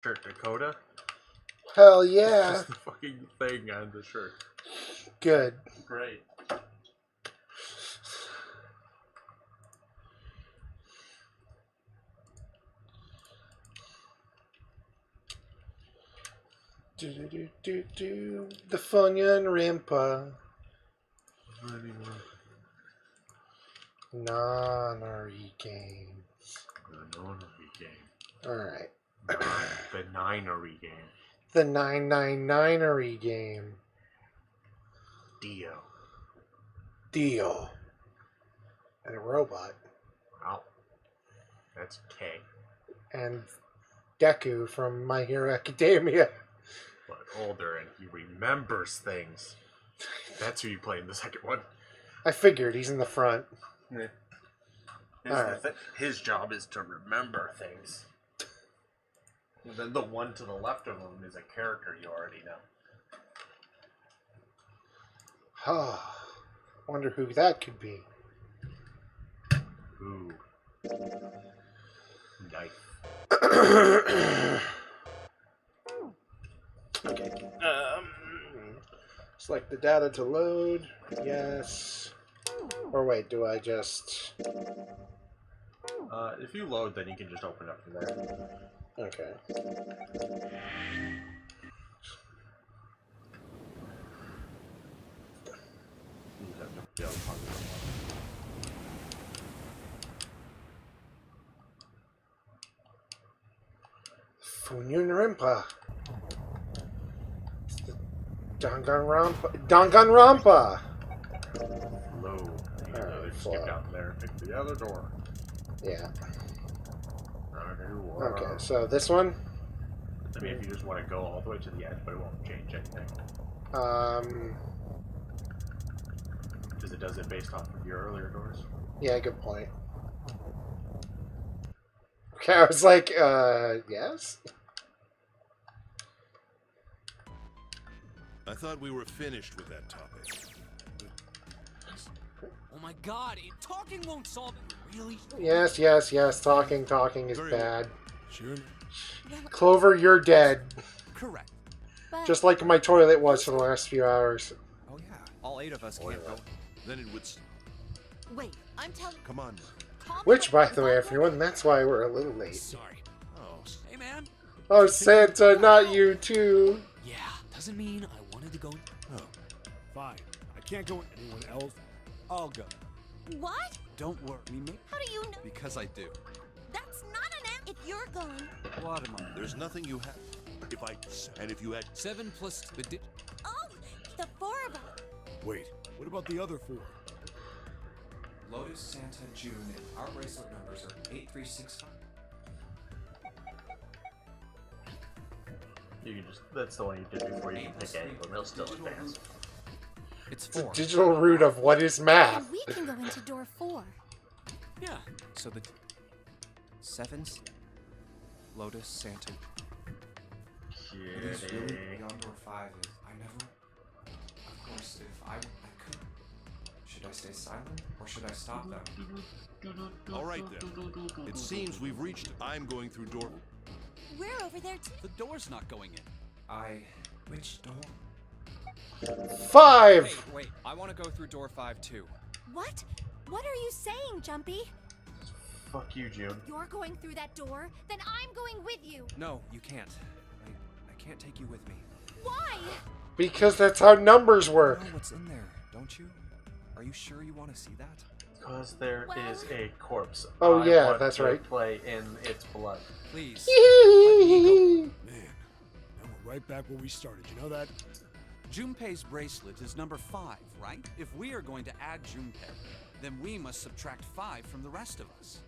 shirt, Dakota. Hell It's yeah. just the fucking thing on the shirt. Good. Great. Do. The Funyun Rimpa. Nonary game. The Nonary game. Alright. The Nonary game. The 999ery game. Dio. And a robot. Wow. That's K. And Deku from My Hero Academia. But older and he remembers things. That's who you play in the second one. I figured he's in the front. Yeah. His job is to remember things. And then the one to the left of him is a character you already know. Oh, wonder who that could be. Ooh. Knife. Okay. Select the data to load. Yes. Or wait, do I just... If you load, then you can just open up from there. Okay. Funyun Rimpa. Danganronpa. Load. You can Alright, just skip down there and pick the other door. Yeah. Okay, Okay, so this one? I mean, if you just want to go all the way to the edge, but it won't change anything. Because it does it based off of your earlier doors. Yeah, good point. Okay, I was like, yes? I thought we were finished with that topic. Oh my god, talking won't solve it, really? Yes, talking is Very bad. Sure. Clover, you're dead. Correct. But Just like my toilet was for the last few hours. Oh yeah, all 8 of us can't go. Then it would. wait, I'm telling. Come on. Tom, Which, by the way, everyone, that's why we're a little late. Sorry. Oh, Hey man. Oh, Santa, not you too. Yeah, doesn't mean I wanted to go. oh. Fine. I can't go with anyone else. I'll go. What? Don't worry, me How do you know? because I do. That's not an end. If you're gone. What am I? There's nothing you have. If you had 7 plus the Oh, the 4 of us. Wait, what about the other 4? Lotus, Santa, June, and our bracelet numbers are 8365. You can just, that's the one you did before, you can pick any, but they'll still advance. It's The 4. digital root of what is math? And we can go into door 4. Yeah. So the 7s, Lotus, Santa. It is really beyond door 5 is I never. Of course, if I could. Should I stay silent or should I stop them? all right then. It seems we've reached. I'm going through door. We're over there too. The door's not going in. Which door? 5! Wait, I want to go through door 5 too. What? What are you saying, Jumpy? Fuck you, June. You're going through that door? Then I'm going with you. No, you can't. I can't take you with me. Why? Because that's how numbers You work. know what's in there, don't you? Are you sure you want to see that? Because there is a corpse. Oh, I yeah, want that's to right. play in its blood. Please. Man, now we're right back where we started. You know that? Junpei's bracelet is number 5, right? If we are going to add Junpei, then we must subtract 5 from the rest of us.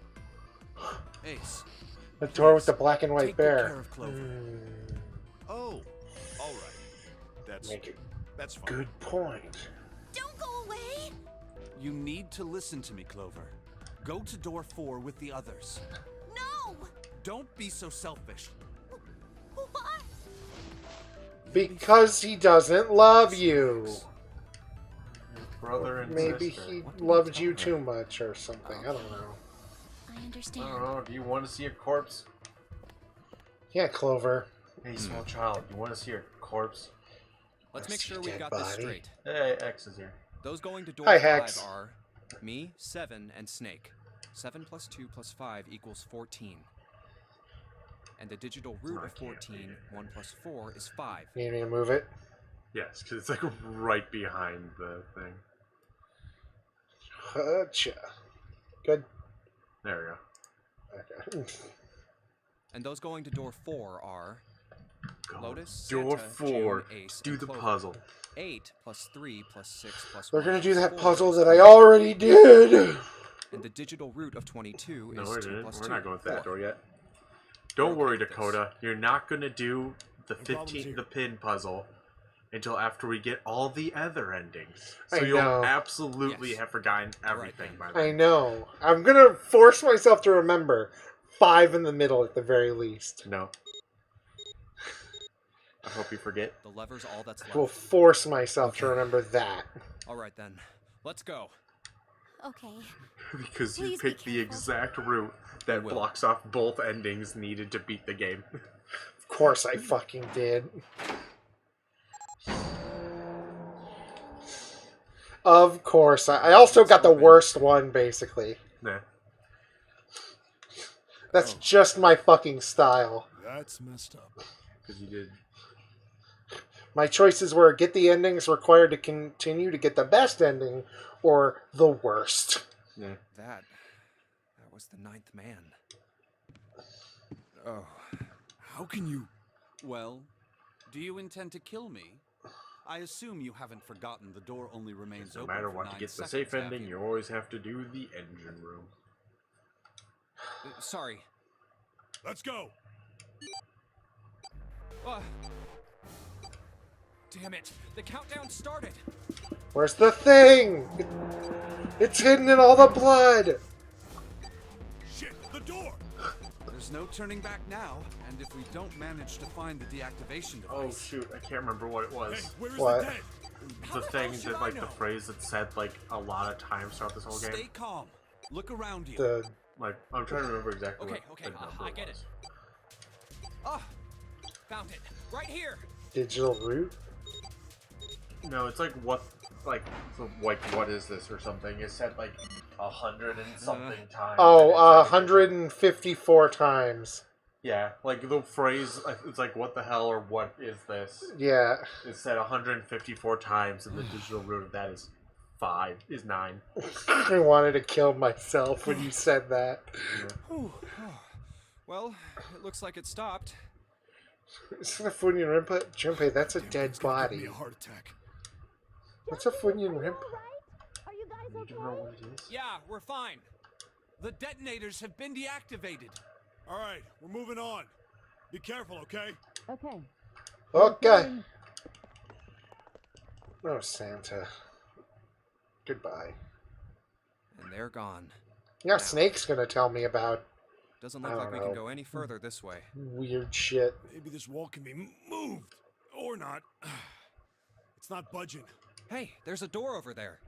Ace. The door with the black and white Take good care bear. of Clover. Oh, all right. That's fine. Good point. Don't go away. You need to listen to me, Clover. Go to door 4 with the others. No. Don't be so selfish. What? Because he doesn't love you. Brother and Maybe sister. he loved you too much or something. I don't know. I I understand. don't know. Do you want to see a corpse? Yeah, Clover. Hey, small child, you want to see your corpse? Let's I make see sure we've dead got this body. straight. Hey, X is here. Those going to door Hi, 5 Hex. are me, 7, and Snake. 7 plus 2 plus 5 equals 14. And the digital root of 14, 1 plus 4 is 5. You need me to move it? Yes, because it's like right behind the thing. Gotcha. Good. There we go. Okay. And those going to door 4 are Lotus, Door Santa, 4. June, Ace, Do and the Clover. puzzle. 8 plus 3 plus 6 plus They're 1 gonna do plus that 4 puzzle is that I already did! And the digital root of 22 No, is we're 2 not. plus We're 2. not going with that 4. door yet. Don't Okay worry, with this. Dakota. You're not gonna do the problems 15, here. the pin puzzle until after we get all the other endings. So I you'll know. absolutely Yes. have forgotten All right, everything then. by I then. know. I'm gonna force myself to remember 5 in the middle at the very least. No. I hope you forget. The lever's all that's I will left. force myself to Okay. remember that. All right then. Let's go. Okay. Because you Please be picked the careful. exact route that will. blocks off both endings needed to beat the game. Of course I fucking did. Of course. I also got the worst one, basically. Nah. That's just my fucking style. That's messed up. Because you did. My choices were get the endings required to continue to get the best ending, or the worst. Yeah. That was the 9th man. Oh. How can you... Well, do you intend to kill me? I assume you haven't forgotten the door only remains No open matter for what, 9 to get the seconds, safe have ending, you? you always have to do the engine room. Sorry. Let's go! Damn it! The countdown started! Where's the thing? It's hidden in all the blood. Shit, the door! There's no turning back now, and if we don't manage to find the deactivation Oh device... shoot, I can't remember what it was. Hey, where's What? the dead? How The the thing hell should that, I like, the know? phrase that said, like, a lot of times throughout this whole Stay game. calm. Look around you. The Like, I'm trying to remember exactly Okay, what okay, the number I get was. it. Ah! Found it. Right here! digital root? No, it's like what is this or something? It said like 100 and something times. Oh, and it's like- 154 times. Yeah, like the phrase, it's like what the hell or what is this? Yeah. It's said 154 times, and the digital root of that is 9. I wanted to kill myself when you said that. Whew. Well, it looks like it stopped. Isn't a Funyun Rimpa? Junpei, that's a Damn, dead it's gonna give body. me a heart attack. What's a Funyun Rimpa? Are you guys You don't know what it is? Yeah, we're fine. The detonators have been deactivated. All right, we're moving on. Be careful, okay? Okay. Okay. Oh, Santa. Goodbye. And they're gone. Yeah, Snake's gonna tell me about Doesn't I look like don't we know. can go any further this way. weird shit. Maybe this wall can be moved. Or not. It's not budging. Hey, there's a door over there.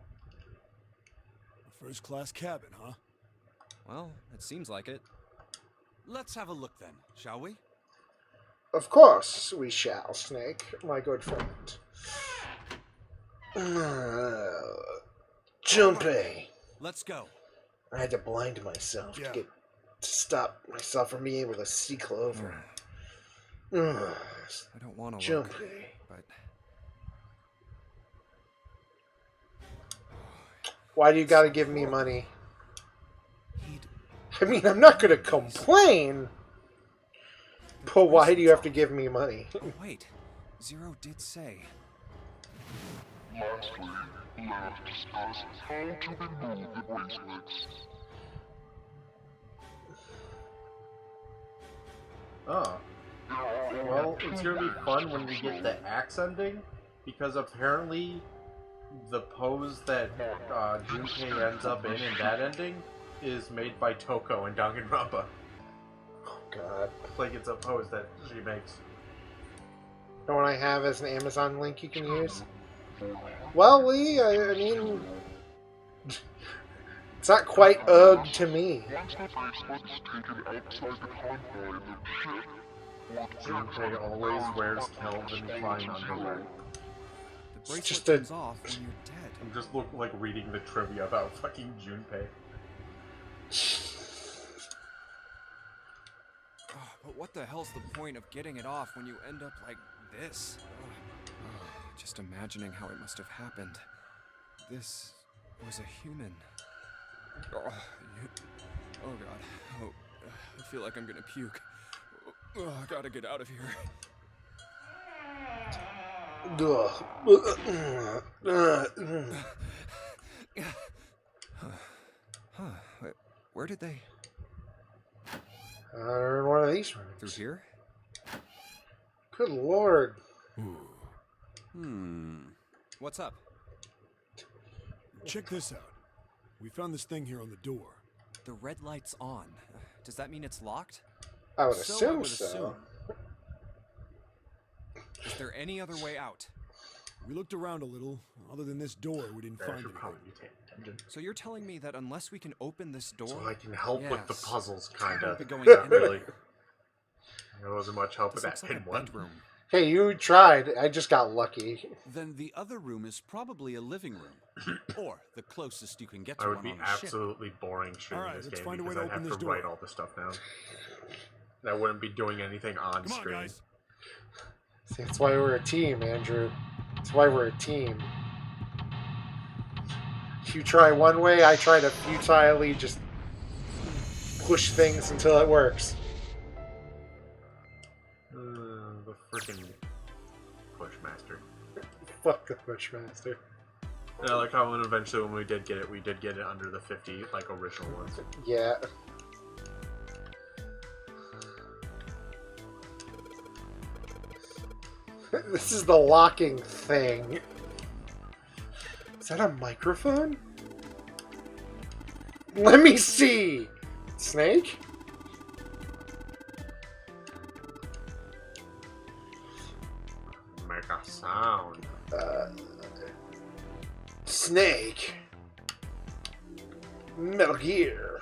A first-class cabin, huh? Well, it seems like it. Let's have a look then, shall we? Of course we shall, Snake, my good friend. Junpei. Let's go. I had to blind myself Yeah. to stop myself from being able to see Clover. Ugh, I don't want to look, Junpei. but Why do you gotta give me money? he'd... I mean, I'm not gonna complain, but why do you have to give me money? Oh, wait. Zero did say. Lastly, let us discuss how to remove the bracelets. Oh. Well, it's gonna be fun when we get the axe ending, because apparently the pose that Junpei ends up in that ending is made by Toko and Danganronpa. Oh god. Like it's a pose that she makes. The one I have as an Amazon link you can use? Well, Lee, I mean... It's not quite to me. Once the bracelet is taken outside the confines of the ship, Junpei always wears Calvin Klein underwear. The bracelet just a- comes off when you're dead. I'm just like reading the trivia about fucking Junpei. Oh, but what the hell's the point of getting it off when you end up like this? Just imagining how it must have happened. This was a human. Oh god. Oh, I feel like I'm gonna puke. Oh, I gotta get out of here. Huh. Where did they... In one of these rooms. Through here? Good lord. What's up? Check this out. We found this thing here on the door. The red light's on. Does that mean it's locked? I would So I assume would so. assume. Is there any other way out? We looked around a little. Other than this door, we didn't I find should anything. probably be paying attention. So you're telling me that unless we can open this door... So I can help with the Yes. puzzles, kinda. Be going Not anywhere. really. There wasn't much help with This that looks like pin a one. bedroom. Hey, you tried. I just got lucky. Then the other room is probably a living room. Or the closest you can get to I would one be on a ship. absolutely boring shooting Alright, this let's game find a way because to I'd have open to this door. write all the stuff down. And I wouldn't be doing anything on Come on, screen. guys. See, that's why we're a team, Andrew. That's why we're a team. You try one way, I try to futilely just push things until it works. The freaking Pushmaster. Fuck the Pushmaster. And I like how eventually when we did get it under the 50 like original ones. Yeah. This is the locking thing. Is that a microphone? Let me see! Snake? Make a sound. Snake. Metal Gear.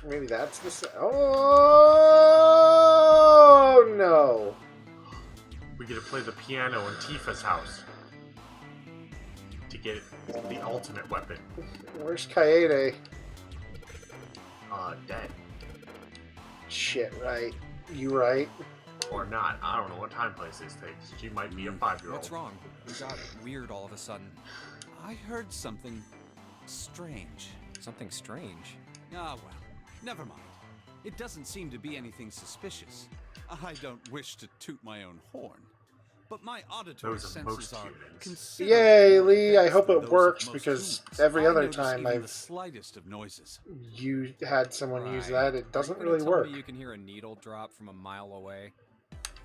Maybe that's the Oh no! We get to play the piano in Tifa's house to get the ultimate weapon. Where's Kaede? Dead. Shit, right. You right. Or not. I don't know what time place this takes. She might be a 5-year-old. What's wrong? We got weird all of a sudden. I heard something strange. Something strange. Ah, well, never mind. It doesn't seem to be anything suspicious. I don't wish to toot my own horn, but my auditory Those are senses most are humans. considerably Yay, more Lee, I advanced hope than it those works, of most because humans. every I other notice time even I've- the slightest of noises. You had someone use Right. that, it doesn't Are you gonna really tell work. me you can hear a needle drop from a mile away?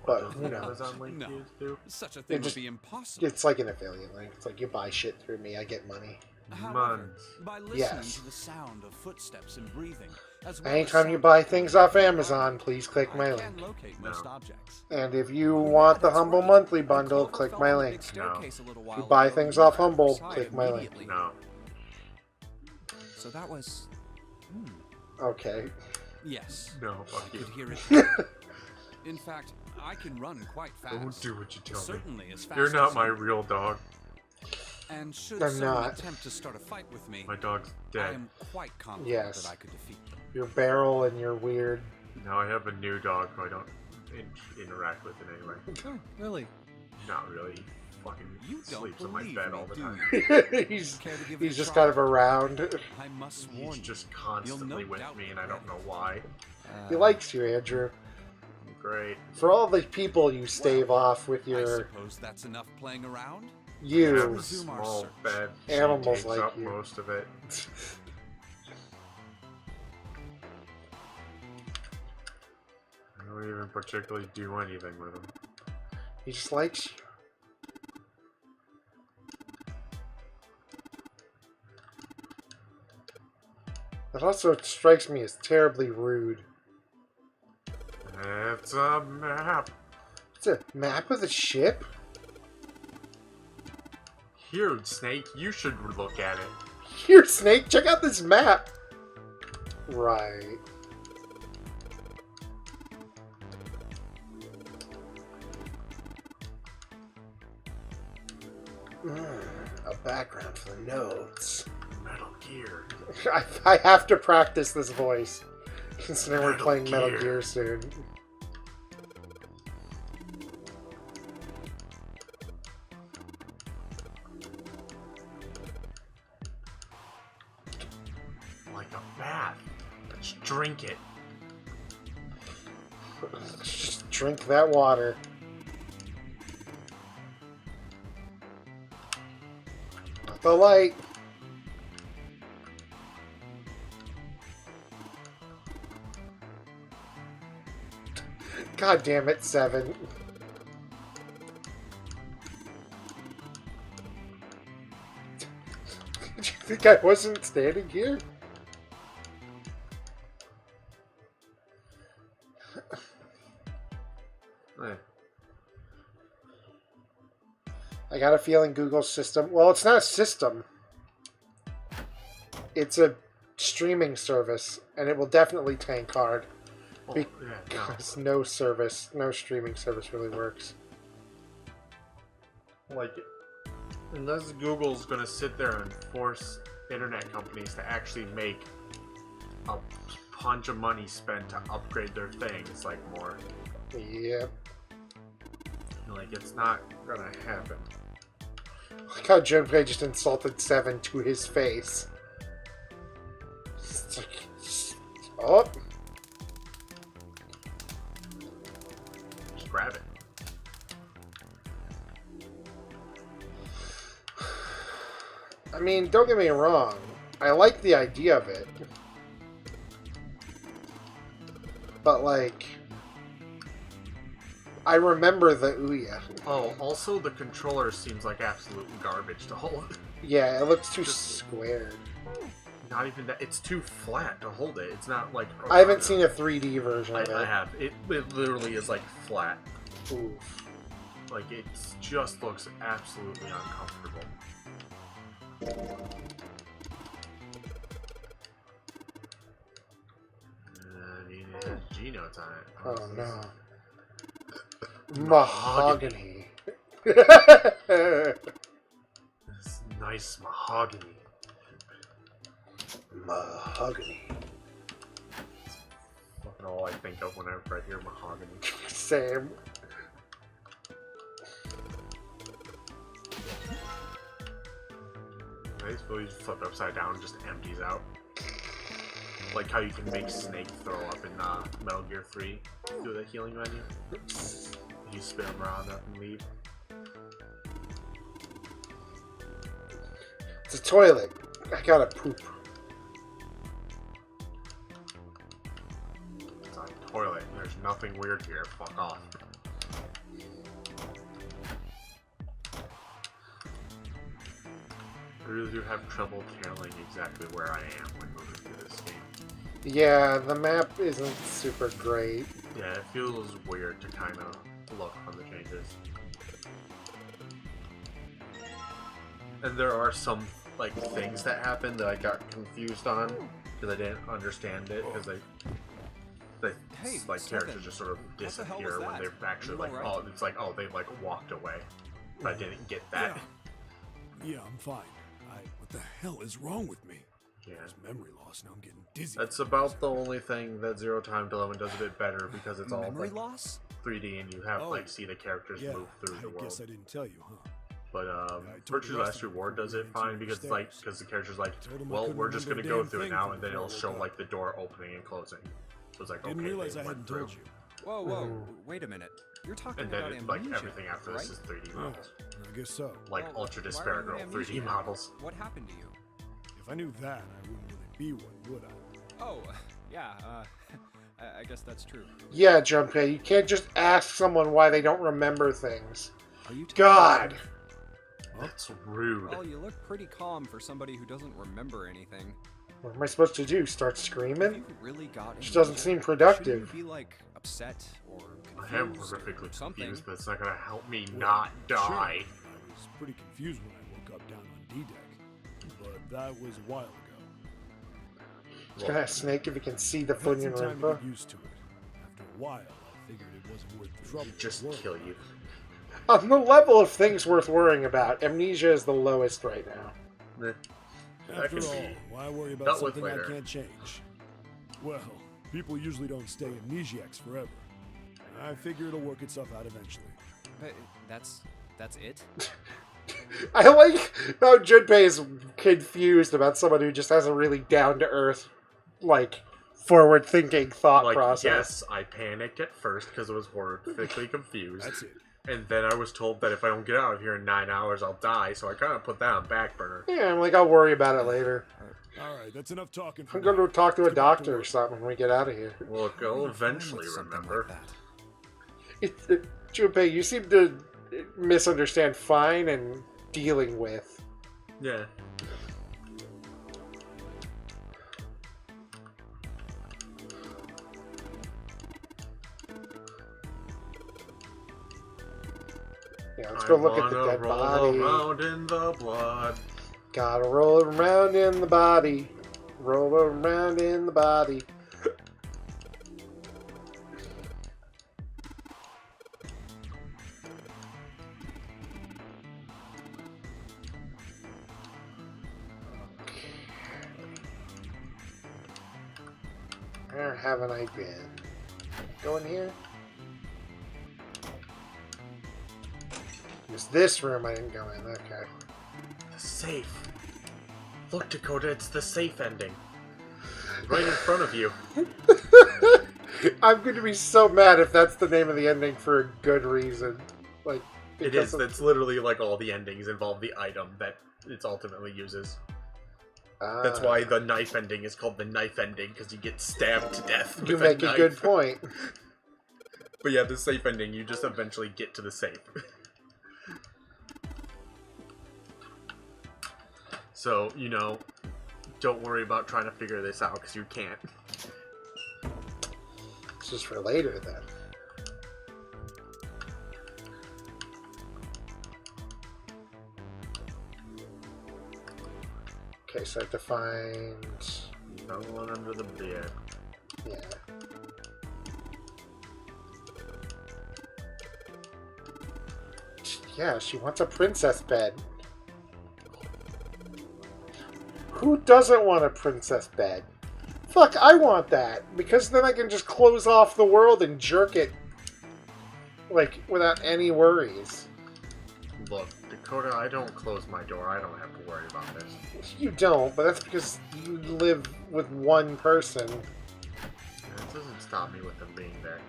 But, Does you the know, Amazon link No. use do? Such a thing just- would be impossible. it's like an affiliate link. It's like you buy shit through me, I get money. However, Months. by listening Yes. to the sound of footsteps and breathing, as well Anytime as you sound buy of things people off Amazon, please click my I link. can locate most No. objects. And if you Yeah, want the that's Humble right. Monthly That bundle, clover click fell my down the link. big staircase a little while you buy ago, things and off you got Humble, beside click my link. immediately. No. So that was... Okay. Yes, No, fuck I you. could hear it. In fact, I can run quite fast. Don't do what you tell me. Certainly as fast You're not as my you. real dog. And should I'm someone not. attempt to start a fight with me, My dog's I dead. am quite confident Yes. that I could defeat them. Your barrel and your weird... Now I have a new dog who I don't interact with in any way. Oh, really? Not really. He fucking You don't sleeps in my believe bed me, all the do time. you? he's Care to give it a just try? kind of around. I must warn He's you. just You'll constantly no with doubt me and I don't know regret why. He likes you, Andrew. Great. For all the people you stave off with I your... suppose that's enough playing around. I have You. a Resume our small search. bed. She Animals takes like up you. most of it. I don't even particularly do anything with him. He just likes you. That also strikes me as terribly rude. It's a map. It's a map of the ship? Here, Snake, you should look at it. Here, Snake, check out this map! Right. A background for the notes. Metal Gear. I have to practice this voice, considering we're Metal playing Metal Gear. Gear soon. Like a bath. Let's drink it. Just drink that water. Not the light. God damn it, 7. Did you think I wasn't standing here? Eh. I got a feeling Google's system... Well, it's not a system. It's a streaming service, and it will definitely tank hard. Oh, yeah, no. Because no streaming service really works. Like, unless Google's gonna sit there and force internet companies to actually make a bunch of money spent to upgrade their things, like, more. Yep. Like, it's not gonna happen. Look how Junpei just insulted 7 to his face. It's like, oh. Just grab it. I mean, don't get me wrong. I like the idea of it. But, like... I remember the Ouya. Oh, also the controller seems like absolute garbage to hold. Yeah, it looks too Just- squared. Not even that. It's too flat to hold it. It's not like... I haven't seen a 3D version of it. I have. It literally is like flat. Oof. Like, it just looks absolutely uncomfortable. I mean, it has G-notes on it. Oh no. Mahogany. This nice mahogany. Mahogany. Fucking all I think of whenever I hear mahogany. Same. I suppose you flip it upside down and just empties out. Like how you can make Snake throw up in Metal Gear 3 through the healing menu. You spin them around up and leave. It's a toilet. I gotta poop. It's a toilet. There's nothing weird here. Fuck off. I really do have trouble telling exactly where I am when moving through this game. Yeah, the map isn't super great. Yeah, it feels weird to kind of look on the changes. And there are some like things that happen that I got confused on because I didn't understand it because Hey, like Stephen, characters just sort of what the hell was disappear when that? they're actually You like alright? oh it's like oh they like walked away. But I didn't get that. Yeah, I'm fine. What the hell is wrong with me? Yeah. There's memory loss. Now I'm getting dizzy. That's about the only thing that Zero Time Dilemma does a bit better because it's all Memory like loss? 3D and you have like see the characters yeah, move through the I world. guess I didn't tell you, huh? But I told Virtue's the rest Last of Reward them does it to fine the because stairs. because the character's like, told 'em I well, couldn't we're just gonna remember a go damn through it thing now, from and then before I it'll woke show up. like the door opening and closing. So it's like Didn't okay, realize they I went hadn't through. told you. Whoa, whoa, wait a minute. You're talking And then about it's like amnesia, everything after right? this is 3D Yeah, models, I guess so. like Well, Ultra why are Despair you Girl amnesia 3D now? models. What happened to you? If I knew that, I wouldn't really be one, would I? Oh, yeah, I guess that's true. Yeah, Junpei, you can't just ask someone why they don't remember things. Are you God! That's rude. Well, you look pretty calm for somebody who doesn't remember anything. What am I supposed to do? Start If screaming? you really got Which doesn't amnesia, seem productive. shouldn't you be like upset or I am confused or horrifically something? confused, but it's not gonna help me not die. Sure, I was pretty confused when I woke up down on D-Deck. But that was a while ago. It's gonna ask Snake if he can see the I've had some Funyun time to Rinpa. get used to it. After a while, I figured it wasn't worth the trouble. Just to worry kill about you. it. On the level of things worth worrying about, amnesia is the lowest right now. Eh, that After can all, be why worry about dealt with something I later. can't change? Well, people usually don't stay amnesiacs forever. I figure it'll work itself out eventually. But that's it? I like how Junpei is confused about someone who just has a really down-to-earth, like, forward-thinking thought Like, process. yes, I panicked at first because I was horrifically confused. That's it. And then I was told that if I don't get out of here in 9 hours, I'll die, so I kind of put that on back burner. Yeah, I'm like, I'll worry about it later. All right, that's enough talking. For I'm going now. to talk to a Let's get back doctor or work. something when we get out of here. Look, I'll eventually Something remember. like that. Junpei, you seem to misunderstand fine and dealing with. Yeah. Yeah, let's go look at the wanna dead roll body. around in the blood. Gotta roll around in the body. Roll around in the body. Where haven't I been? Go in here? It was this room I didn't go in. Okay. The safe. Look, Dakota, it's the safe ending. Right in front of you. I'm going to be so mad if that's the name of the ending for a good reason. Like, It because is. of- That's literally like all the endings involve the item that it ultimately uses. That's why the knife ending is called the knife ending, because you get stabbed to death. You with make a knife. good point. But yeah, the safe ending, you just eventually get to the safe. So, you know, don't worry about trying to figure this out, because you can't. It's just for later then. Okay, so I have to find... No one under the bed. Yeah. Yeah, she wants a princess bed. Who doesn't want a princess bed? Fuck, I want that. Because then I can just close off the world and jerk it. Like, without any worries. Look, Dakota, I don't close my door. I don't have to worry about this. You don't, but that's because you live with one person. It doesn't stop me with them being there.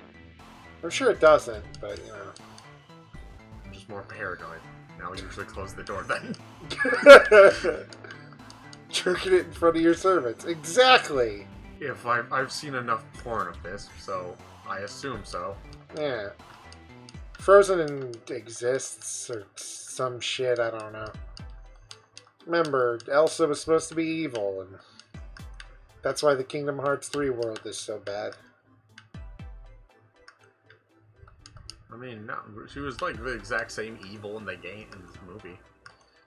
I'm sure it doesn't, but, you know. I'm just more paranoid. Now I usually close the door then. Jerking it in front of your servants. Exactly! If I've seen enough porn of this, so I assume so. Yeah. Frozen exists, or some shit, I don't know. Remember, Elsa was supposed to be evil, and that's why the Kingdom Hearts 3 world is so bad. I mean, no, she was like the exact same evil in the game, in this movie.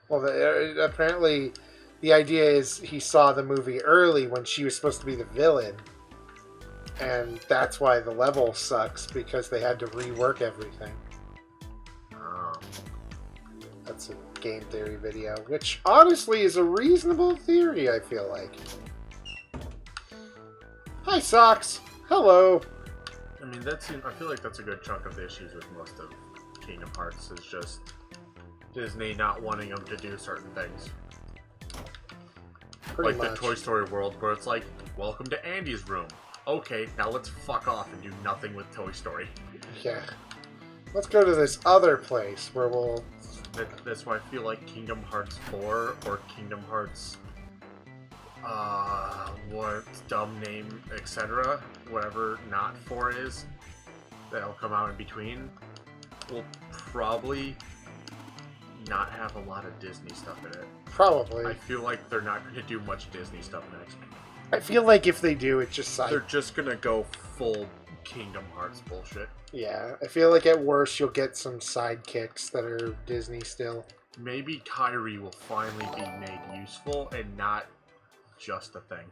Well, apparently, the idea is he saw the movie early when she was supposed to be the villain. And that's why the level sucks, because they had to rework everything. Oh. That's a game theory video, which honestly is a reasonable theory, I feel like. Hi, Socks! Hello! I mean, I feel like that's a good chunk of the issues with most of Kingdom Hearts, is just Disney not wanting them to do certain things. Pretty Like much. the Toy Story world, where it's like, welcome to Andy's room. Okay, now let's fuck off and do nothing with Toy Story. Yeah. Let's go to this other place where we'll... That's why I feel like Kingdom Hearts 4 or Kingdom Hearts, what dumb name, etc., whatever not 4 is, that'll come out in between, will probably not have a lot of Disney stuff in it. Probably. I feel like they're not going to do much Disney stuff next. I feel like if they do, it's just They're just going to go full Kingdom Hearts bullshit. Yeah, I feel like at worst you'll get some sidekicks that are Disney still. Maybe Kyrie will finally be made useful and not just a thing.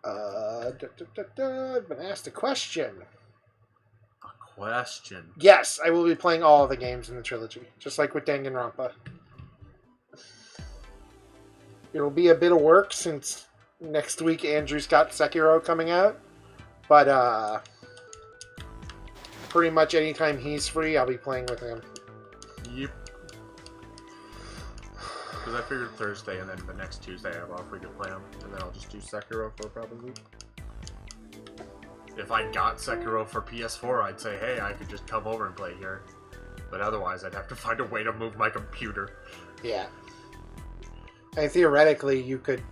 I've been asked a question. A question. Yes, I will be playing all of the games in the trilogy, just like with Danganronpa. It'll be a bit of work since next week Andrew's got Sekiro coming out, but pretty much anytime he's free, I'll be playing with him. Yep. Because I figured Thursday and then the next Tuesday I'm off, we could play them, and then I'll just do Sekiro for probably. If I got Sekiro for PS4, I'd say, hey, I could just come over and play here. But otherwise, I'd have to find a way to move my computer. Yeah. And theoretically, you could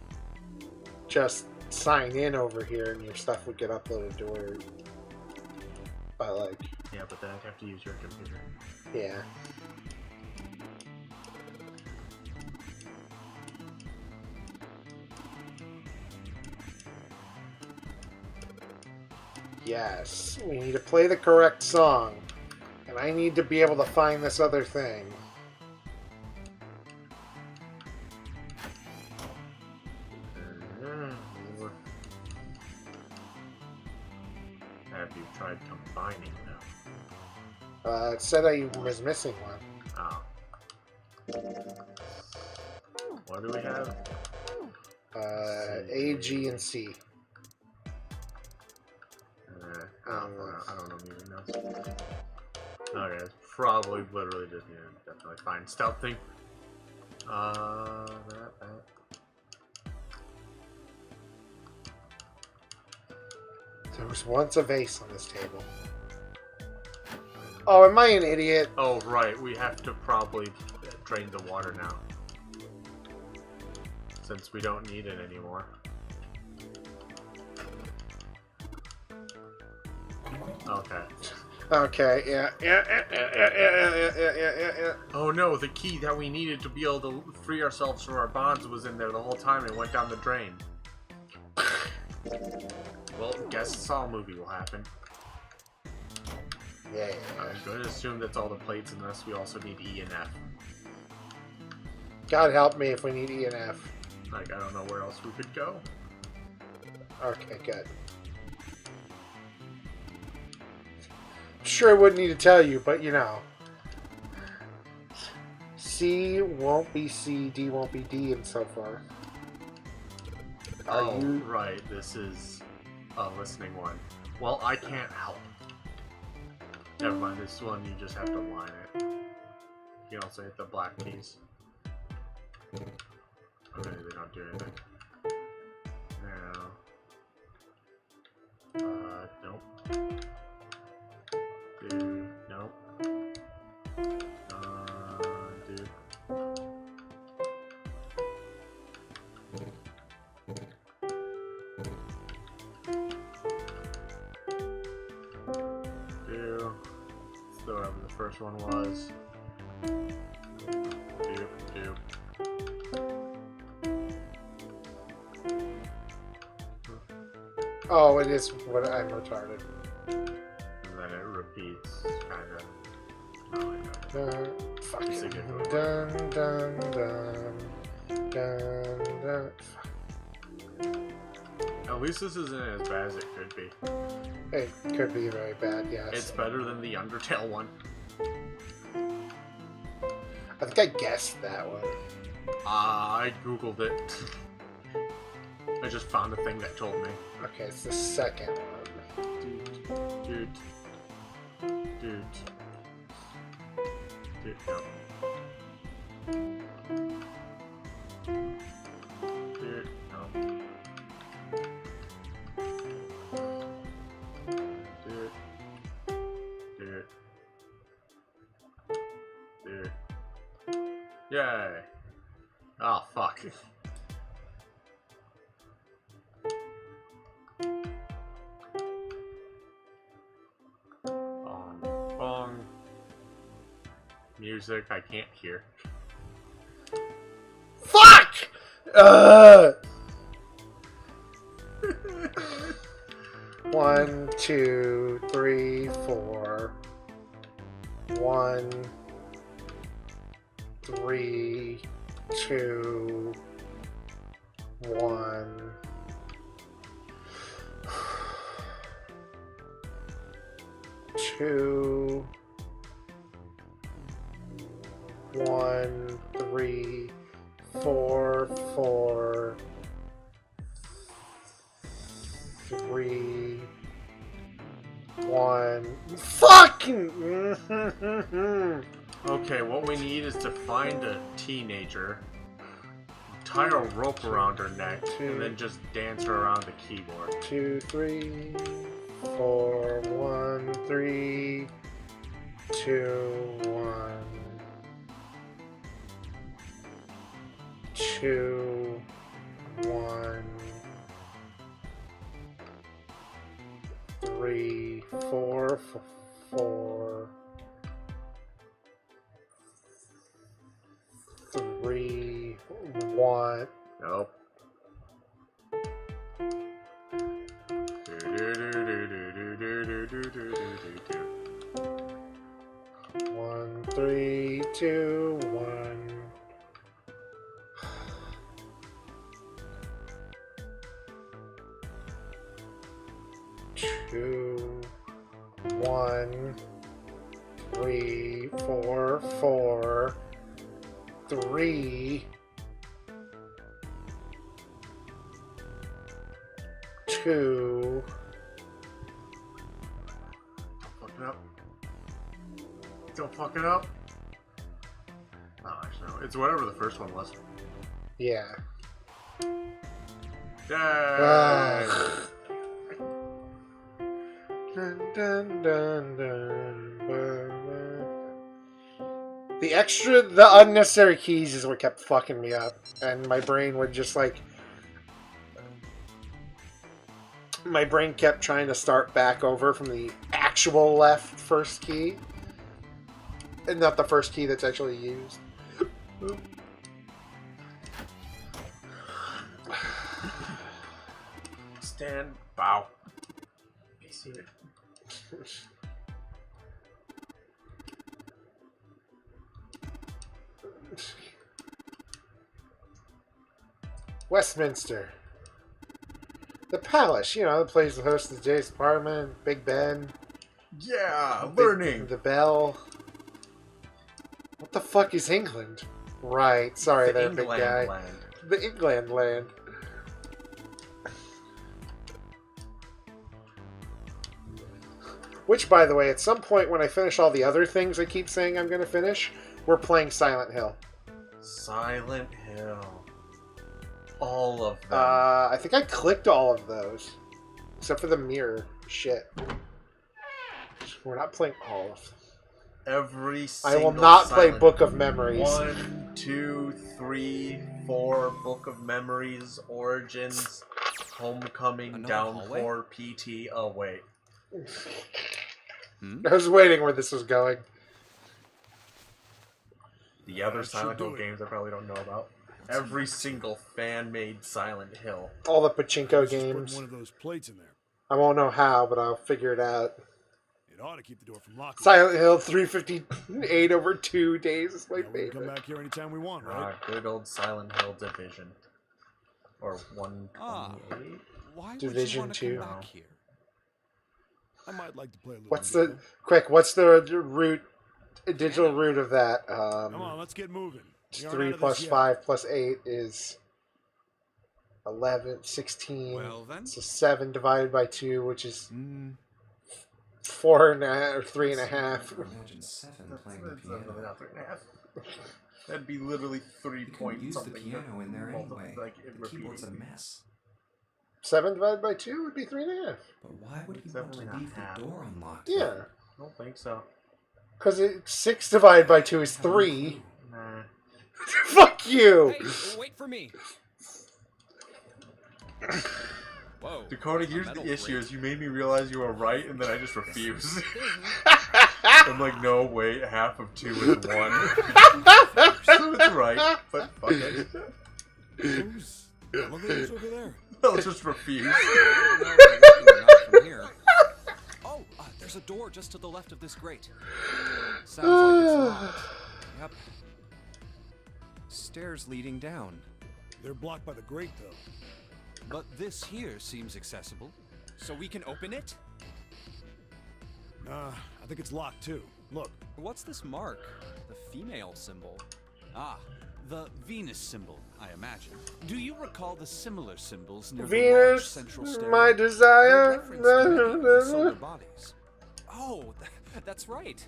just sign in over here and your stuff would get uploaded to where... But, like... Yeah, but then I'd have to use your computer. Yeah. Yes, we need to play the correct song. And I need to be able to find this other thing. Have you tried combining them? It said I was missing one. Oh. What do we have? A, G, and C. I don't know music notes. Okay, it's probably literally just definitely fine. Stealth thing. There was once a vase on this table. Oh, am I an idiot? Oh, right. We have to probably drain the water now. Since we don't need it anymore. Okay. Okay, yeah. Oh no, the key that we needed to be able to free ourselves from our bonds was in there the whole time and went down the drain. Well, guess the Saw movie will happen. Yeah. I'm going to assume that's all the plates unless we also need E and F. God help me if we need E and F. Like, I don't know where else we could go. Okay, good. Sure, I wouldn't need to tell you, but you know. C won't be C, D won't be D, and so forth. Oh, right. This is a listening one. Well, I can't help. Never mind, this one you just have to line it. You can also hit the black keys. Okay, they don't do anything. Now. Nope. Dude, nope. Dude. So whatever the first one was. Doop. Oh, it is what I'm retarded. And then it repeats, kinda. Oh, I know. Fucking dun, dun. At least this isn't as bad as it could be. It could be very bad, yes. It's better than the Undertale one. I think I guessed that one. I googled it. I just found a thing that told me. Okay, it's the second one. Dude, no. Dude, no. Dude. Yay. Oh, fuck. Bong. Music I can't hear. Fuck! 1, 2, 3, 4. 1, 3, 2, 1. 2, 1, 3, 4, 4, 3, 1. Fucking. Okay, what we need is to find a teenager, tie a rope around her neck, and then just dance her around the keyboard. 2, 3, 4, 1, 3, 2, 1, 2, 1, 3, 4, 4, 3, 1. Nope. 1, 3, 2, 1. 2, 1, 3, 4, 4, 3, 2. Fuck it up. Don't fuck it up. Oh, actually, no. It's whatever the first one was. Yeah. Yay! Dun, dun, dun, dun, dun, dun. The unnecessary keys is what kept fucking me up. And my brain would just like... My brain kept trying to start back over from the actual left first key. And not the first key that's actually used. Stand. Bow. Be seated. Westminster. The Palace, you know, the place that hosts the Jay's apartment, Big Ben. Yeah, learning. The Bell. What the fuck is England? Right, sorry there, big guy. Land. The England land. Which, by the way, at some point when I finish all the other things I keep saying I'm going to finish, we're playing Silent Hill. Silent Hill. All of them. I think I clicked all of those. Except for the mirror shit. We're not playing all of them. Every I single will not play Silent Book of Memories. 1, 2, 3, 4, Book of Memories, Origins, Homecoming, Another Downpour, PT. Oh, wait. I was waiting where this was going. The other That should Silent Hill do it. games I probably don't know about. Every single fan-made Silent Hill. All the pachinko Let's just put games. one of those plates in there. I won't know how, but I'll figure it out. It ought to keep the door from locking. Silent Hill 358 over 2 days is my Now we can come favorite. back here anytime we want, right? Good old Silent Hill Division. Or 128. Why would Division you want to 2. come back here? I might like to play a little. What's music. the quick? What's the root? Digital root of that? Come on, let's get moving. It's We aren't 3 out of plus this yet. 5 plus 8 is 11, 16. Well then. So 7 divided by 2, which is Mm, 4.5 or 3.5. imagine Seven playing the That's piano. definitely not 3.5. That'd be literally 3 You couldn't point use the something. piano in there anyway. Like, it The keyboard's a repeating. mess. 7 divided by 2 would be 3.5. But why would It's he want to definitely leave not half. the door unlocked? Yeah, I don't think so. because 6 divided by 2 is 3. Nah. Fuck you! Hey, wait for me. Whoa. Dakota, here's metal the issue: plate. is you made me realize you were right, and then I just refuse. I'm like, no, wait, half of 2 is 1. So it's right, but fuck it. Who's elevators over there? I'll just refuse. Not from here. Oh, there's a door just to the left of this grate. Sounds like it's locked. Yep. Stairs leading down. They're blocked by the grate, though. But this here seems accessible. So we can open it? I think it's locked too. Look. What's this mark? The female symbol. Ah, the Venus symbol, I imagine. Do you recall the similar symbols near the large Venus, central stairway? my They desire. reference many of the solar bodies. Oh, that's right.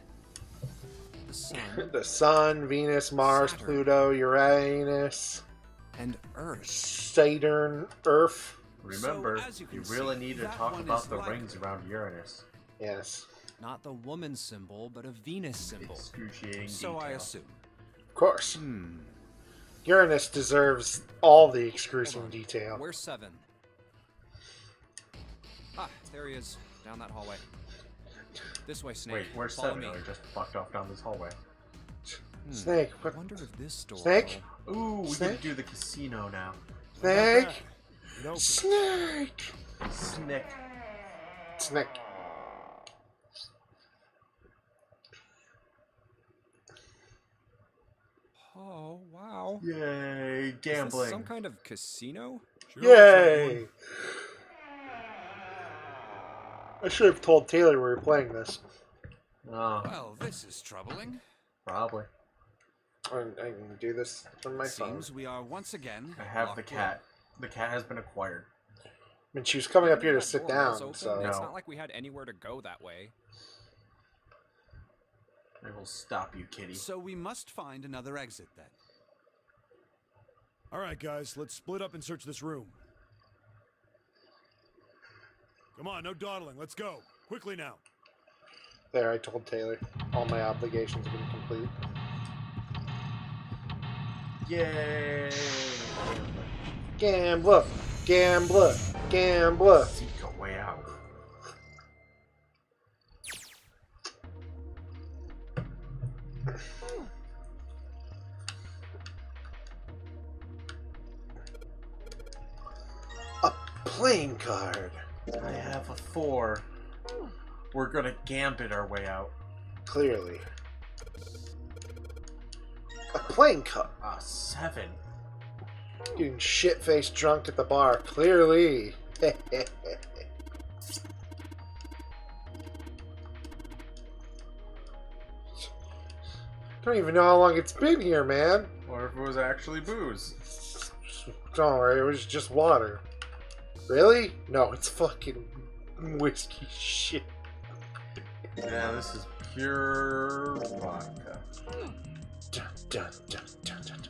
The sun The Sun, Venus, Mars, Saturn. Pluto, Uranus, and Earth. Saturn, Earth. Remember, So, as you you can really see, need to that talk one about is the likely. rings around Uranus. Yes, Not the woman symbol, but a Venus symbol. Excruciating So I detail. assume. of course. Hmm. Uranus deserves all the excruciating detail. Where's 7? Ah, there he is. Down that hallway. This way, Snake. Wait, where's Follow 7? me. Oh, he just fucked off down this hallway. Snake, I what? wonder if this door. Snake? Ooh, we Snake? can do the casino now. Snake, It opens. Snake, Snick. Snake. Oh, wow. Yay, Is gambling. this some kind of casino? Sure looks like Yay! I should have told Taylor we were playing this. Oh, Well, this is troubling. probably. I can do this on my phone. Seems we are once again. I have the locked cat. The cat has been acquired. I mean, she was coming up here to That sit door was down, open. so... It's No. not like we had anywhere to go that way. I will stop you, kitty. in. So we must find another exit then. All right, guys, let's split up and search this room. Come on, no dawdling. Let's go. Quickly now. There, I told Taylor. All my obligations have been complete. Yay! Gambler! Gambler! Gambler! Seek a way out. A playing card! I have a 4. We're gonna gambit our way out. Clearly. A playing card! Ah, 7. Getting shit-faced drunk at the bar. Clearly. Don't even know how long it's been here, man. Or if it was actually booze. Don't worry, it was just water. Really? No, it's fucking whiskey shit. Yeah, this is pure vodka. Dun, dun, dun, dun, dun, dun.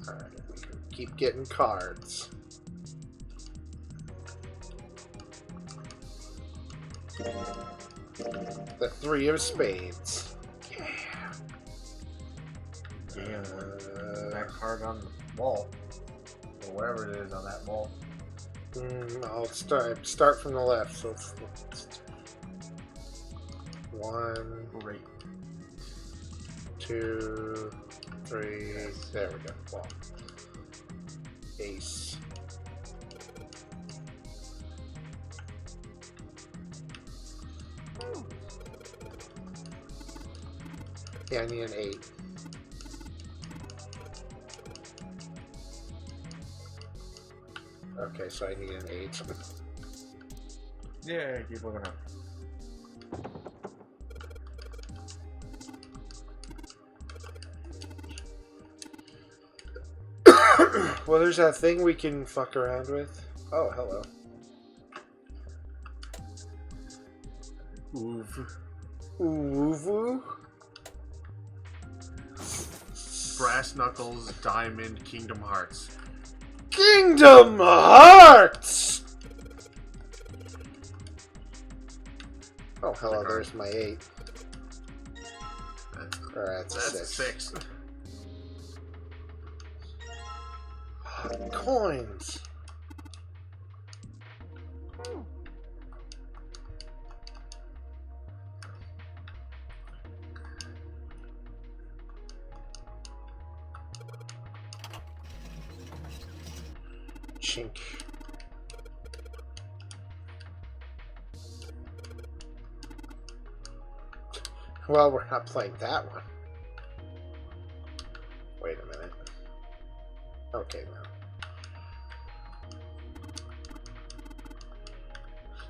Alright, we can keep getting cards. The 3 of spades. Yeah. Gambling. That card on the wall. Or wherever it is on that wall. I'll start from the left. So it's 1, Great. 2, 3. There we go. Well, ace. Yeah, I need an 8. Okay, so I need an 8. Yeah, keep looking up. Well, there's that thing we can fuck around with. Oh, hello. Oof. Ooh. Brass Knuckles, Diamond, Kingdom Hearts. Kingdom Hearts! Oh, hello, there's my 8. Or that's a That's 6. 6. Coins! Chink. Well, we're not playing that one. Wait a minute. Okay, now.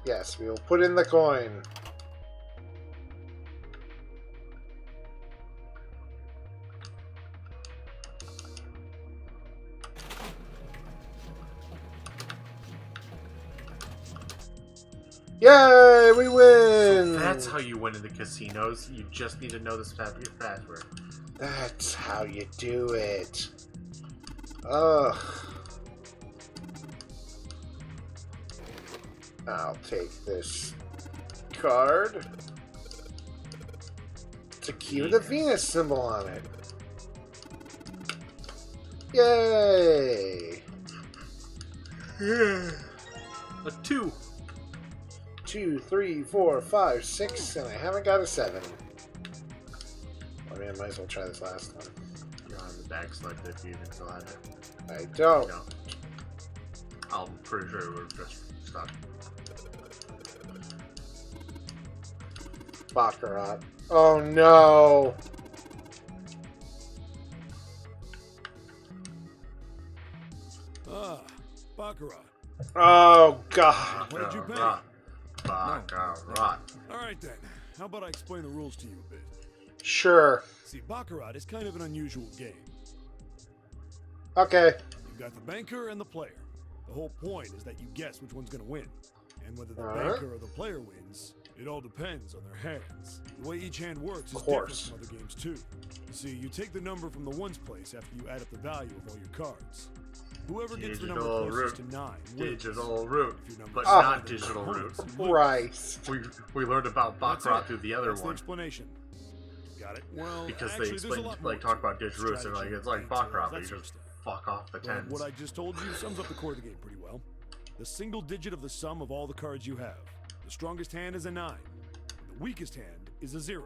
Yes, we will put in the coin. Yay, we win! So that's how you win in the casinos. You just need to know the password. That's how you do it. Ugh. I'll take this card to cue the Venus symbol on it. Yay! Yeah. A 2. 2, 3, 4, 5, 6, and I haven't got a 7. I mean, I might as well try this last one. You're on the back select if you even still have it. I don't. No. I'm pretty sure we're just stuck. Baccarat. Oh no! Ah, Baccarat. Oh god! What did you pay? Baccarat. Alright then, how about I explain the rules to you a bit? Sure. See, Baccarat is kind of an unusual game. Okay. You've got the banker and the player. The whole point is that you guess which one's going to win. And whether the Alright. banker or the player wins, it all depends on their hands. The way each hand works is Of different course. from other games too. You see, you take the number from the ones place after you add up the value of all your cards. Whoever gets the number Digital closest root. to 9 wins. Digital root. If your number But is Ah. higher not than your digital root. opponent's, you lose. Christ. We learned about That's Baccarat it. through the other That's the one. explanation. Got it? Well, Because actually, they there's a explained, lot more like, to talk it. about digital roots and like, Strategy, it's like details, Baccarat, but that you sort of just stuff. fuck off the But tens. what I just told you sums up the core of the game pretty well. The single digit of the sum of all the cards you have. The strongest hand is a 9. The weakest hand is a 0.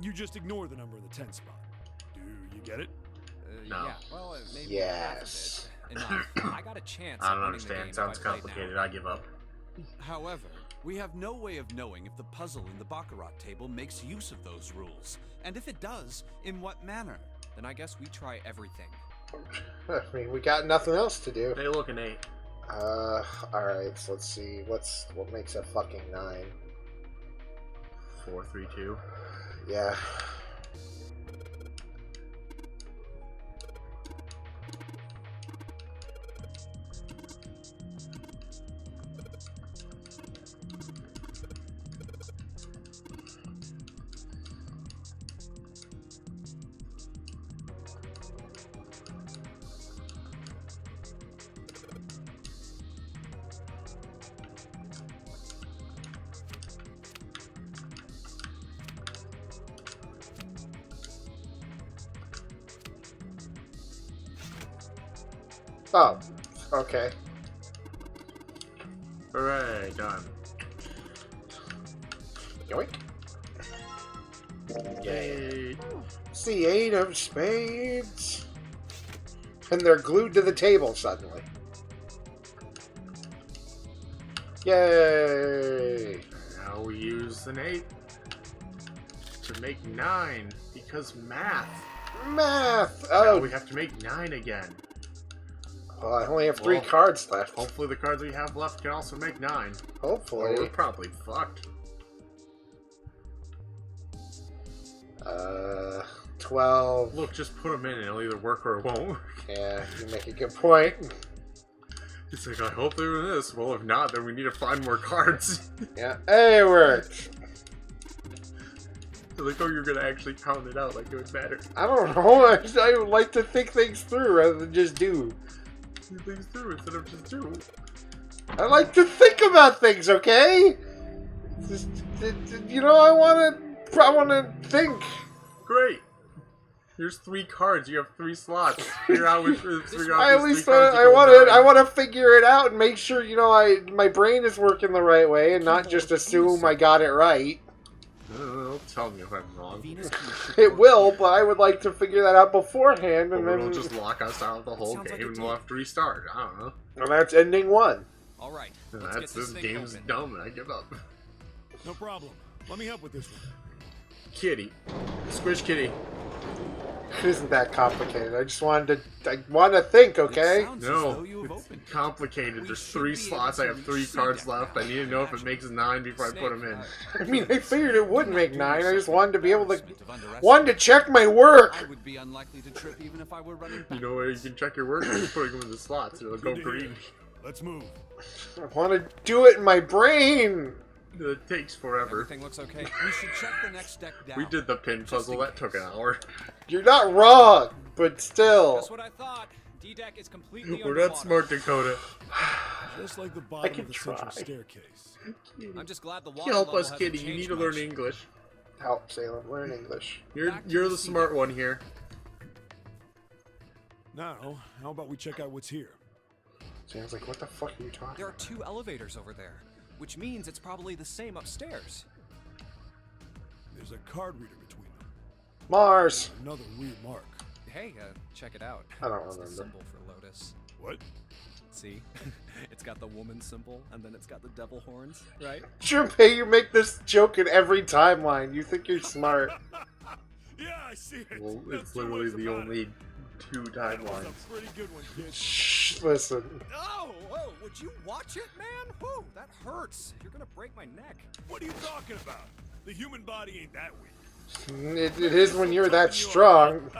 You just ignore the number in the 10 spot. Do you get it? No. Yeah, well, maybe Yes. half of it. Enough. I got a chance. I at don't winning the game understand. if Sounds I played complicated. now. I give up. However, we have no way of knowing if the puzzle in the Baccarat table makes use of those rules, and if it does, in what manner. Then I guess we try everything. I mean, we got nothing else to do. They look an 8. Alright, so let's see. What makes a fucking 9? 4, 3, 2. Yeah. Oh, okay. Hooray, done. Yoink. Yay. It's the 8 of spades. And they're glued to the table suddenly. Yay! Now we use an 8 to make 9 because math. Math! Now Oh, we have to make 9 again. well, I only have 3 Well, cards left. Hopefully the cards we have left can also make 9. Or Hopefully. we're probably fucked. 12. Look, just put them in and it'll either work or it won't. Yeah, you make a good point. It's like, I hope they're doing this. Well, if not, then we need to find more cards. Yeah, hey, it worked. I like how you're gonna actually count it out like it would matter. I don't know. I would like to think things through rather than just do. Do things through instead of just do. I like to think about things, okay? Just, you know, I want to think. Great. Here's 3 cards. You have 3 slots. Figure out which. Figure out I at these least 3 cards I you want can to. I want to figure it out and make sure my brain is working the right way and not just assume I got it right. It'll tell me if I'm wrong. Venus key should It work. will, but I would like to figure that out beforehand, and Or then it'll just lock us out of the whole Sounds game like a and deal. we'll have to restart. I don't know. and that's ending 1. All right, And let's that's get this thing game's open. dumb and I give up. No problem. Let me help with this one. Kitty. Squish kitty. It isn't that complicated. I just wanted to. I want to think. Okay. It sounds as though No, you have it's opened it. complicated. We There's should 3 be slots. able I to have 3 reach cards C deck left. now, I need to know if it imagine. makes 9 before I put them in. I mean, I figured it would do make not 9. I do just yourself wanted to be able to. embarrassment of underestimating. Wanted to check my work. I would be unlikely to trip even if I were running You know where you can check your work? Just putting them in the slots. It'll go Good to hear. green. Let's move. I want to do it in my brain. It takes forever. Everything looks okay. We should check the next deck down. We did the pin puzzle. That took an hour. You're not wrong, but still. That's what I thought. D-Deck is completely We're underwater. not smart, Dakota. Just like the bottom can of the central try. staircase. I'm just glad the water Help level us, hasn't kitty. You changed need to learn much. English. Help, Salem. Learn English. Back to You're the the sea smart deck. one here. Now, how about we check out what's here? Sam's like, what the fuck are you talking There are about? 2 elevators over there, which means it's probably the same upstairs. There's a card reader between them. Mars. Another weird mark. Hey, check it out. I don't It's the remember. symbol for Lotus. What? See? It's got the woman symbol, and then it's got the devil horns, right? Junpei, you make this joke in every timeline. You think you're smart. Yeah, I see it. Well, No it's two literally ways the about only it. 2 That was timelines. a pretty good one, kid. Shh, listen. Oh, whoa, would you watch it, man? Whew, that hurts. You're gonna break my neck. What are you talking about? The human body ain't that weak. It is when you're that strong.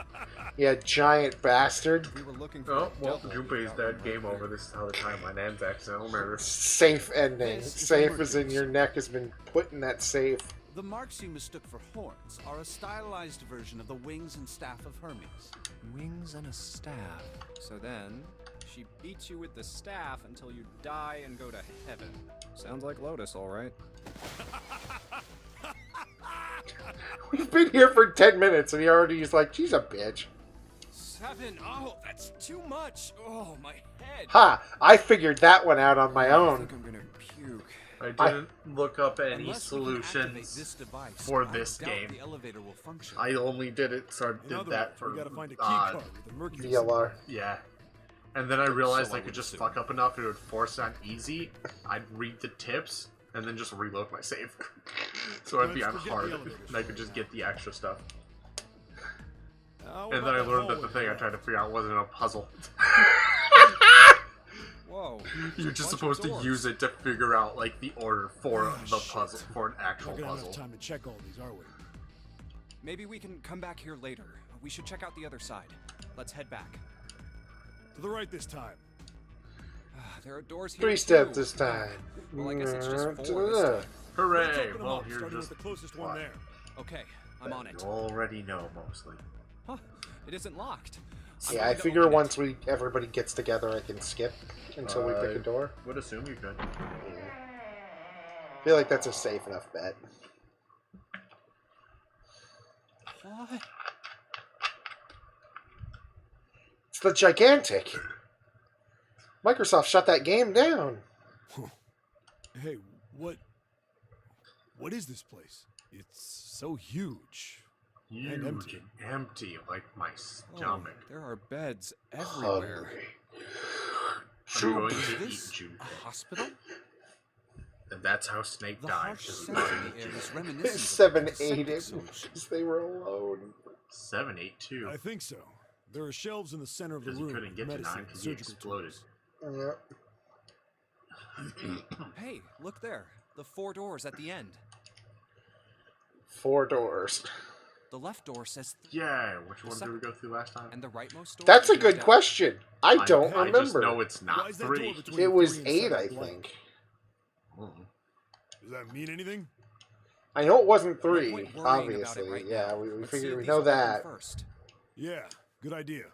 You giant bastard. We were looking for Oh, a well, devil. Junpei's dead. Game over. This is how the timeline ends. Accidental murder. Safe ending. This is Safe what as in your neck has been put in that safe. The marks you mistook for horns are a stylized version of the wings and staff of Hermes. Wings and a staff. So then, she beats you with the staff until you die and go to heaven. Sounds like Lotus, all right. We've been here for 10 minutes and he already is like, she's a bitch. 7. Oh, that's too much. Oh, my head. Ha! I figured that one out on my I own. think I'm gonna puke. I didn't look up any Unless we can activate solutions this device, for I this doubt game. The elevator will function. I only did it, so I In did other that words, for we gotta find a key card with a mercury. VLR. yeah. And then I realized So I I could would just assume. fuck up enough it would force it on easy. I'd read the tips and then just reload my save. So I'd be Let's on forget hard the elevators and I for could just now. get the extra stuff. What And about then I learned that the hallway thing I door? tried to figure out wasn't a puzzle. Whoa. You're just bunch of supposed to doors. use it to figure out like the order for Oh, the shit. puzzle, for an actual Not gonna have puzzle. enough time to check all these, are we? Maybe we can come back here later. We should check out the other side. Let's head back. To the right this time. There are doors here. 3 steps too. this time. Well, I guess it's just 4 this time. Let's Hooray! open them Well, up, you're starting just with the closest one fine. there. Okay, I'm on it. You already know mostly. Huh? It isn't locked. I'm Yeah, I going to figure open it. once everybody gets together, I can skip until we pick a door. Would assume you could. Yeah. I feel like that's a safe enough bet. What? It's the gigantic. Microsoft shut that game down. Hey, what is this place? It's so huge. Huge And and empty. empty, like my Oh, stomach. there are beds everywhere. Hungry. I'm going to Is eat this you. a hospital? And that's how Snake The died. harsh because he scent in couldn't the air eat is you. reminiscent of 7 the 8 septic it solution. because they were alone. 7, 8, 2. I think so. There are shelves in the center of the Because he room. couldn't with get to medicine 9 and because he surgical exploded. tools. Yeah. Hey, look there. The 4 doors at the end. 4 doors. The left door says Yeah, which The one did second- we go through last time? and the rightmost door. That's a is good down. question. I don't I just remember. know it's Why not is that door 3. between It was 3 and 8, 7 I blank? think. Mm. Does that mean anything? I know it wasn't No 3, point worrying about it obviously. right Yeah, now. we Let's see figured if we these know will open that. First. Yeah, good idea.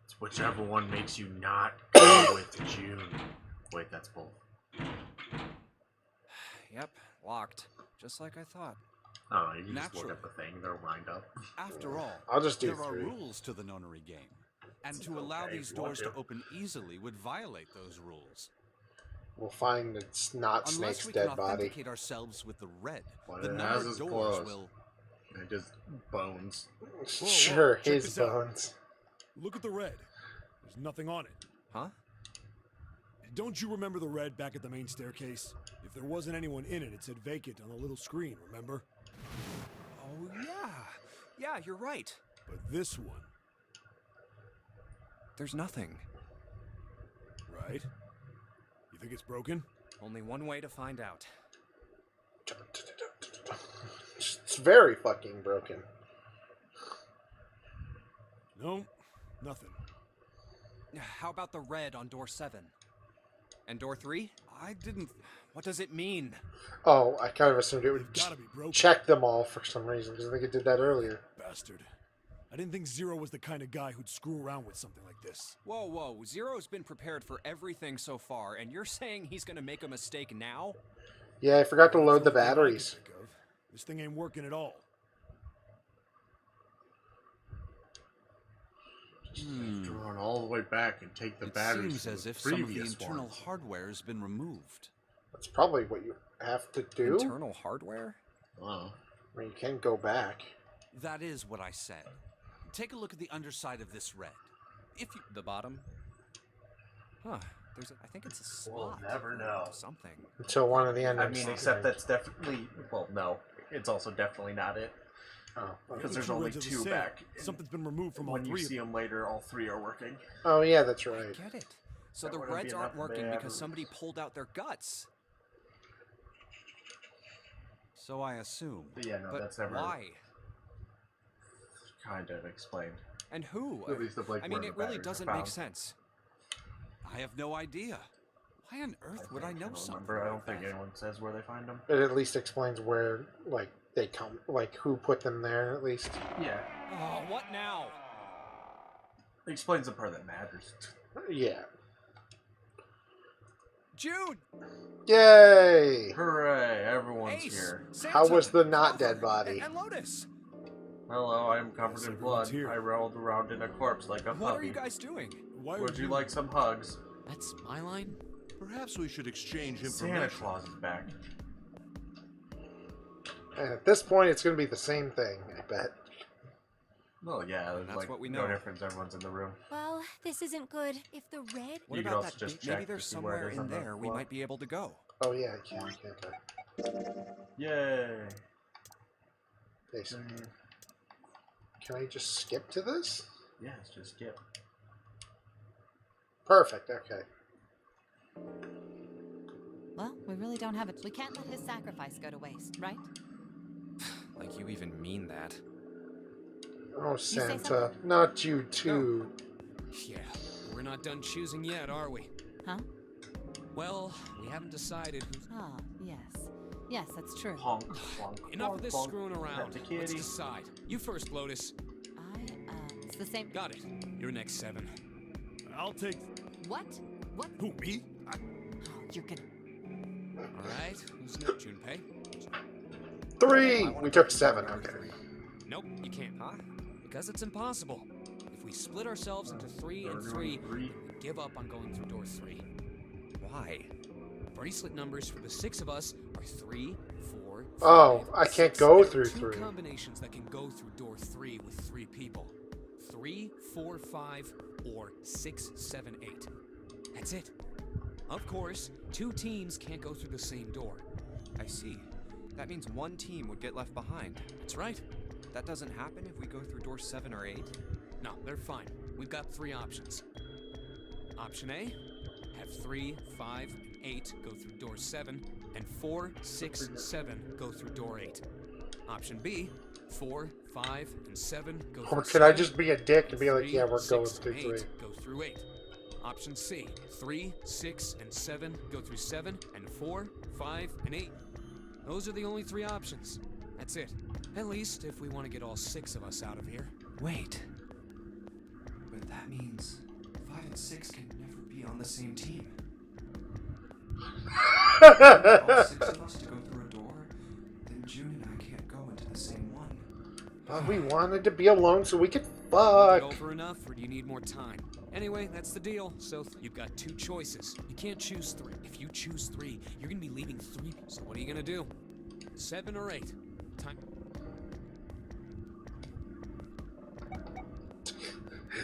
It's whichever one makes you not go with June. Wait, that's both. Yep, locked. Just like I thought. Oh, you can just look Naturally. at the thing. They're lined up. After all, I'll just do there are 3. rules to the Nonary game, and to allow Okay, these if you want doors to to. open easily would violate those rules. We'll find it's not Unless Snake's we can dead body. authenticate ourselves with the red, What the it has numbered is doors clothes. will. And just bones. Sure, check his this out. bones. Look at the red. There's nothing on it. Huh? Don't you remember the red back at the main staircase? If there wasn't anyone in it, it said vacant on the little screen, remember? Oh, yeah. Yeah, you're right. But this one, There's nothing. right? You think it's broken? Only one way to find out. It's very fucking broken. No, nothing. How about the red on door 7? And door 3? I didn't... What does it mean? Oh, I kind of assumed it would They've gotta be broken. check them all for some reason, because I think it did that earlier. Bastard. I didn't think Zero was the kind of guy who'd screw around with something like this. Whoa, whoa. Zero's been prepared for everything so far, and you're saying he's gonna make a mistake now? Yeah, I forgot to load the That's only thing I can batteries. think of. This thing ain't working at all. Run all the way back and take the It batteries seems from as the if some of the previous internal ones. hardware has been removed. That's probably what you have to do. Internal hardware? Oh. I mean, you can go back. That is what I said. Take a look at the underside of this red. If you... The bottom? Huh. I think it's a slot. We'll never know. Or something. Until one of the I endings. mean, except that's definitely... Well, no. It's also definitely not it. Oh, Because The there's two only reds are the 2 same. back. Something's been removed from all When you three of see them. them later, all 3 are working. oh yeah, that's right. Get it. So That the wouldn't be reds enough aren't to working be because average. somebody pulled out their guts. So I assume. But yeah, no, But that's never why? kind of explained. And who? At least of, like, I where mean, the it really batteries are doesn't make found. sense. I have no idea. Why on earth would I know don't something? remember. I don't like think that? anyone says where they find them. It at least explains where, like, they come, like, who put them there, at least. Yeah. Oh, what now? It explains the part that matters. Yeah. Jude! Yay! Hooray! Everyone's Ace! here. Santa, How was the not Clover, dead body? And Lotus! Hello, I am covered in everyone's blood. here. I rolled around in a corpse like a What are puppy. you guys doing? Why Would you like some hugs? That's my line? Perhaps we should exchange Santa information. Claus is back. And at this point, it's going to be the same thing, I bet. Well, yeah, there's That's like what we no know. difference. Everyone's in the room. Well, this isn't good. If the red... What You could about also that? just Maybe check there's to see where it somewhere is in on the there we wall. might be able to go. Oh yeah, I can. Yay! Basically. Can I just skip to this? Yes, just skip. Perfect, okay. Well, we really don't have it. We can't let his sacrifice go to waste, right? Like you even mean that. Oh, say Santa. Not you too. Yeah, we're not done choosing yet, are we? Huh? Well, we haven't decided who's... Ah, yes. Yes, that's true. Honk, honk, Enough honk, of this honk. screwing around. That's a Let's kitty. decide. You first, Lotus. It's the same... Got it. You're next, 7. I'll take... What? What? Who, me? Oh, you're gonna... All right. Who's next, Junpei? 3! We took 7, okay. Nope, you can't. Huh? Because it's impossible. If we split ourselves into 3 and 3, we give up on going through door 3. Why? Bracelet numbers for the 6 of us are 3, 4, 5, Oh, I can't 6. go There are through 2 3. combinations that can go through door 3 with 3 people. 3, 4, 5, or 6, 7, 8. That's it. Of course, 2 teams can't go through the same door. I see. That means one team would get left behind. That's right. That doesn't happen if we go through door 7 or 8. No, they're fine. We've got 3 options. Option A, have 3, 5, 8 go through door 7, and 4, 6, 7 go through door 8. Option B, 4, 5, and 7 go through Or could I 7, just be a dick and be like, 3, yeah, we're 6, going and through 8 3? go through 8. Option C, 3, 6, and 7 go through 7, and 4, 5, and 8. Those are the only 3 options. That's it. At least if we want to get all 6 of us out of here. Wait. But that means 5 and 6 can never be on the same team. All 6 of us to go through a door, then June and I can't go into the same one. But we wanted to be alone so we could Is it fuck. over enough, or do you need more time? Anyway, that's the deal. So you've got 2 choices. You can't choose 3. If you choose 3, you're gonna be leaving 3. So what are you gonna do? 7 or 8? Time.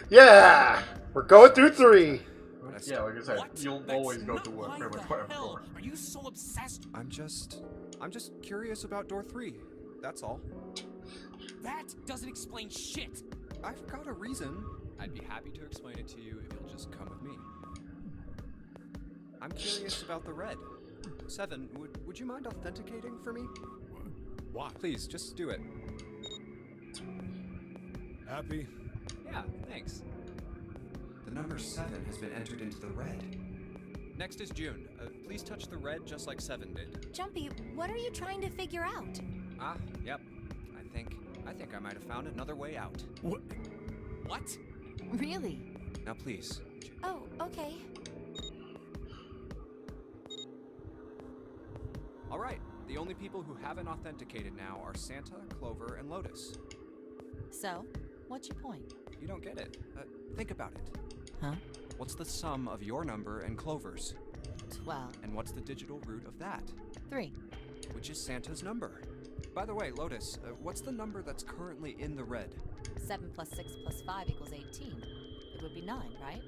Yeah! We're going through 3. Yeah, like I said, What? you'll That's always go not to why what pretty much the whatever hell door. are you so obsessed? I'm just curious about door 3. That's all. That doesn't explain shit. I've got a reason. I'd be happy to explain it to you if you'll just come with me. I'm curious about the red. 7, would you mind authenticating for me? Why? Please, just do it. Happy? Yeah, thanks. The number 7 has been entered into the red. Next is June. Please touch the red just like 7 did. Jumpy, what are you trying to figure out? Ah, yep. I think I might have found another way out. What? What? Really? Now please. Oh, okay. All right. The only people who haven't authenticated now are Santa, Clover, and Lotus. So, what's your point? You don't get it. Think about it. Huh? What's the sum of your number and Clover's? 12. And what's the digital root of that? 3. Which is Santa's number. By the way, Lotus, what's the number that's currently in the red? 7 plus 6 plus 5 equals 18. It would be 9, right?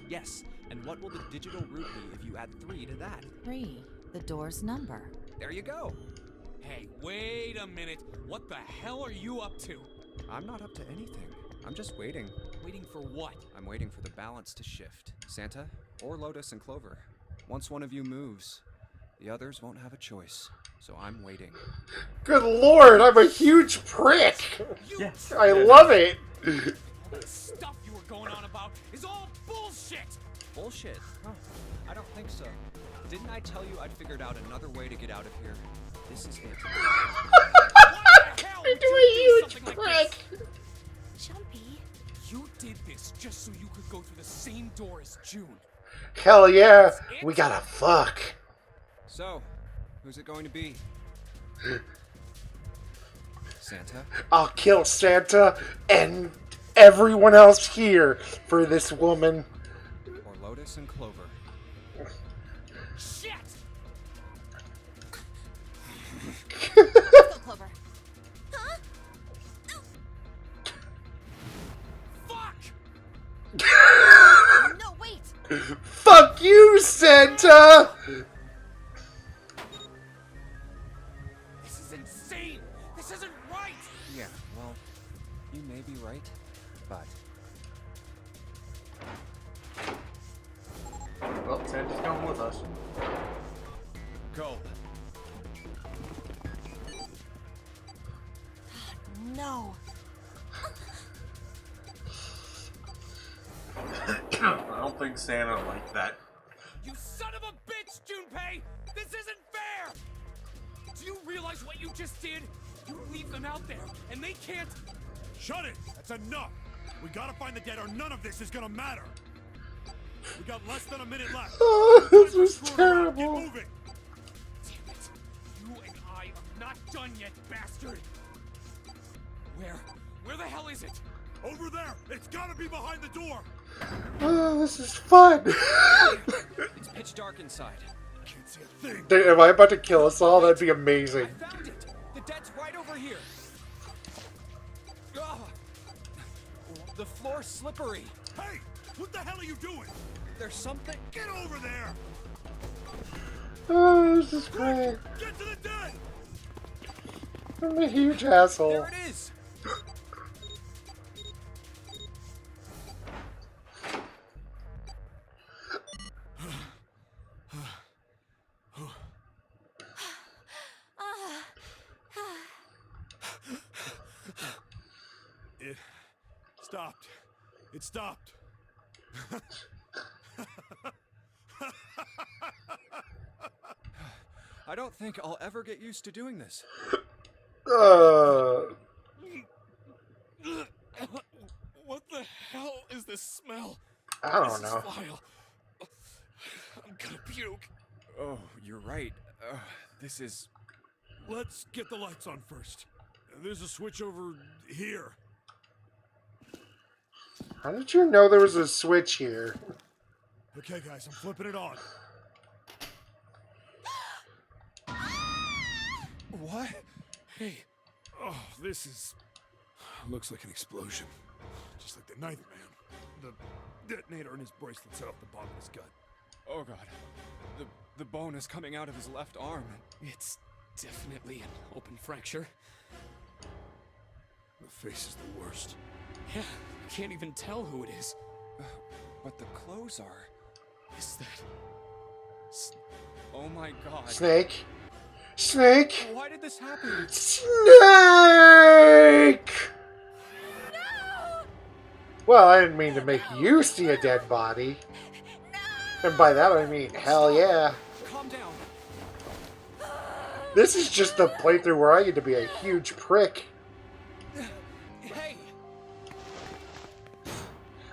Yes. And what will the digital root be if you add 3 to that? 3. The door's number. There you go. Hey, wait a minute. What the hell are you up to? I'm not up to anything. I'm just waiting. Waiting for what? I'm waiting for the balance to shift. Santa, or Lotus and Clover. Once one of you moves, the others won't have a choice. So I'm waiting. Good lord, I'm a huge prick! Yes. I love it! All that stuff you were going on about is all bullshit! Bullshit? Huh. I don't think so. Didn't I tell you I'd figured out another way to get out of here? This is it. Why the hell would you do something like this? Jumpy. You did this just so you could go through the same door as June. Hell yeah, we gotta fuck. So, who's it going to be? Santa? I'll kill Santa and everyone else here for this woman. Or Lotus and Clover? Shit! Let's go, Clover. Huh? Fuck! No, wait. Fuck you, Santa! This is insane! This isn't right! Yeah, well, you may be right, but... Well, Santa's coming with us. Go. No. I don't think Santa liked that. You son of a bitch, Junpei! This isn't fair! Do you realize what you just did? You leave them out there, and they can't... Shut it! That's enough! We gotta find the dead or none of this is gonna matter! We got less than a minute left! Oh, this was Get terrible. moving! Damn it! You and I are not done yet, bastard! Where the hell is it? Over there! It's gotta be behind the door! Oh, this is fun. It's pitch dark inside. Can't see a thing! Dude, am I about to kill us all? That'd be amazing. I found it! The dead's right over here! Ugh. The floor's slippery. Hey! What the hell are you doing? There's something... Get over there! Oh, this is great. Get to the dead! I'm a huge asshole. There it is! It stopped. It stopped. I don't think I'll ever get used to doing this. What the hell is this smell? I don't This is know. vile. I'm gonna puke. Oh, you're right. This is... Let's get the lights on first. There's a switch over here. How did you know there was a switch here? Okay, guys, I'm flipping it on. What? Hey. Oh, this is... Looks like an explosion. Just like the Ninth Man. The detonator in his bracelet set off the bottom of his gut. Oh god. The bone is coming out of his left arm. It's definitely an open fracture. face is the worst. Yeah, can't even tell who it is. But the clothes are. Is that... Oh my god. Snake. Snake. Why did this happen? Snake! Well, I didn't mean to make you see a dead body. And by that I mean, hell yeah. Calm down. This is just the playthrough where I get to be a huge prick. Hey!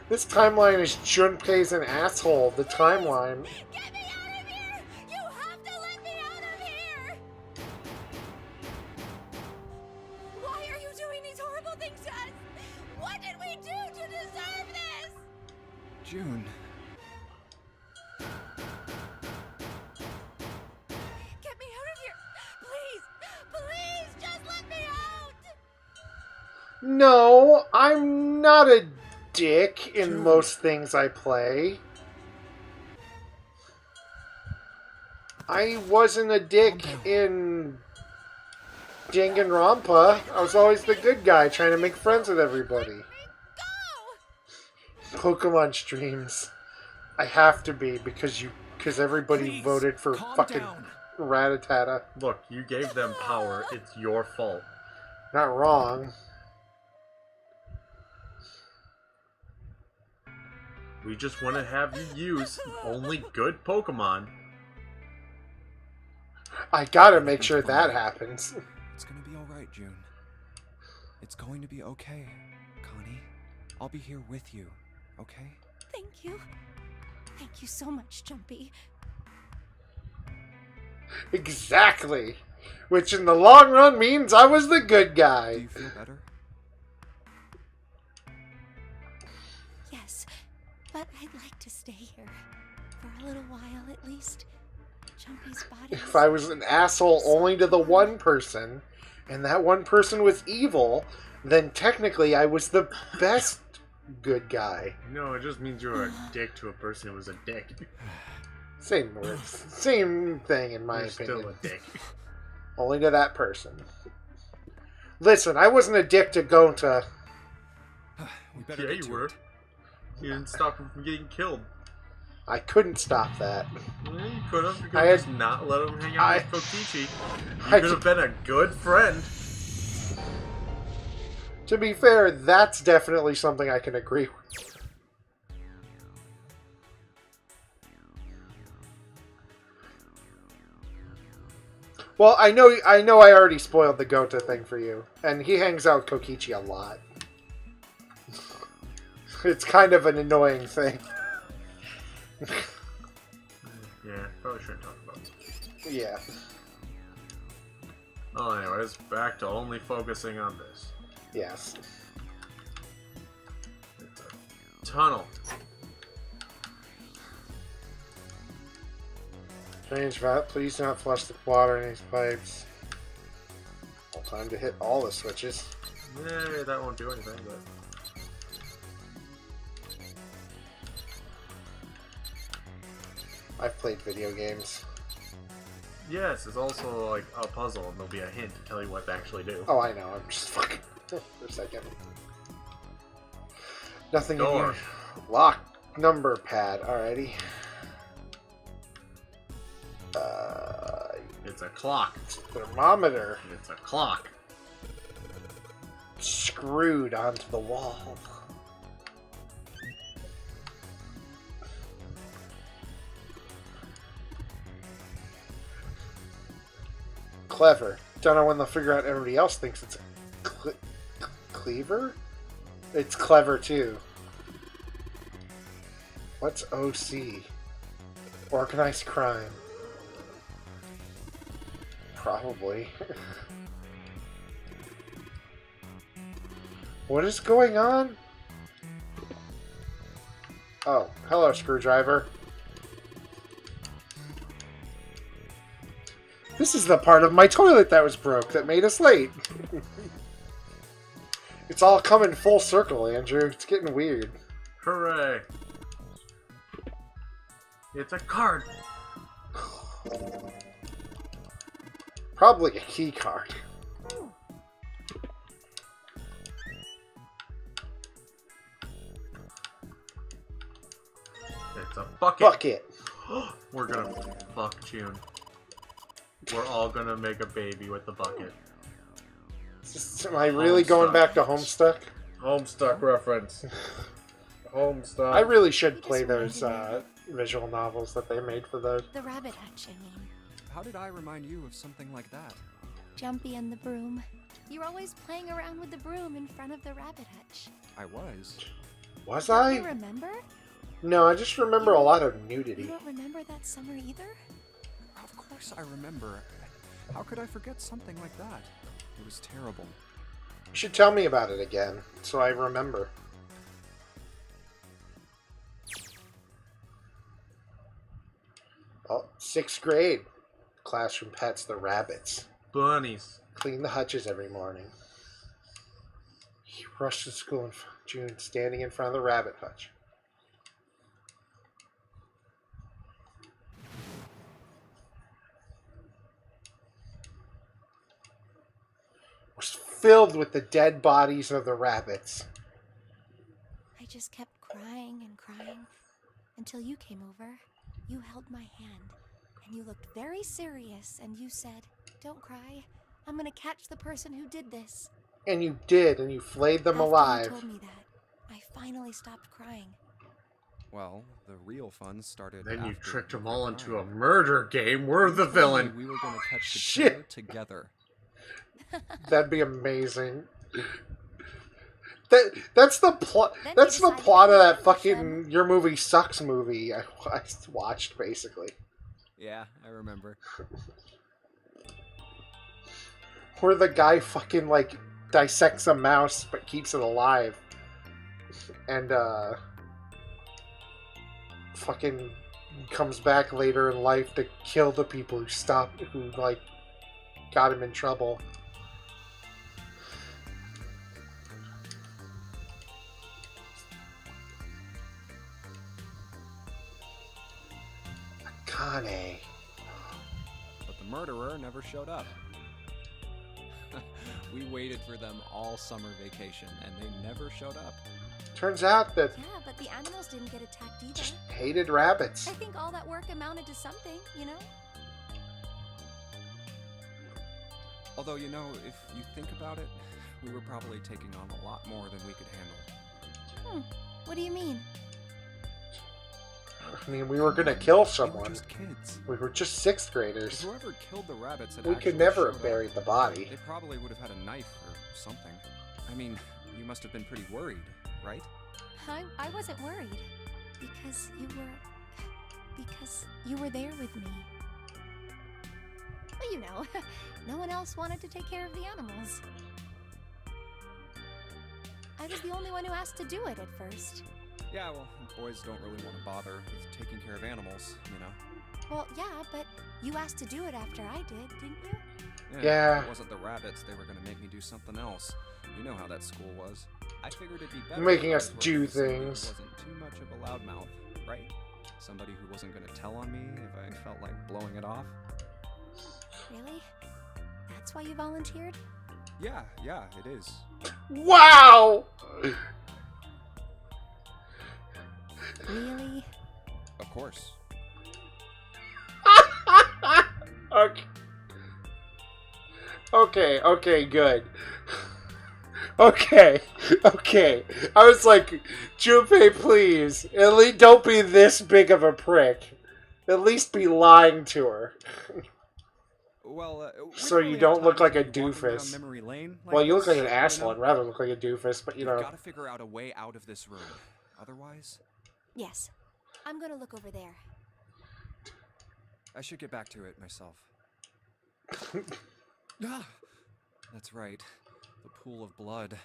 This timeline is Junpei's an asshole. The timeline. Get me out of here! You have to let me out of here! Why are you doing these horrible things to us? What did we do to deserve this? June. Get me out of here! Please! Please just let me out! No, I'm not a dick in most things I play. I wasn't a dick in Danganronpa. I was always the good guy trying to make friends with everybody. Pokemon streams. I have to be because everybody Please, voted for calm fucking down. Rattata. Look, you gave them power. It's your fault. Not wrong. We just want to have you use only good Pokemon. I gotta make sure that happens. It's gonna be alright, June. It's going to be okay, Connie. I'll be here with you, okay? Thank you. Thank you so much, Jumpy. Exactly. Which in the long run means I was the good Do guy. you feel better? Yes, but I'd like to stay here. For a little while, at least. Jumpy's body If I was an asshole only to the one person, and that one person was evil, then technically I was the best good guy. No, it just means you're a dick to a person who was a dick. Same words. Same thing in my You're opinion. still a dick. Only to that person. Listen, I wasn't a dick to Gonta. We better Yeah, get you to were. it. You didn't stop him from getting killed. I couldn't stop that. Yeah, you could have. You could I have had- just not let him hang out I- with Kokichi. You I could have been a good friend. To be fair, that's definitely something I can agree with. Well, I know I already spoiled the Gonta thing for you, and he hangs out with Kokichi a lot. It's kind of an annoying thing. Yeah, probably shouldn't talk about it. Yeah. Oh, anyways, back to only focusing on this. Yes. It's a tunnel. Change that. Please do not flush the water in these pipes. Well, time to hit all the switches. Yeah, that won't do anything, but... I've played video games. Yes, it's also like a puzzle, and there'll be a hint to tell you what to actually do. Oh, I know. I'm just fucking for a second. Nothing in Door. here. Lock number pad. Alrighty. It's a clock. Thermometer It's a clock. screwed onto the wall. Clever. Don't know when they'll figure out everybody else thinks it's a cleaver? It's clever too. What's OC? Organized crime. Probably. What is going on? Oh, hello, screwdriver. This is the part of my toilet that was broke that made us late. It's all coming full circle, Andrew. It's getting weird. Hooray. It's a card. Probably a key card. It's a bucket. Bucket. We're gonna fuck June. We're all gonna make a baby with the bucket. Am I really going back to Homestuck? Homestuck reference. Homestuck. I really should play those visual novels that they made for those. The rabbit hutch, I mean. How did I remind you of something like that? Jumpy and the broom. You're always playing around with the broom in front of the rabbit hutch. I was. Was Don't I? you remember? No, I just remember a lot of You nudity. don't remember that summer either? Of course I remember. How could I forget something like that? It was terrible. You should tell me about it again, so I remember. Oh, 6th grade. Classroom pets, the rabbits. Bunnies. Clean the hutches every morning. He rushed to school in June, standing in front of the rabbit hutch. Was filled with the dead bodies of the rabbits. I just kept crying and crying until you came over. You held my hand and you looked very serious and you said, "Don't cry. I'm gonna catch the person who did this." And you did, and you flayed them After alive. you told me that, I finally stopped crying. Well, the real fun started. Then you after tricked them were all into a crying. murder game. We're the villain. We were going to catch the Shit. killer together. That'd be amazing. That's the plot. Then That's you the decided plot to of that punish fucking them. Your Movie Sucks movie I watched, basically. Yeah, I remember. Where the guy fucking, like, dissects a mouse but keeps it alive. And, fucking comes back later in life to kill the people who like, got him in trouble. Akane. But the murderer never showed up. We waited for them all summer vacation, and they never showed up. Turns out that Yeah, but the animals didn't get attacked either. just hated rabbits. I think all that work amounted to something, you know? Although, you know, if you think about it, we were probably taking on a lot more than we could handle. What do you mean? I mean, we were gonna kill We were someone. just kids. We were just 6th If graders. whoever killed the rabbits had We could actually never showed have up, buried the body. They probably would have had a knife or something. I mean, you must have been pretty worried, right? I wasn't worried. Because you were there with me. Well, you know, no one else wanted to take care of the animals. I was the only one who asked to do it at first. Yeah, well, boys don't really want to bother with taking care of animals, you know? Well, yeah, but you asked to do it after I did, didn't you? Yeah. If it wasn't the rabbits, they were going to make me do something else. You know how that school was. I figured it'd be better. Making if I us was do working with somebody who things. Wasn't too much of a loudmouth, right? Somebody who wasn't going to tell on me if I felt like blowing it off. Really? That's why you volunteered? Yeah, it is. Wow! Really? Of course. Okay, good. Okay. I was like, Junpei, please, at least don't be this big of a prick. At least be lying to her. Well, we So don't you really don't have look time like to a be walking down doofus. memory lane like Well, you look this, like an asshole. you I'd know? rather look like a doofus, but you We've know. got to figure out a way out of this room. Otherwise, Yes. I'm gonna look over there. I should get back to it myself. Ah, that's right. The pool of blood.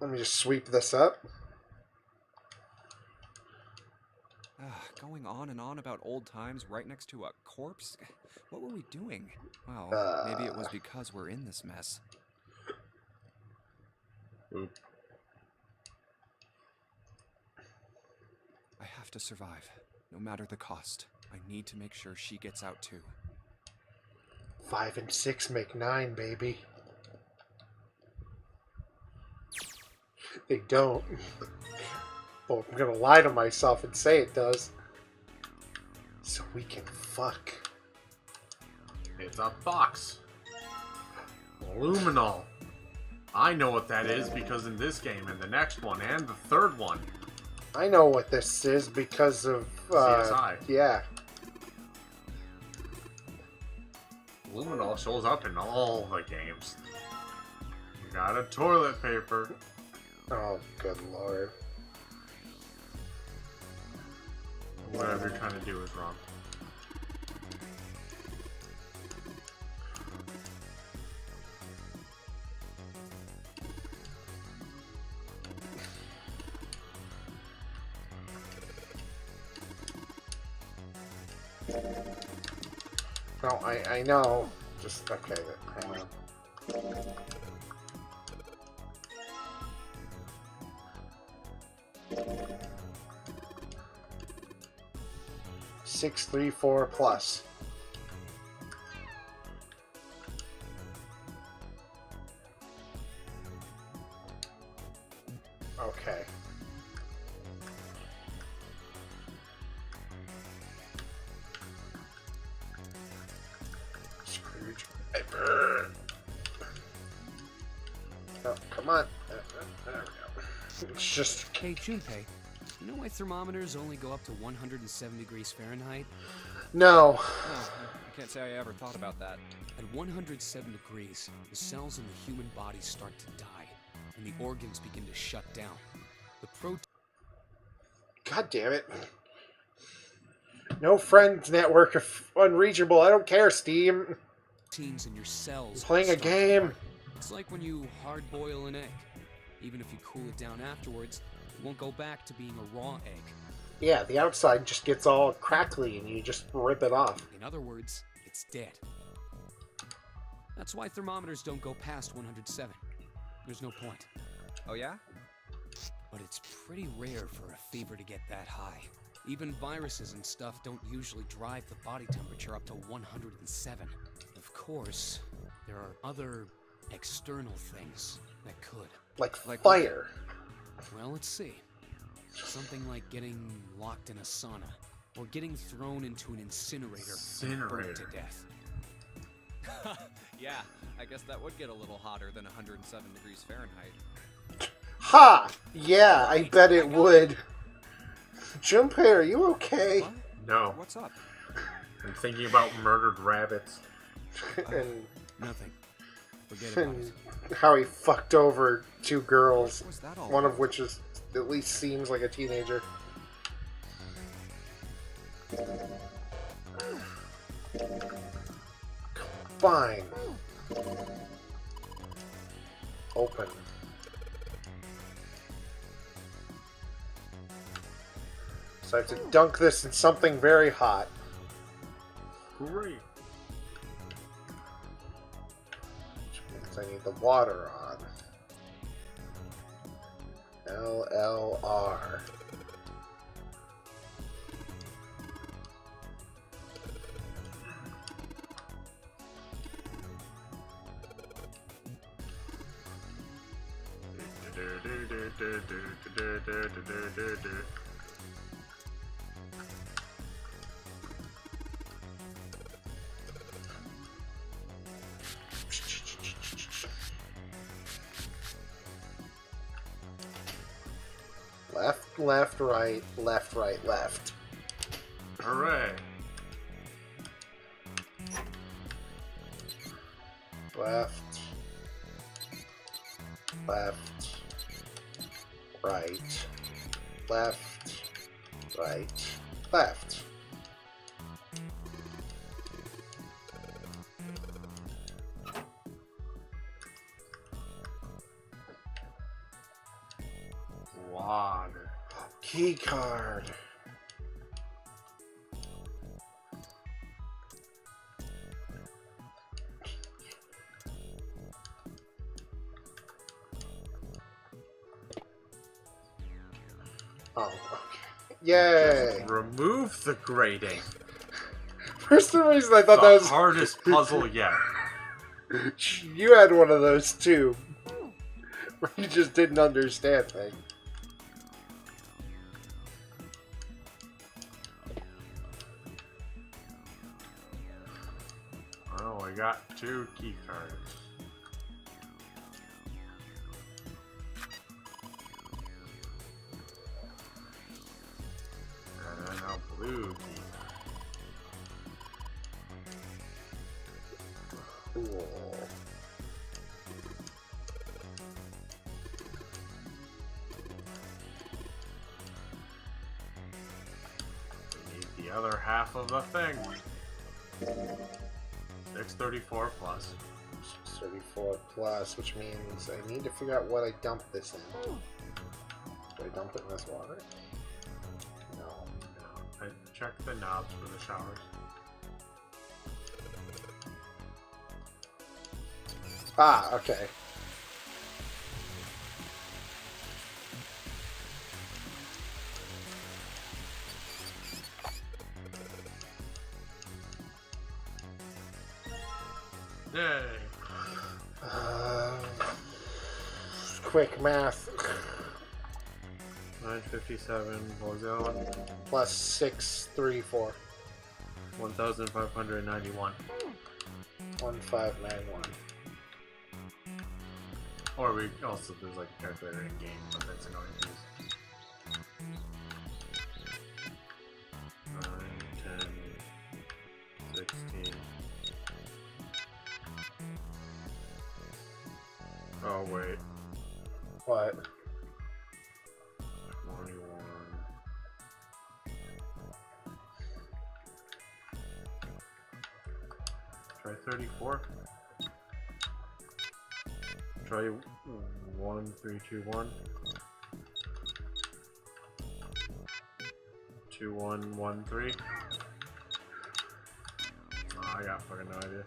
Let me just sweep this up. Going on and on about old times right next to a corpse? What were we doing? Well, maybe it was because we're in this mess. Oop. I have to survive, no matter the cost. I need to make sure she gets out too. 5 and 6 make 9, baby. They don't. Well, I'm gonna lie to myself and say it does. We can fuck. It's a fox. Luminol. I know what that is because in this game and the next one and the third one. I know what this is because of CSI. Yeah. Luminol shows up in all the games. You got a toilet paper. Oh, good lord. Whatever you're trying to do is wrong. No, I know. Just, okay, hang on. 634 plus. Okay. Scrooge. Oh, come on. There we go. It's just... Hey, Junpei, you know why thermometers only go up to 107 degrees Fahrenheit? No. Oh, I can't say I ever thought about that. At 107 degrees, the cells in the human body start to die, and the organs begin to shut down. The God damn it. No friends network of unreachable. I don't care, Steam. proteins in your cells I'm playing a start to game. harden. It's like when you hard boil an egg. Even if you cool it down afterwards, it won't go back to being a raw egg. Yeah, the outside just gets all crackly and you just rip it off. In other words, it's dead. That's why thermometers don't go past 107. There's no point. Oh yeah? But it's pretty rare for a fever to get that high. Even viruses and stuff don't usually drive the body temperature up to 107. Of course, there are other external things that could. Like fire. Well, let's see. Something like getting locked in a sauna, or getting thrown into an incinerator and burned to death. Yeah, I guess that would get a little hotter than 107 degrees Fahrenheit. Ha! Yeah, I bet it would. Junpei, are you okay? What? No. What's up? I'm thinking about murdered rabbits. And Nothing. Forget about and it. how he fucked over two girls, What was that all one of about? which is at least seems like a teenager. Fine. Open. So I have to dunk this in something very hot. Great. Which means I need the water on. LLR. Left, left, right, left, right, left. Hooray. Left, left, right, left, right, left. Water. Key card. Oh, okay. Yay! Remove the grating. For some reason I thought The that was... hardest puzzle yet. You had one of those too. Where you just didn't understand things. 2 key cards. And now blue key. Cool. We need the other half of the thing. 634 plus. 34 plus, which means I need to figure out what I dump this in. Do I dump it in this water? No. I check the knobs for the showers. Ah, okay. Yay! Quick math. 957, what was the other one? Plus 634. 1591. 1591. Or we also, there's like a calculator in game, but that's annoying to use. 9, 10, 16. Oh, wait. What? 21. Try 34. Try 1, 3, 2, 1. 2, 1, 1, 3. Oh, I got fucking no idea.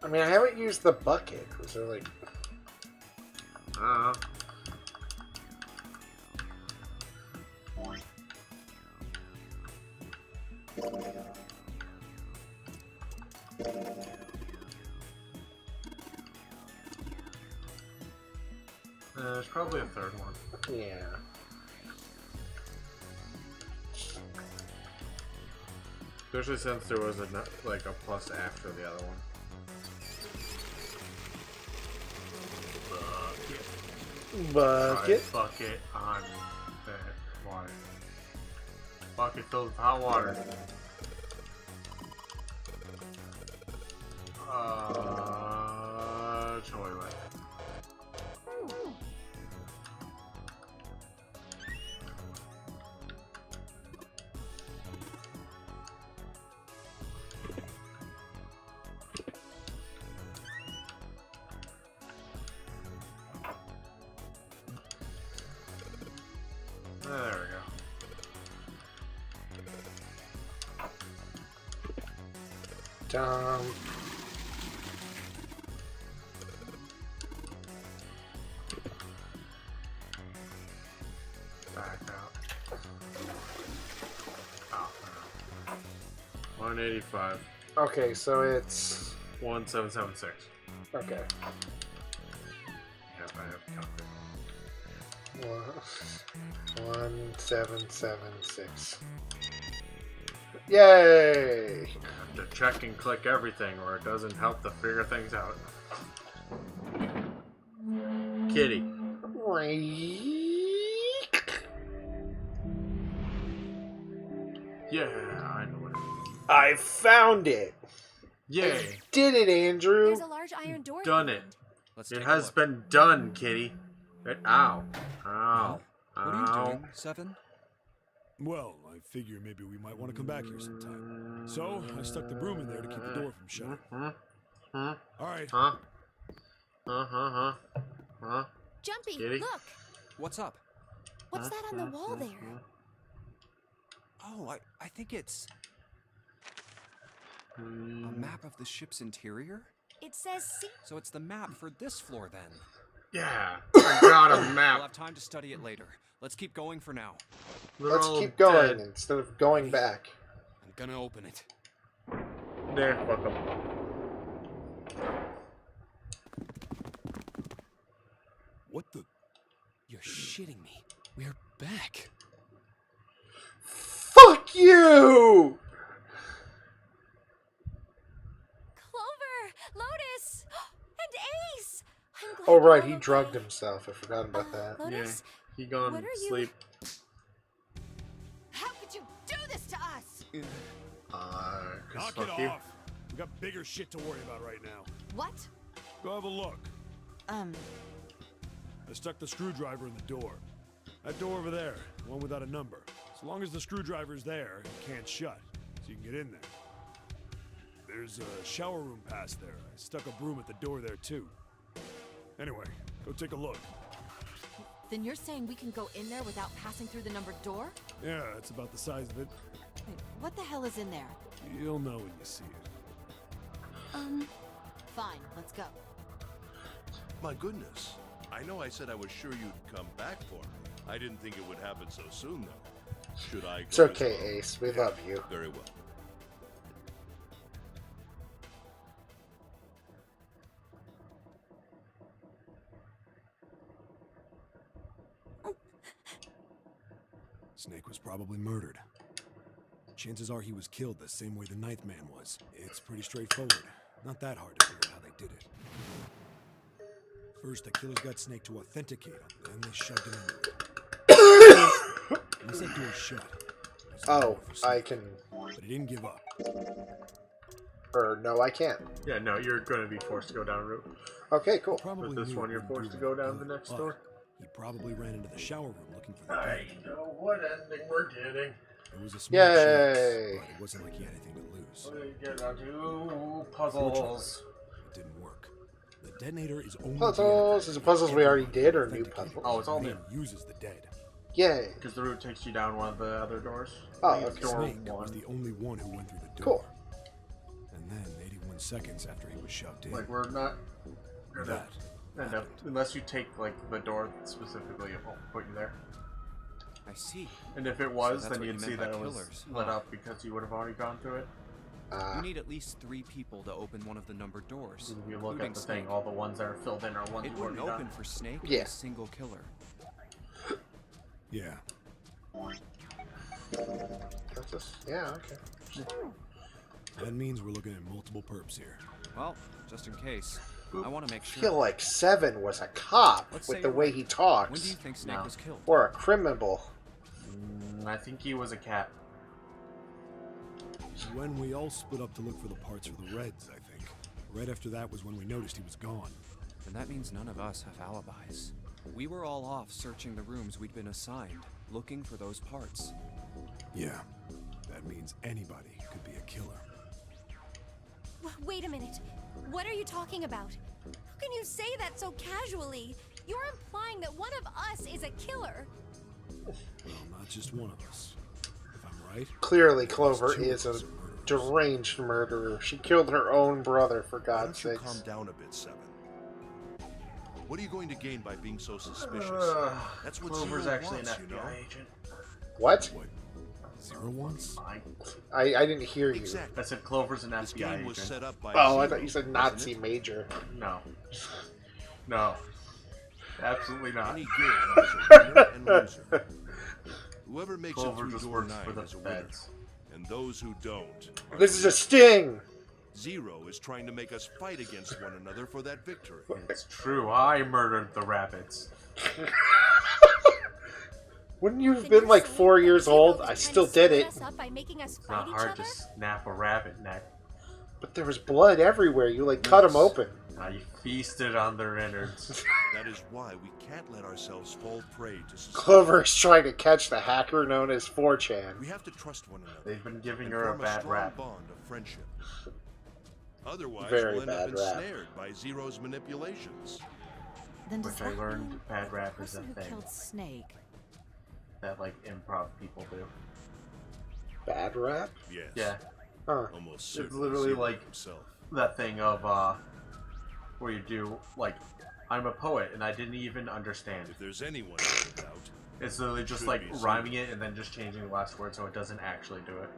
I mean, I haven't used the bucket. Was there like... I don't know. There's probably a third one. Yeah. Especially since there was a like a plus after the other one. Bucket. Bucket on that water. Bucket filled with hot water. Toilet. There we go. Dump. Back out. Oh, no. 185. Okay, so it's... 1776. Okay. Yep, I have counted. 1776. Yay! Have to check and click everything, or it doesn't help to figure things out. Kitty. Yeah, I know what it is. I found it! Yay! I did it, Andrew! There's a large iron door. Done it. Let's It take a has look. been done, Kitty. Ow. Ow. What are you doing, Seven? Well, I figure maybe we might want to come back here sometime. So, I stuck the broom in there to keep the door from shutting. Huh? Alright. Huh? Huh? Jumpy, Kitty? look! What's up? What's that on the wall there? Oh, I think it's a map of the ship's interior? It says C. So it's the map for this floor then. Yeah, I got a We'll map. have time to study it later. Let's keep going for now. They're Let's all keep going dead. instead of going back. I'm gonna open it. There, fuck 'em. What the? You're shitting me. We're back. Fuck Fuck you! Clover, Lotus, and Ace. I'm glad Oh, you're right, all he okay. drugged himself. I forgot about that. Lotus, He gone what are you- sleep. How could you do this to us? Knock fuck it you. off. We got bigger shit to worry about right now. What? Go have a look. I stuck the screwdriver in the door. That door over there, the one without a number. As long as the screwdriver's there, it can't shut, so you can get in there. There's a shower room past there. I stuck a broom at the door there too. Anyway, go take a look. Then you're saying we can go in there without passing through the numbered door? Yeah, it's about the size of it. Wait, what the hell is in there? You'll know when you see it. Fine, let's go. My goodness. I know I said I was sure you'd come back for me. I didn't think it would happen so soon, though. Should I go It's as okay, well? Ace. We love you. Very well. Snake was probably murdered. Chances are he was killed the same way the Ninth Man was. It's pretty straightforward. Not that hard to figure out how they did it. First, the killers got Snake to authenticate him, then they shoved him into it. Once that door's shut, there's a Oh, door for Snake, I can... but he didn't give up. Or, no, I can't. Yeah, no, you're going to be forced to go down a route. Okay, cool. Probably With this knew one, it you're wouldn't forced do to go any down good, the next but door. He probably ran into the shower room looking for the I bag. know what ending we're getting. It was a smart chance, Yay! but it wasn't like he had anything to lose. We get on to puzzles. It didn't work. The detonator is only Puzzles! Is it puzzles we already did or new puzzles? Oh, it's all new. uses the dead. Yay! Because the route takes you down one of the other doors. Oh, I think it's door Snake was one. the only one who went through the door. Cool. And then, 81 seconds after he was shoved in, Like, we're not gonna that end up, unless you take, like, the door specifically, it won't put you there. I see. And if it was, So that's then what you'd you see meant by that it was killers, lit huh? up because you would have already gone through it. You need at least 3 people to open one of the numbered doors. If you look including at the Snake. thing, all the ones that are filled in are ones It you've already wouldn't open done. for Snake Yeah. with a single killer. yeah. That's just, yeah, okay. That means we're looking at multiple perps here. Well, just in case, I want to make I sure. feel like Seven was a cop Let's say with the you're way right. he When do talks. you think Snake No. was killed? Or a criminal. I think he was a cat. When we all split up to look for the parts for the Reds, I think. Right after that was when we noticed he was gone. And that means none of us have alibis. We were all off searching the rooms we'd been assigned, looking for those parts. Yeah. That means anybody could be a killer. Wait a minute. What are you talking about? How can you say that so casually? You're implying that one of us is a killer. Well, not just one of us. If I'm right, Clearly, there's Clover 2 is of a us murderers. deranged murderer. She killed her own brother, for Why God's don't you sakes. calm down a bit, Seven? What are you going to gain by being so suspicious? That's what Clover's Zero actually wants, an you know? FBI agent. What? What? 0 wants? I didn't hear you. Exactly. I said Clover's an This FBI game was agent. set up by Oh, I Zero, thought you said wasn't Nazi it? major. No. No. Absolutely not. Any game has a winner and loser. Whoever makes Clover it through just door works 9 for the is a winner, feds. and those who don't. Are This is a losers. sting! Zero is trying to make us fight against one another for that victory. It's true, I murdered the rabbits. Wouldn't you have Then been you're like saying 4 that years Zero old? was I trying to still did split it. us up by making us It's fight not each hard other? to snap a rabbit neck. But there was blood everywhere. You like cut him open. You feasted on their innards. That is why we can't let ourselves fall prey to suspicion. Clover is trying to catch the hacker known as 4chan. We have to trust one another. They've been giving and her a form bad strong rap. bond of friendship. Otherwise, Very we'll end bad up rap. ensnared by Zero's manipulations. Then does Which I that learned mean bad the rap is a person who thing. killed Snake? That, like, improv people do. Bad rap? Yes. Yeah. Huh. Almost It's certainly literally Zero like himself. that thing of, where you do, like, I'm a poet and I didn't even understand. If there's anyone in doubt, It's literally just Should like be rhyming Zero. it and then just changing the last word so it doesn't actually do it.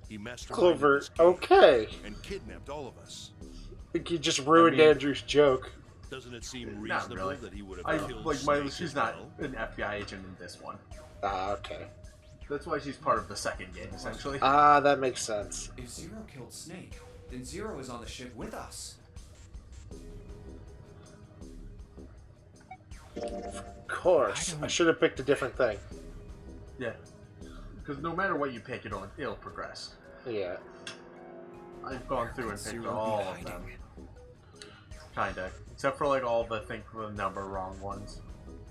he masterminded Clover, this game okay. and kidnapped all of us. I think you just ruined I mean- Andrew's joke. Doesn't it seem Not reasonable really. that he would have killed like Snake she's as not well? an FBI agent in this one. Ah, okay. That's why she's part of the second game, essentially. Ah, that makes sense. If Zero killed Snake, then Zero is on the ship with us. Of course. I should have picked a different thing. Yeah. Because no matter what you pick, it'll progress. Yeah. I've gone through and picked Zero be all of hiding? them. Kinda. Except for like all the think the number wrong ones.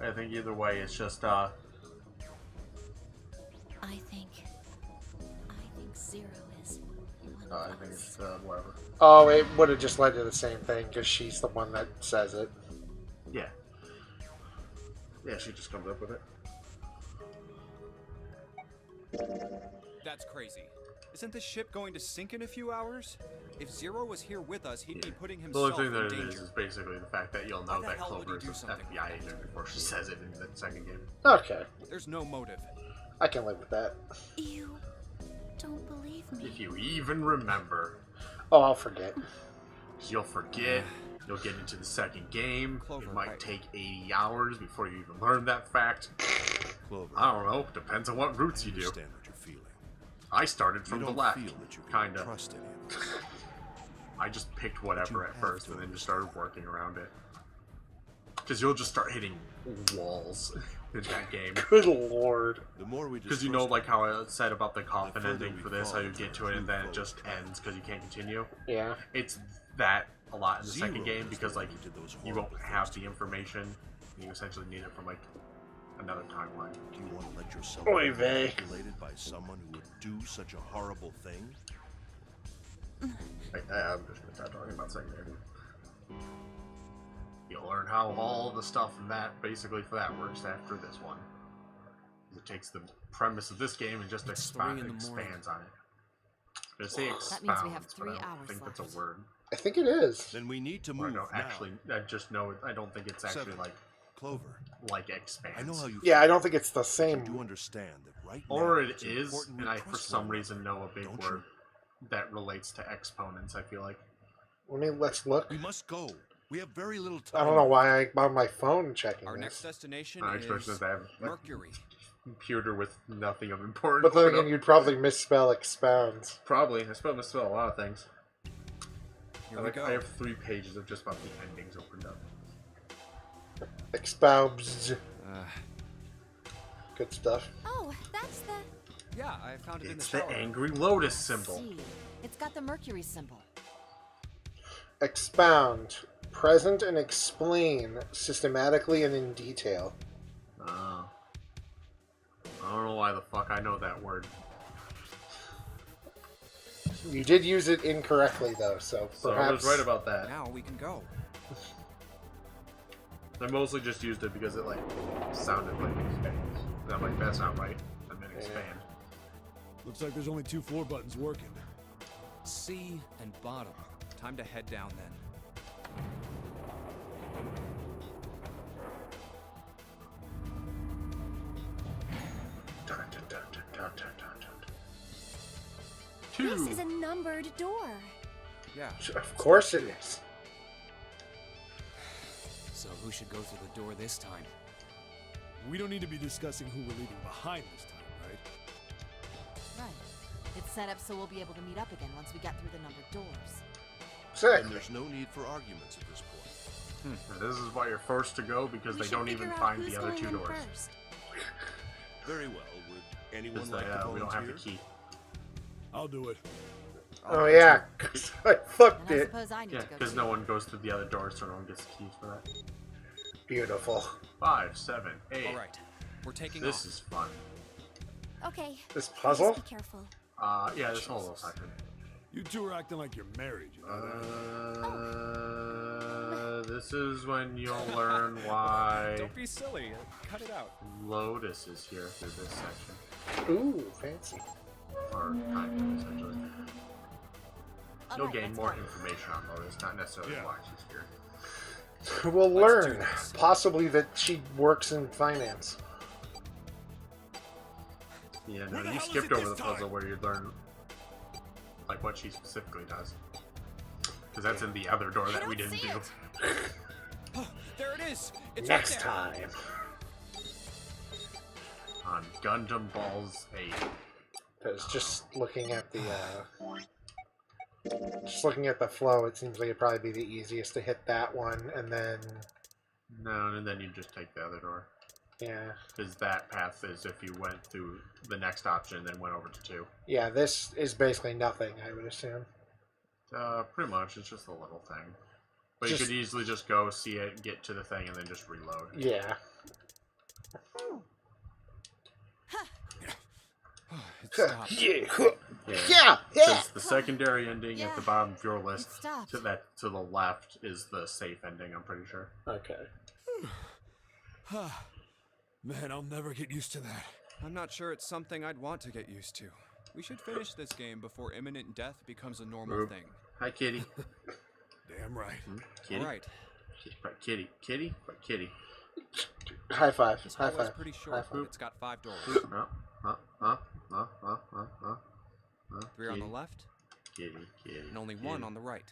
I think either way it's just I think Zero is one I of think us. it's whatever. Oh, it would have just led to the same thing because she's the one that says it. Yeah. Yeah, she just comes up with it. That's crazy. Isn't the ship going to sink in a few hours? If Zero was here with us, he'd be putting The only himself thing in that it danger. is basically the fact that you'll Why know the that hell would Clover he is do an something FBI like agent before she says it in the second game. Okay. There's no motive. I can live with that. You don't believe me. If you even remember. Oh, I'll forget. Because you'll forget, you'll get into the second game, Clover, it might right. take 80 hours before you even learn that fact. Clover, I don't know, depends on what routes I you do. understand what you're feeling. I started from you the don't left, feel that you can kinda. trust any of us. I just picked whatever you at have first to and then just started working around it. Because you'll just start hitting walls in that game. Good lord. The more we Because you know, distrust like how I said about the coffin further ending we for this, fall how you into get the to it and then it true just foe. ends because you can't continue. Yeah. It's that a lot in the Zero second game is the because one like who did those you won't horrible have things the to you. information. You essentially need it from like another timeline. Do you want to let yourself Oy be vey. manipulated by someone who would do such a horrible thing? I'm just gonna start talking about second game. You'll learn how all the stuff in that basically for that works after this one. It takes the premise of this game and just It's 3 in the morning. expands on it. I was gonna say expounds, That means we have 3 but I don't hours think that's left. a word. I think it is. Then we need to Or move no, now. actually, I just know it. I don't think it's actually Seven. like Clover, expands. I know how you Yeah, feel. I don't think it's the But same. you do understand that right now Or it it's is, important we and I for trust some one reason another, know a big don't word that relates to exponents. I feel like. Let's look. We must go. We have very little time. I don't know why I'm on my phone checking Our this. next destination My expression is is that I have a Mercury. computer with nothing of importance. But then on it. again, you'd probably misspell expounds. Probably. I misspell a lot of things. Here we go. I have 3 pages of just about the endings opened up. Expounds. Good stuff. Oh, that's the. Yeah, I found it in the It's shower. the angry lotus symbol. See, it's got the Mercury symbol. Expound. Present and explain systematically and in detail. I don't know why the fuck I know that word. You did use it incorrectly, though, so So I perhaps... was right about that. Now we can go. I mostly just used it because it like sounded like expand. And I'm like, that's not right. I meant expand. Looks like there's only 2 floor buttons working. C and bottom. Time to head down then. Dun, dun, dun, dun, dun, dun, dun, dun. This 2. is a numbered door. Yeah. Of course it is. So who should go through the door this time? We don't need to be discussing who we're leaving behind this time, right? Right. It's set up so we'll be able to meet up again once we get through the numbered doors. Sick. And there's no need for arguments at this point. And this is why you're forced to go because We they should don't even figure out find who's the other going 2 in doors. first. Very well. Would anyone Because like to we don't have the volunteer? key. I'll do it. Oh, yeah. 'Cause I fucked And I it. suppose I need Yeah, to go because too. no one goes through the other doors, so no one gets the keys for that. Beautiful. 5, 7, 8. All right. We're taking This off. is fun. Okay. This Just puzzle? be careful. Yeah, this whole little section. You two are acting like you're married, you know that? This is when you'll learn why Don't be silly. Cut it out. Lotus is here through this section. Ooh, fancy. Or kind of, essentially. You'll Alright, gain let's more go. information on Lotus, not necessarily Yeah. why she's here. We'll Let's do learn. this. Possibly that she works in finance. Yeah, Where no, the you hell is skipped it over this the puzzle time? where you learn like what she specifically does. Because that's in the other door that we don't didn't see do. it. There it is. It's Next right there. time. On Gundam Balls 8. Because just looking at the flow, it seems like it'd probably be the easiest to hit that one, and then No, and then you just take the other door. yeah, Because that path is if you went through the next option and then went over to 2. yeah. This is basically nothing, I would assume. Pretty much, it's just a little thing. But Just- you could easily just go see it, get to the thing, and then just reload. Yeah. It stopped. Yeah. Because the secondary ending at the bottom of your list, stopped. to the left, is the safe ending, I'm pretty sure. Okay. Man, I'll never get used to that. I'm not sure it's something I'd want to get used to. We should finish this game before imminent death becomes a normal Oop. thing. Hi, kitty. Damn right. Kitty. All right. Right, kitty. Kitty. Right, kitty. High five. This High hallway's five. pretty High short, five. but it's got 5 doors. Three on the left, Kitty. and only one on the right.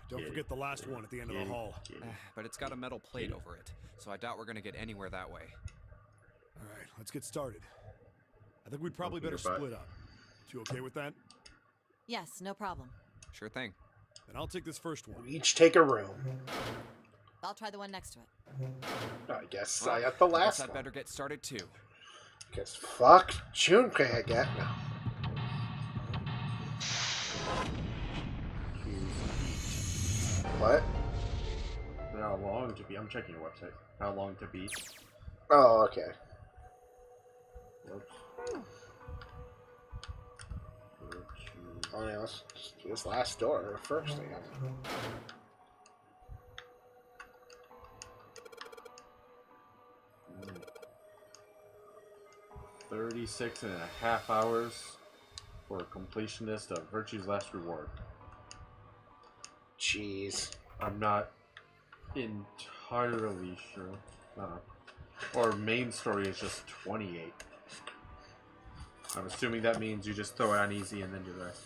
Don't forget the last one at the end of the hall. But it's got a metal plate over it, so I doubt we're gonna get anywhere that way. All right, let's get started. I think we'd probably Open better your butt. split up. You okay with that? Yes, no problem. Sure thing. Then I'll take this first one. We each take a room. I'll try the one next to it. I guess I got the Guess last I'd one. better get started too. Guess fuck Junpei I get now. What? How long to beat? I'm checking your website. How long to beat? Oh, okay. Whoops. Oh, yeah, let's just do this last door first, I guess. 36.5 hours for a completionist of Virtue's Last Reward. Jeez. I'm not entirely sure. Or main story is just 28. I'm assuming that means you just throw it on easy and then do the rest.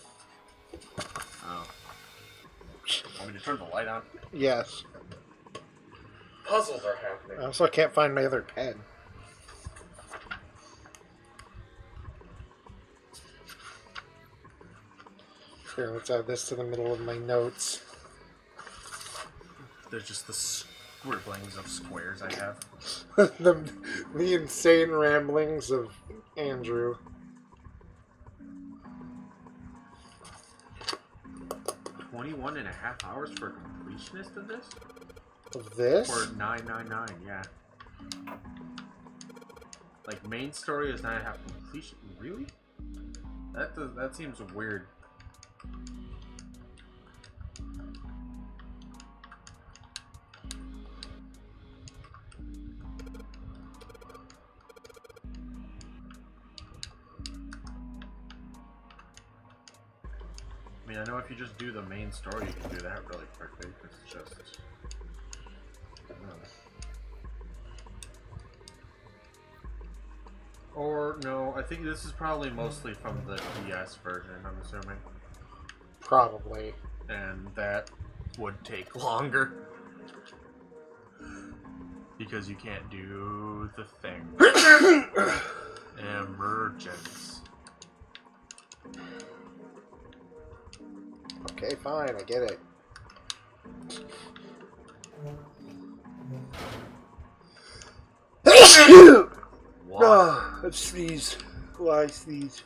Oh. Want me to turn the light on? Yes. Puzzles are happening. I also can't find my other pen. Here, let's add this to the middle of my notes. They're just the scribblings of squares I have. the insane ramblings of Andrew. 21.5 hours for a completionist of this? Of this? For 999, yeah. Like, main story is 9.5 completion. Really? That seems weird. I mean, I know if you just do the main story, you can do that really quickly. It's just... Or, no, I think this is probably mostly from the DS version, I'm assuming. Probably. And that would take longer. Because you can't do the thing. Emergence. Okay, fine, I get it. What? Ah, let's sneeze. Why sneeze?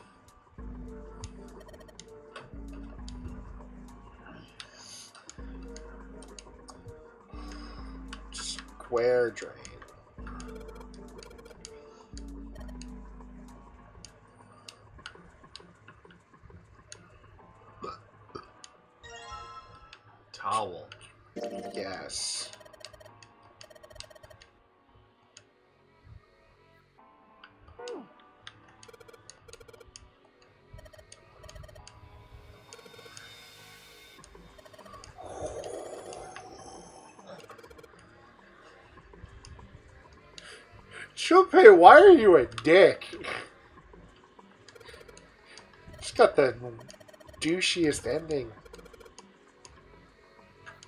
Square drain. Towel. Yes. Junpei, why are you a dick? Just got the douchiest ending.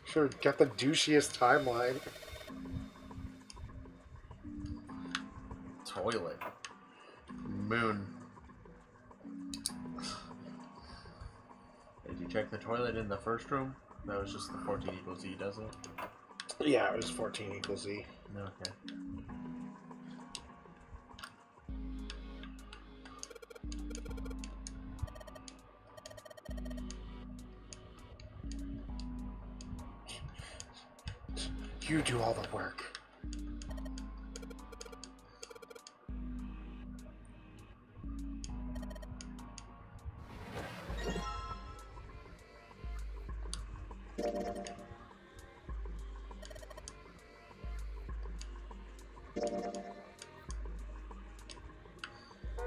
Sure, got the douchiest timeline. toilet. Moon. Did you check the toilet in the first room? That was just the 14 equals E, doesn't it? Yeah, it was 14 equals E. Okay. You do all the work.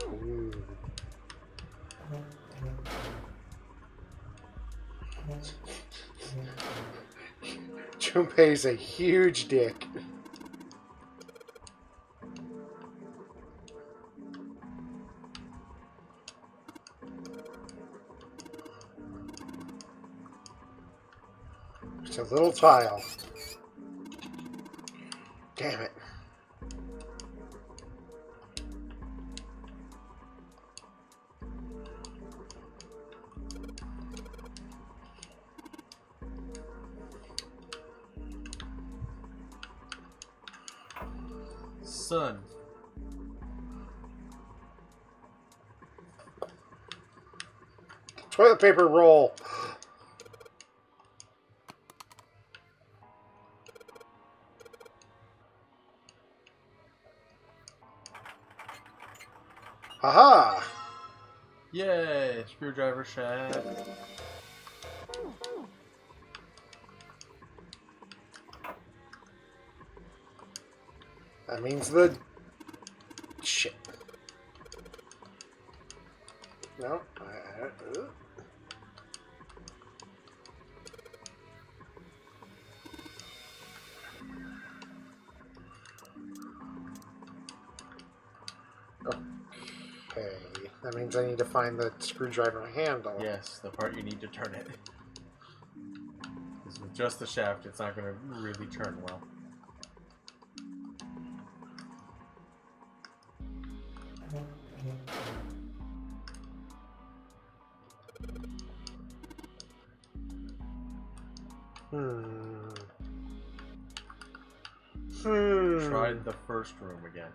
Ooh. Junpei's a huge dick. It's a little tile. Damn it. Son. Toilet paper roll. Haha! Yay! Screwdriver shaft. That means the... Shit. No. Okay. That means I need to find the screwdriver handle. Yes, the part you need to turn it. Because with just the shaft, it's not going to really turn well. Try the first room again.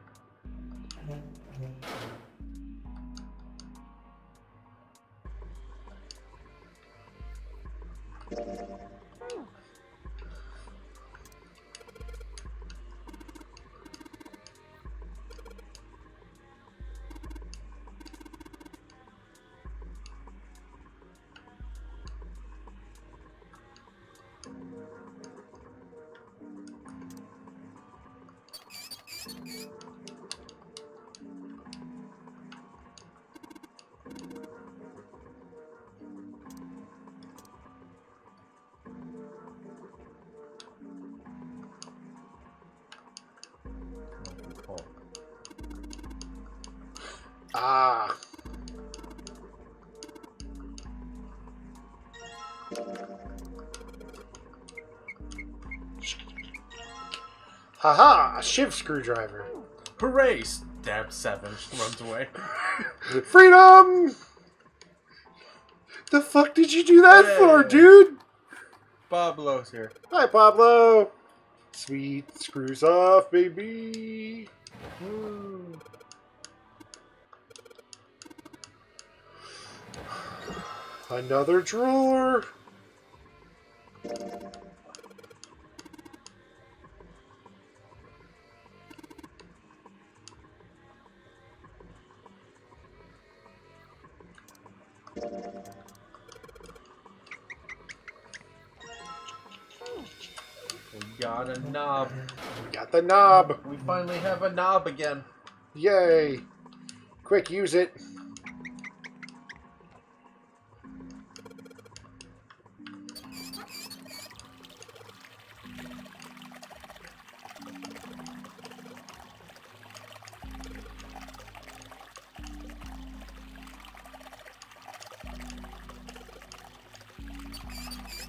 Ah. Haha! A shiv screwdriver. Hooray! Stab 7. Runs away. Freedom! The fuck did you do that for, dude? Pablo's here. Hi, Pablo. Sweet screws off, baby. Woo. Another drawer. We got a knob. We got the knob. We finally have a knob again. Yay. Quick, use it.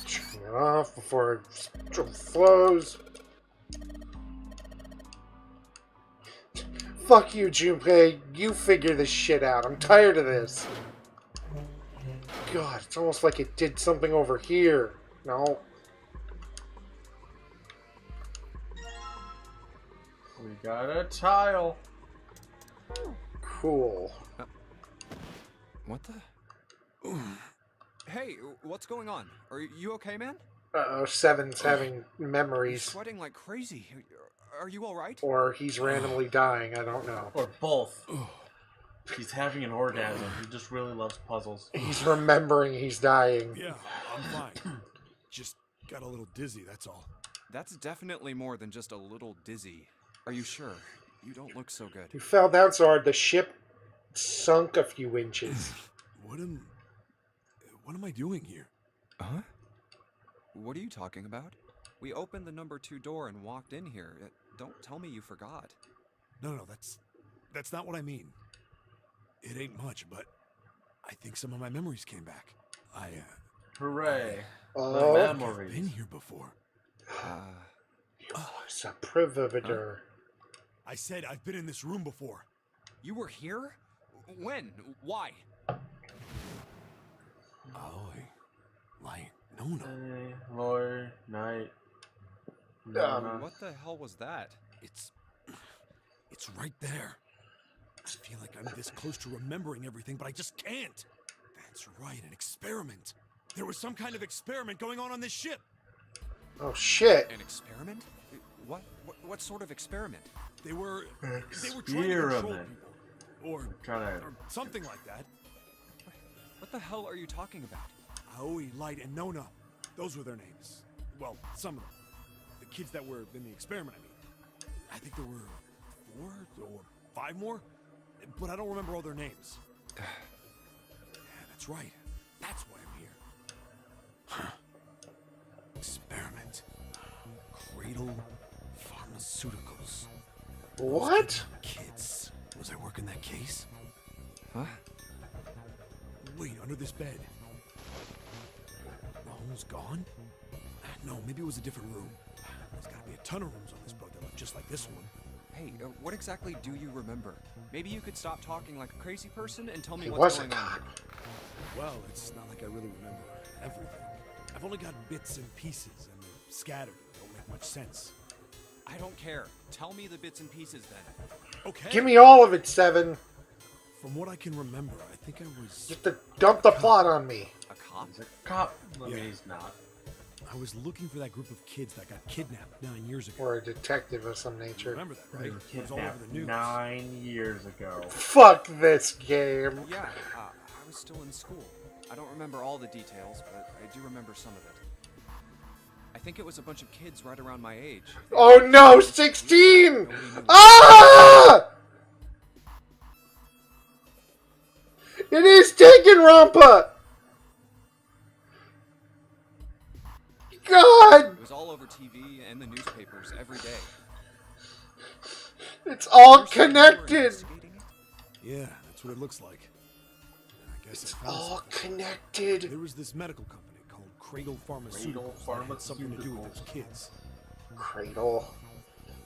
Turn it off before it flows. Fuck you, Junpei. You figure this shit out. I'm tired of this. God, it's almost like it did something over here. No. We got a tile. Cool. What the? Hey, what's going on? Are you okay, man? Uh-oh, Seven's having You're memories. sweating like crazy. Are you alright? Or he's randomly dying, I don't know. Or both. He's having an orgasm. He just really loves puzzles. He's remembering he's dying. Yeah, I'm fine. Just got a little dizzy, that's all. That's definitely more than just a little dizzy. Are you sure? You don't look so good. He fell down so hard the ship sunk a few inches. What am I doing here? Huh? What are you talking about? We opened the number 2 door and walked in here. Don't tell me you forgot. No, that's not what I mean. It ain't much, but I think some of my memories came back. Hooray. Oh, The I've memories. been here before. It's a privileger. I said I've been in this room before. You were here? When? Why? Aoi. Light. No. Hey, Lord, night. What the hell was that? It's right there. I feel like I'm this close to remembering everything, but I just can't. That's right, an experiment. There was some kind of experiment going on this ship. Oh, shit. An experiment? What sort of experiment? They were trying to control Experiment. people. Or something like that. What the hell are you talking about? Aoi, Light, and Nona. Those were their names. Well, some of them. The kids that were in the experiment, I mean. I think there were 4 or 5 more, but I don't remember all their names. Yeah, that's right. That's why I'm here. Huh. Experiment. Cradle Pharmaceuticals. What? Kids. Was I working that case? Huh? Wait, under this bed. The hole's gone? No, maybe it was a different room. There's gotta be a ton of rooms on this boat that look just like this one. Hey, what exactly do you remember? Maybe you could stop talking like a crazy person and tell me He what's was a going on cop. here. Well, it's not like I really remember everything. I've only got bits and pieces, and they're scattered and don't make much sense. I don't care. Tell me the bits and pieces then. Okay. Give me all of it, Seven. From what I can remember, I think I was... Just to dump the plot on me. A cop? He's a cop. I mean, Yeah. he's not. I was looking for that group of kids that got kidnapped 9 years ago. Or a detective of some You nature. remember that, right? It was all over the news. 9 years ago. Fuck this game. Yeah, I was still in school. I don't remember all the details, but I do remember some of it. I think it was a bunch of kids right around my age. Oh no, 16! Ah! It is taken, Rampa! God! It was all over TV and the newspapers every day. It's all You're saying you were connected! investigating it? Yeah, that's what it looks like. I guess It's I found all something. connected. There was this medical company called Cradle Pharmaceuticals that had something to do with those kids. Cradle.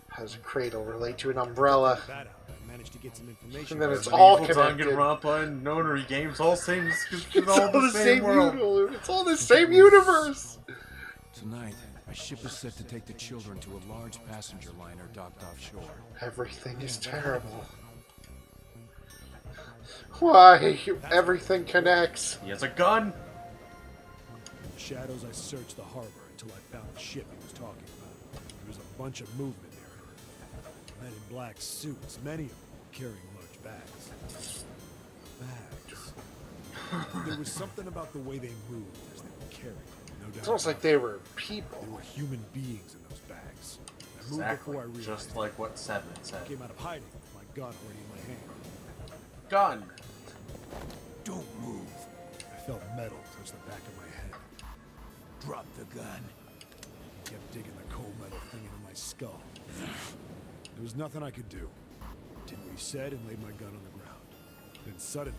How does a cradle relate to an umbrella? Figured that out. I managed to get some information. And then it's about all Evil connected. Danganronpa and Nonary games all same. It's It's all the same world. universe. It's all the same universe. Tonight, a ship is set to take the children to a large passenger liner docked offshore. Everything is terrible. Why? Everything connects. He has a gun. In the shadows, I searched the harbor until I found the ship he was talking about. There was a bunch of movement there. Men in black suits, many of them carrying large bags. Bags. There was something about the way they moved as they were carried. No doubt. It's almost about like they were people. There were human beings in those bags. I moved Exactly. before I realized. Just like what Seven I said. came out of hiding with my gun already in my hand. Gun. Don't move. I felt metal touch the back of my head. Drop the gun. Kept digging the cold metal thing into my skull. There was nothing I could do. Did what he said and laid my gun on the ground. Then suddenly,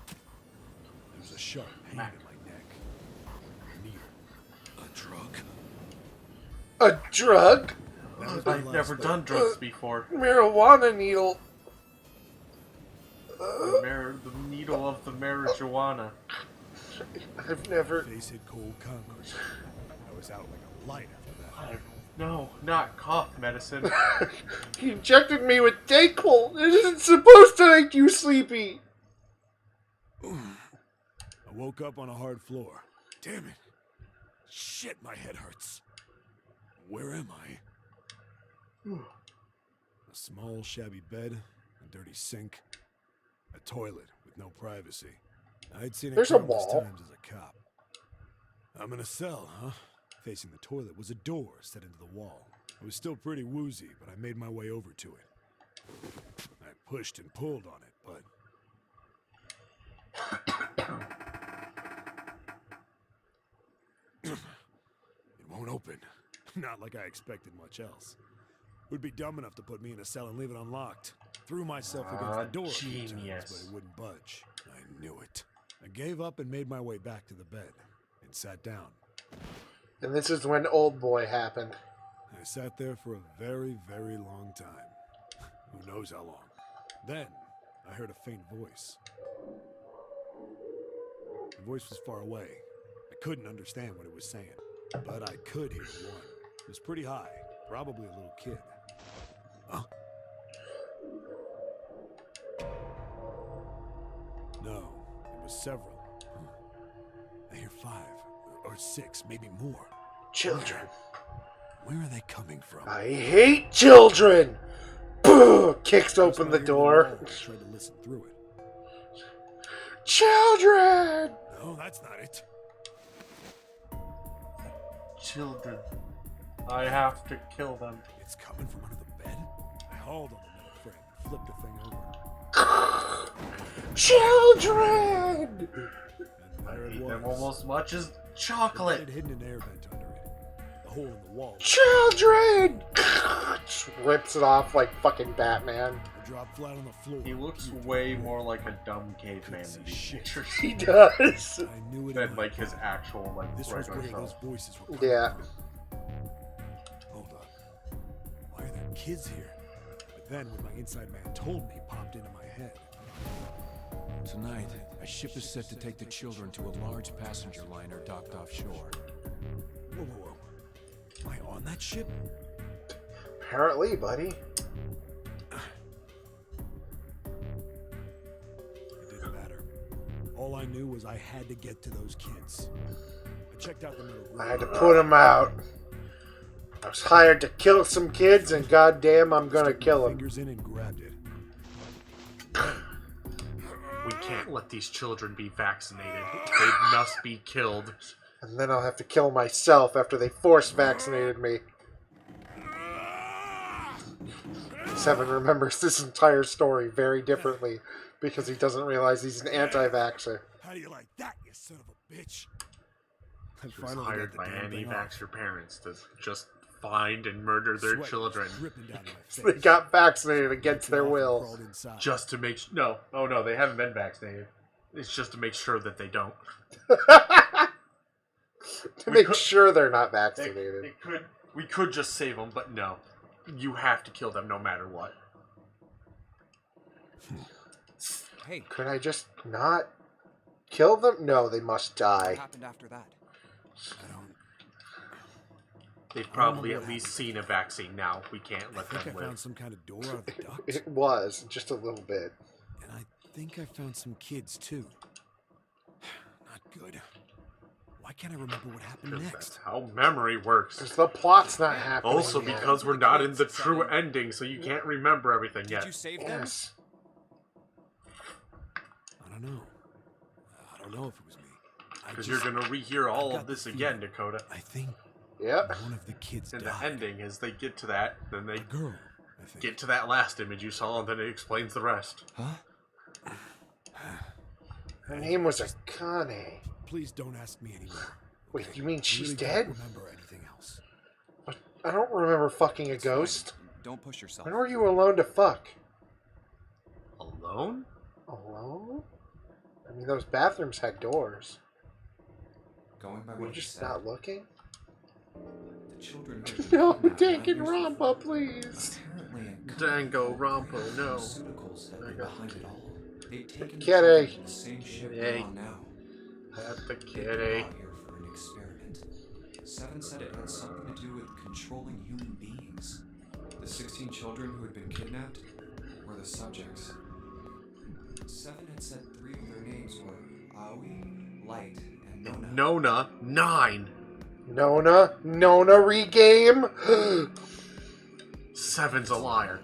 there was a sharp pain in my neck. Needle. A drug? A drug? That was my I've last never thought. done drugs before. Marijuana needle. The needle of the marijuana. I've never... Face hit cold concrete. I was out like a light after that. No, not cough medicine. He injected me with Dayquil. It isn't supposed to make you sleepy. I woke up on a hard floor. Damn it. Shit, my head hurts. Where am I? A small, shabby bed, a dirty sink, a toilet with no privacy. I'd seen it There's a countless wall. times as a cop. I'm in a cell, huh? Facing the toilet was a door set into the wall. I was still pretty woozy, but I made my way over to it. I pushed and pulled on it, but... it won't open. Not like I expected much else. Would be dumb enough to put me in a cell and leave it unlocked. Threw myself against the door a few times, but it wouldn't budge. I knew it. I gave up and made my way back to the bed and sat down. And this is when Old Boy happened. I sat there for a very, very long time. Who knows how long. Then, I heard a faint voice. The voice was far away. I couldn't understand what it was saying, but I could hear one. It was pretty high, probably a little kid. Huh? No, it was several. I hear 5 or 6, maybe more. Children. Where are they coming from? I hate children! Kicks open the door. Tried to listen through it. Children! No, that's not it. Children. I have to kill them. It's coming from under the bed? I hauled on the metal frame and flipped the thing over. Children! And I there it hate was. them almost as much as It chocolate. had hidden an air vent under it. The hole in the wall. Children! Just rips it off like fucking Batman. I dropped flat on the floor. He looks way more like a dumb caveman in these pictures He does. I knew it than in like my his actual like This was regular where those self. voices were coming Yeah. from. Hold on. Why are there kids here? But then what my inside man told me popped into my head. Tonight, a ship is set to take the children to a large passenger liner docked offshore. Whoa, whoa, whoa. Am I on that ship? Apparently, buddy. It didn't matter. All I knew was I had to get to those kids. I checked out the middle room. I had to put him out. I was hired to kill some kids, and goddamn, I'm gonna Stuck my kill them. fingers in and grabbed it. We can't let these children be vaccinated. They must be killed. And then I'll have to kill myself after they force vaccinated me. Seven remembers this entire story very differently because he doesn't realize he's an anti-vaxxer. How do you like that, you son of a bitch? I She was finally hired got by the damn thing off. anti-vaxxer parents to just find and murder their Sweat was children dripping down my So they face. got vaccinated against their Crawled will. inside. just to make no. Oh no, they haven't been vaccinated. It's just to make sure that they don't. To make could- sure they're not They vaccinated. we could just save them, but no. You have to kill them no matter what. Hey, Could I just not kill them? No, they must what die. happened after that? I don't. They've probably at least seen a vaccine now. We can't I let think I them found live. some kind of door out of the duct. It was, just a little bit. And I think I found some kids too. Not good. Why can't I remember what happened Because next? that's how memory works. Because the plot's not happening Also yet. because we're not in the true ending, so you can't remember everything Did yet. you save them? Yes. I don't know. I don't know if it was me. Because you're gonna rehear all of this again, Dakota. I think Yep. one of the kids And the died. ending is they get to that, then they A girl, I think. get to that last image you saw, and then it explains the rest. Huh? Her name was Akane. Please don't ask me anymore. Wait, okay? you mean I she's really dead? Don't remember anything else. I don't remember fucking a It's fine. ghost. Don't push yourself. When were you alone to fuck? Alone? Alone? I mean, those bathrooms had doors. Going by Were you what you just said, not looking? the children who had No, been kidnapped Dank and 9 years Rampa, before, please. apparently a Dango company Rampo, no. pharmaceuticals had been I got behind it all. They'd taken the Kitty. children to the same ship we're Kitty. on now. At the They'd been kitty. brought here for an experiment. Seven said it had something to do with controlling human beings. The 16 children who had been kidnapped were the subjects. Seven had said 3 of their names were Aoi, Light, and Nona. Nona, 9. Nonary game? 7's a liar.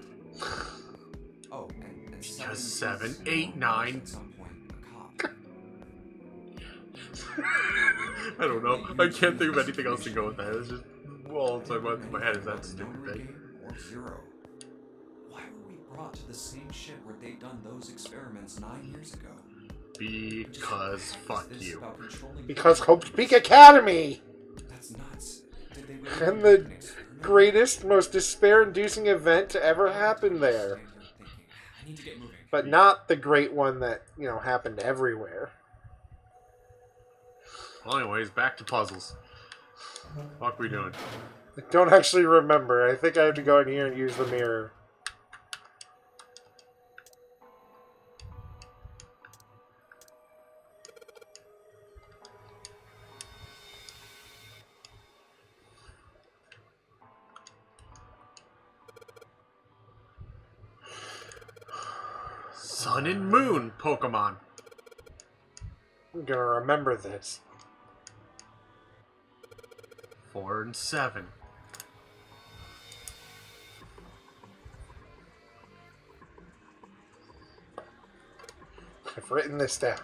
Oh, and Because 7 7, 8, 9. at some point a cop. I don't know. I can't think of anything else to go with that. It's just, well, it's like what's in my head is that stupid thing. Or 0. Why were we brought to the same ship where they'd done those experiments 9 years ago? Because fuck you. Because Hope Peak Academy! That's nuts. Did they really And do the an experiment? greatest, most despair-inducing event to ever happen there. I need to get moving. But not the great one that, you know, happened everywhere. Well, anyways, back to puzzles. Fuck we doing? I don't actually remember. I think I have to go in here and use the mirror. Sun and Moon Pokemon. I'm gonna remember this. 4 and 7. I've written this down.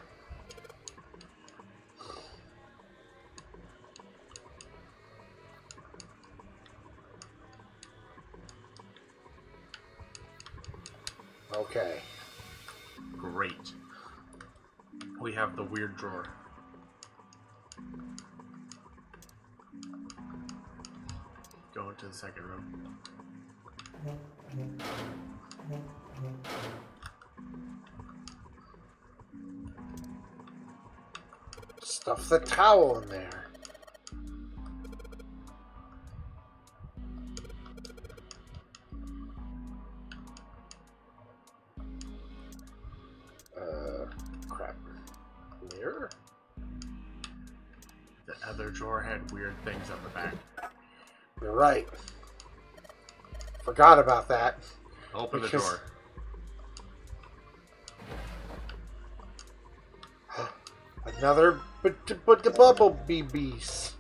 Okay. Great. We have the weird drawer. Go into the second room. Stuff the towel in there. Crap. Mirror? The other drawer had weird things on the back. You're right. Forgot about that. Open the Because- door. Another but the bubble BBs.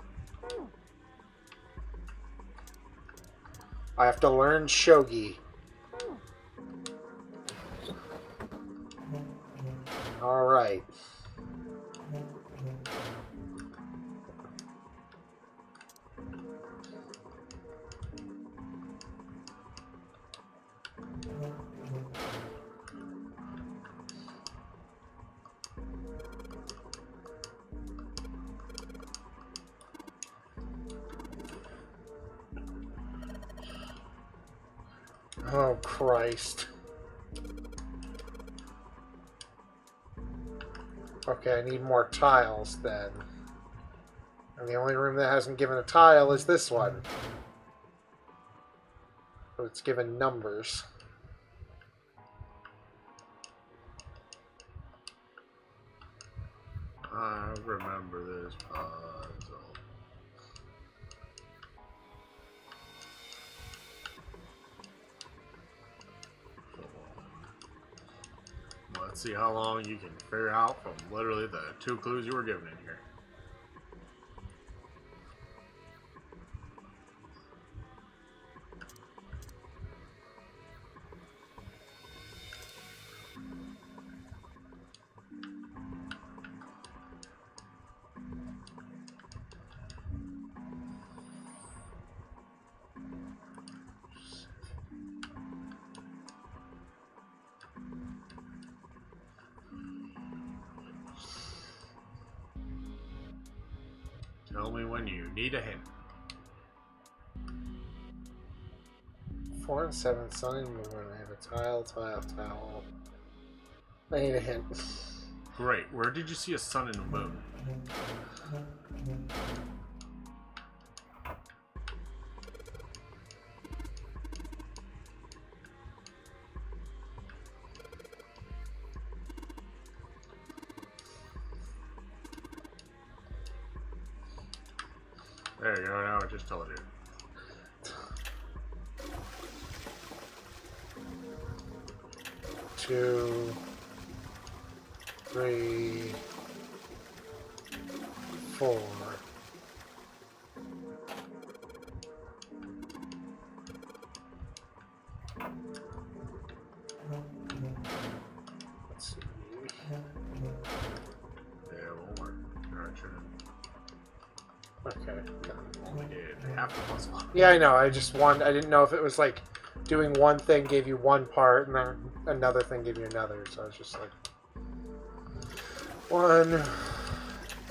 I have to learn shogi. All right. Oh, Christ. Okay, I need more tiles then. And the only room that hasn't given a tile is this one. So it's given numbers. I remember this puzzle. Let's see how long you can figure out from literally the 2 clues you were given in here. Tell me when you need a hint. 4 and 7, sun and moon. I have a tile. I need a hint. Great. Where did you see a sun and a moon? There you go, now I just told you. Two, three, four. Let's see. Yeah, it won't work. Alright, sure. Okay. Only did half the puzzle. Yeah, I know. I didn't know if it was like doing one thing gave you one part and then another thing gave you another. So I was just like 1,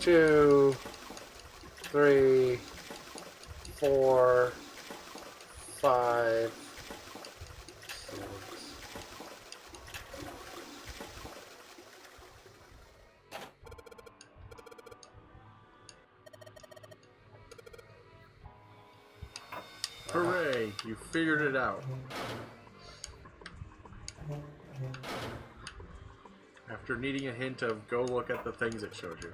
2, 3, 4, 5, 6. Hooray! You figured it out. After needing a hint of go look at the things it showed you.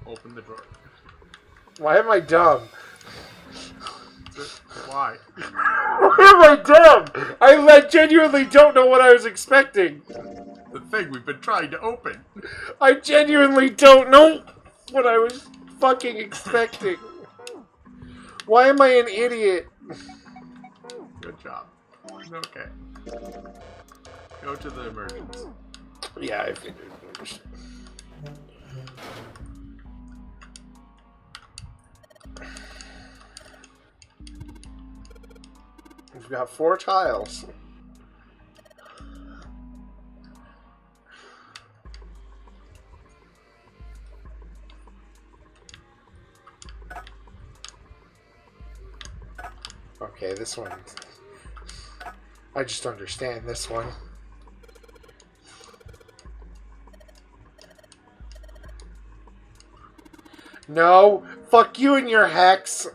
Open the drawer. Why am I dumb? Why? Why am I dumb? I genuinely don't know what I was expecting. The thing we've been trying to open. I genuinely don't know what I was fucking expecting. Why am I an idiot? Good job. Okay. Go to the emergence. Yeah, I figured. We've got 4 tiles. Okay, this one. I just understand this one. No! Fuck you and your hex!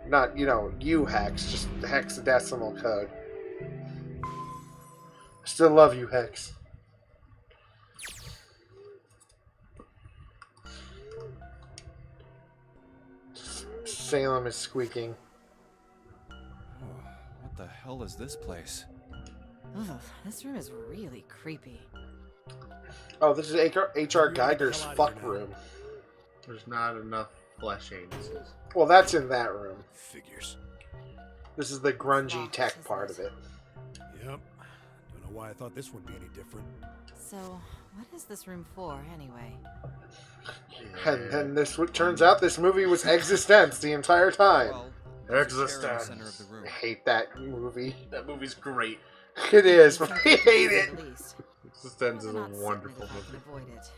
Not, you know, you hex, just hexadecimal code. I still love you, Hex. Salem is squeaking. Oh, what the hell is this place? Ugh, this room is really creepy. Oh, this is H.R. Geiger's fuck room. There's not enough flesh anuses. Well, that's in that room. Figures. This is the grungy tech part of it. Yep. Don't know why I thought this would be any different. So, what is this room for, anyway? And then this turns out this movie was Existence the entire time. Well, Existence. center of the room. I hate that movie. That movie's great. It is, but I hate it. Existence is a wonderful movie. Avoid it.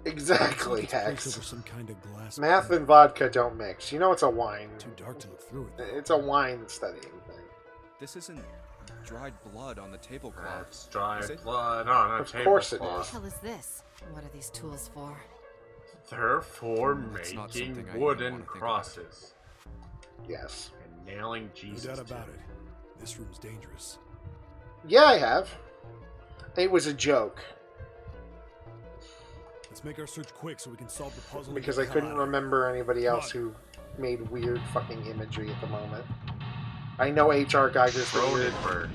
Exactly, It's Hex. over some kind of glass. Math and vodka don't mix. You know it's a wine. Too dark to look through it. It's a wine studying thing. This isn't dried blood on the tablecloth. That's dried Is it? blood on a Of course it tablecloth. is. What the hell is this? What are these tools for? They're for That's not making something I even wooden wanna think about. crosses Yes. and nailing No Jesus. doubt to about them. it. This room's dangerous. Yeah, I have. It was a joke. Let's make our search quick so we can solve the puzzle. and Because get I the hell couldn't out of here. remember anybody else who made weird fucking imagery at the moment. I know H.R. Geiger's the weird. Cronenberg.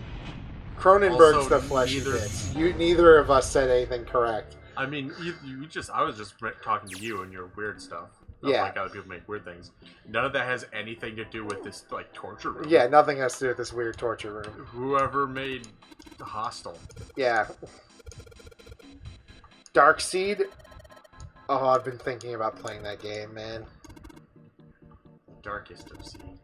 Cronenberg's Also, the fleshy neither- bits. Neither of us said anything correct. I mean, I was just talking to you and your weird stuff. Yeah. Like other people make weird things. None of that has anything to do with this, like, torture room. Yeah, nothing has to do with this weird torture room. Whoever made Hostel. Yeah. Darkseed? Oh, I've been thinking about playing that game, man. Darkest of Seed.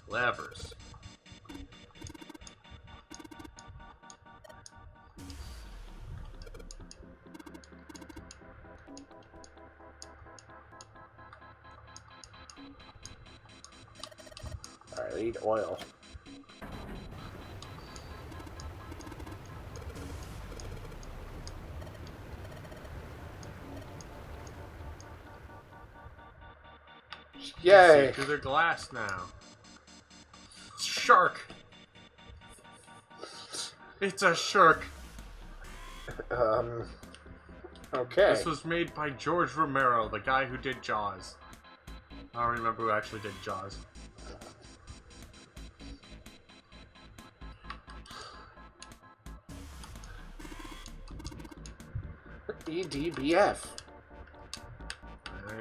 Levers. Alright, I need oil. Yay! See through their glass now. Shark! It's a shark! Okay. This was made by George Romero, the guy who did Jaws. I don't remember who actually did Jaws. EDBF.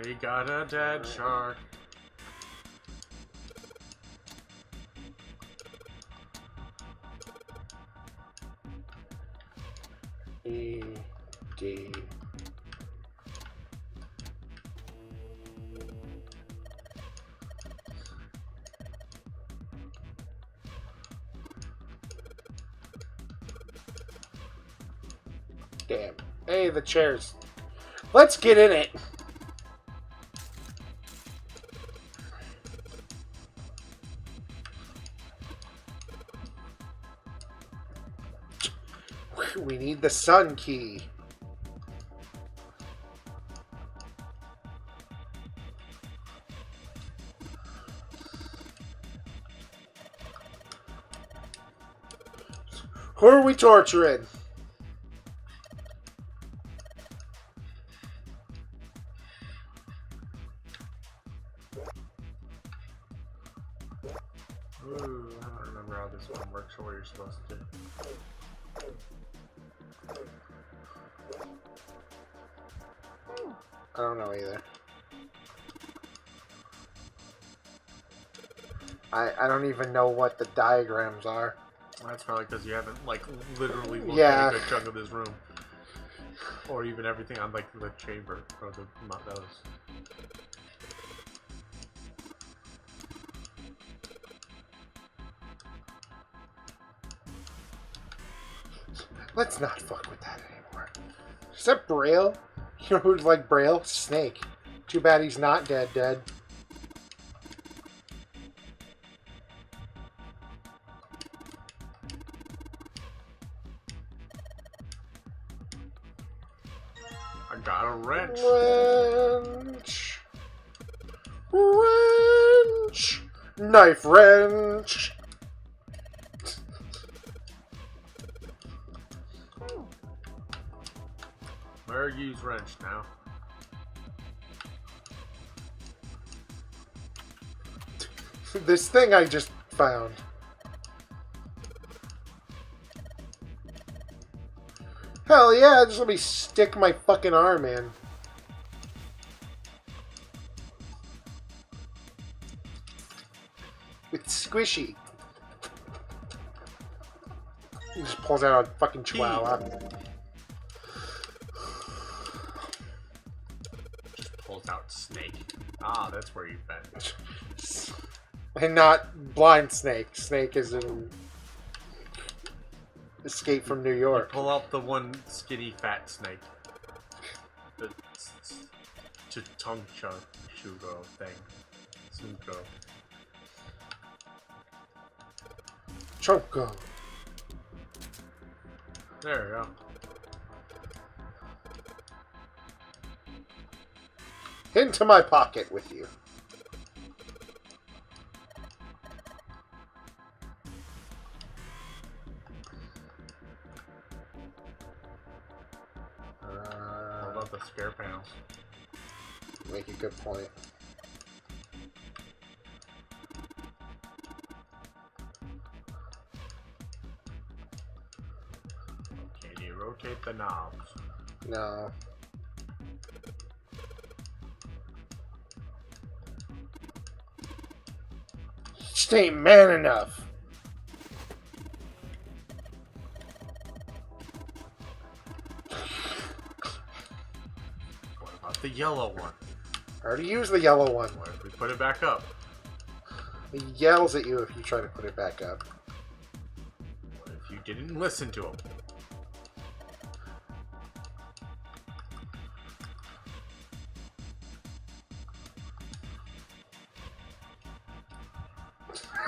They got a dead shark. ED. Damn. Hey, the chairs. Let's get in it. We need the sun key. Who are we torturing? Ooh, I don't remember how this one works or what you're supposed to do. I don't know either. I don't even know what the diagrams are. That's probably because you haven't, like, literally looked Yeah. at a good chunk of this room. Or even everything on, like, the chamber, or the, not those. Let's not fuck with that anymore. Is that Braille? You know who'd like Braille? Snake. Too bad he's not dead. I got a wrench. Wrench. Wrench. Knife wrench. Where use wrench now? This thing I just found. Hell yeah, just let me stick my fucking arm in. It's squishy. He just pulls out a fucking chihuahua. Just pulls out Snake. Ah, that's where you've been. And not Blind Snake. Snake is in Escape from New York. Pull out the one skinny fat snake. The Chuncha Shugo thing. Sunko. Chonko. There we go. Into my pocket with you. How about the scare panels? Make a good point. Can you rotate the knobs? No. Just ain't man enough. What about the yellow one? I already used the yellow one. What if we put it back up? He yells at you if you try to put it back up. What if you didn't listen to him?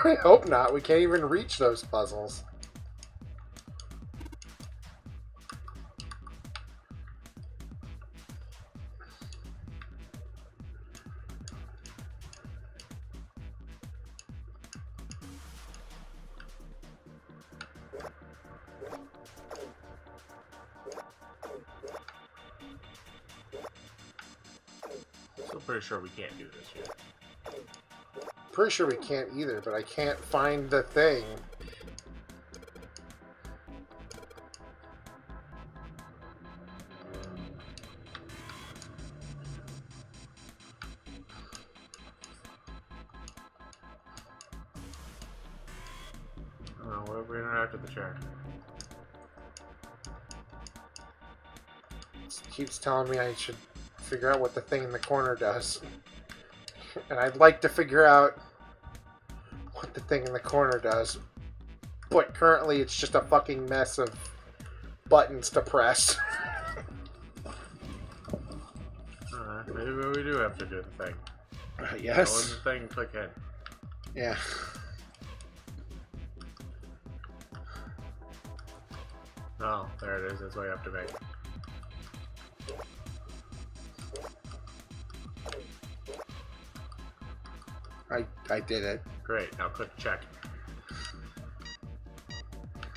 I hope not. We can't even reach those puzzles. pretty sure we can't do this yet. Pretty sure we can't either, but I can't find the thing. Oh, well, we're gonna have to the chair. It keeps telling me I should figure out what the thing in the corner does. And I'd like to figure out what the thing in the corner does. But currently it's just a fucking mess of buttons to press. Maybe we do have to do the thing. Yes. Go in the thing, click in. Yeah. Oh, there it is. That's what you have to make. I did it. Great. Now click check.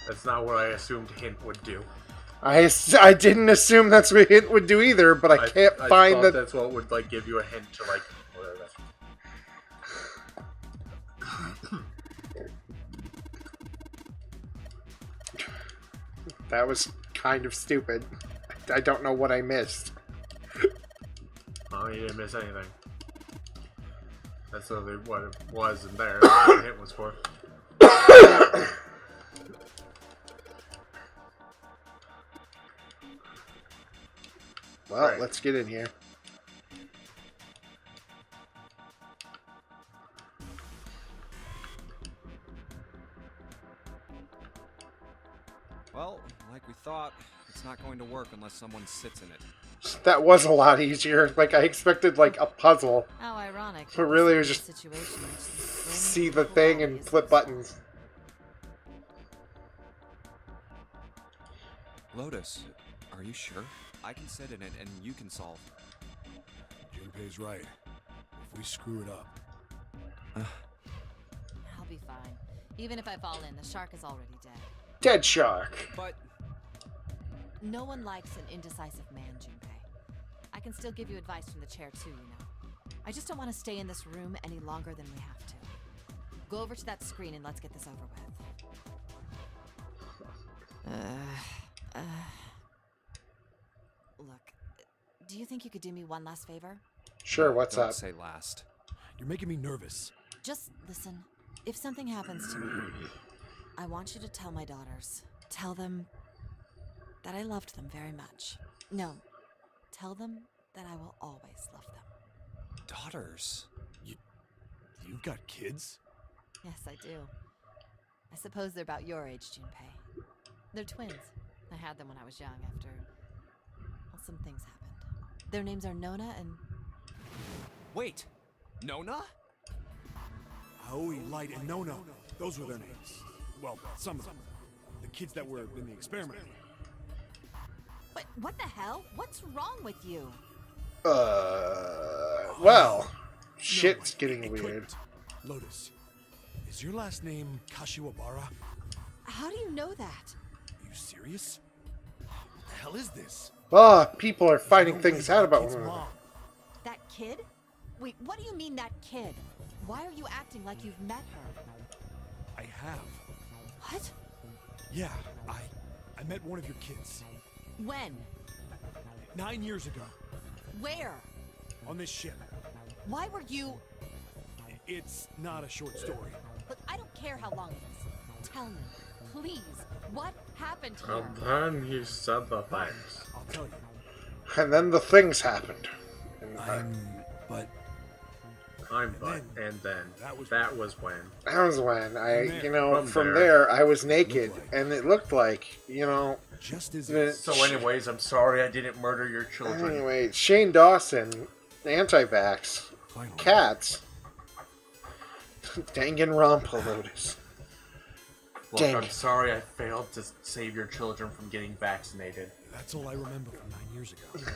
That's not what I assumed hint would do. I didn't assume that's what it would do either, but I can't find that. That's what would like give you a hint to like whatever. That was kind of stupid. I don't know what I missed. Oh, you didn't miss anything. That's what it was in there. That's what the hint was for. Well, right. Let's get in here. Well, like we thought, it's not going to work unless someone sits in it. That was a lot easier. Like, I expected, like, a puzzle. How ironic. But really, it was just situation see the thing and flip buttons. Lotus, are you sure? I can sit in it and you can solve. Junpei's right. If we screw it up... I'll be fine. Even if I fall in, the shark is already dead. Dead shark. But... No one likes an indecisive man, Junpei. I can still give you advice from the chair too, you know. I just don't want to stay in this room any longer than we have to. Go over to that screen and let's get this over with. Look, do you think you could do me one last favor? Sure, what's Don't up? say last. You're making me nervous. Just listen. If something happens to me, I want you to tell my daughters. Tell them that I loved them very much. No, tell them that I will always love them. Daughters? You've got kids? Yes, I do. I suppose they're about your age, Junpei. They're twins. I had them when I was young after... well, some things happened. Their names are Nona and... Wait! Nona? Aoi, Light, and Nona. Those were their names. Well, some of them. The kids that were in the experiment. But what the hell? What's wrong with you? Well, shit's getting weird. Lotus, is your last name Kashiwabara? How do you know that? Are you serious? What the hell is this? Ah, people are finding things out about one another. Mom. That kid? Wait, what do you mean that kid? Why are you acting like you've met her? I have. What? Yeah, I met one of your kids. When? 9 years ago. Where? On this ship. Why were you... It's not a short story. Look, I don't care how long it is. Tell me, please, what happened here? And then he said the things. I'll tell you. And then the things happened. And then that was when. That was when From from there I was naked, and it looked like, just as So anyways, I'm sorry I didn't murder your children. Anyway, Shane Dawson, anti-vax, Finally. cats, Danganronpa Lotus. Look, Dang. I'm sorry I failed to save your children from getting vaccinated. That's all I remember from 9 years ago.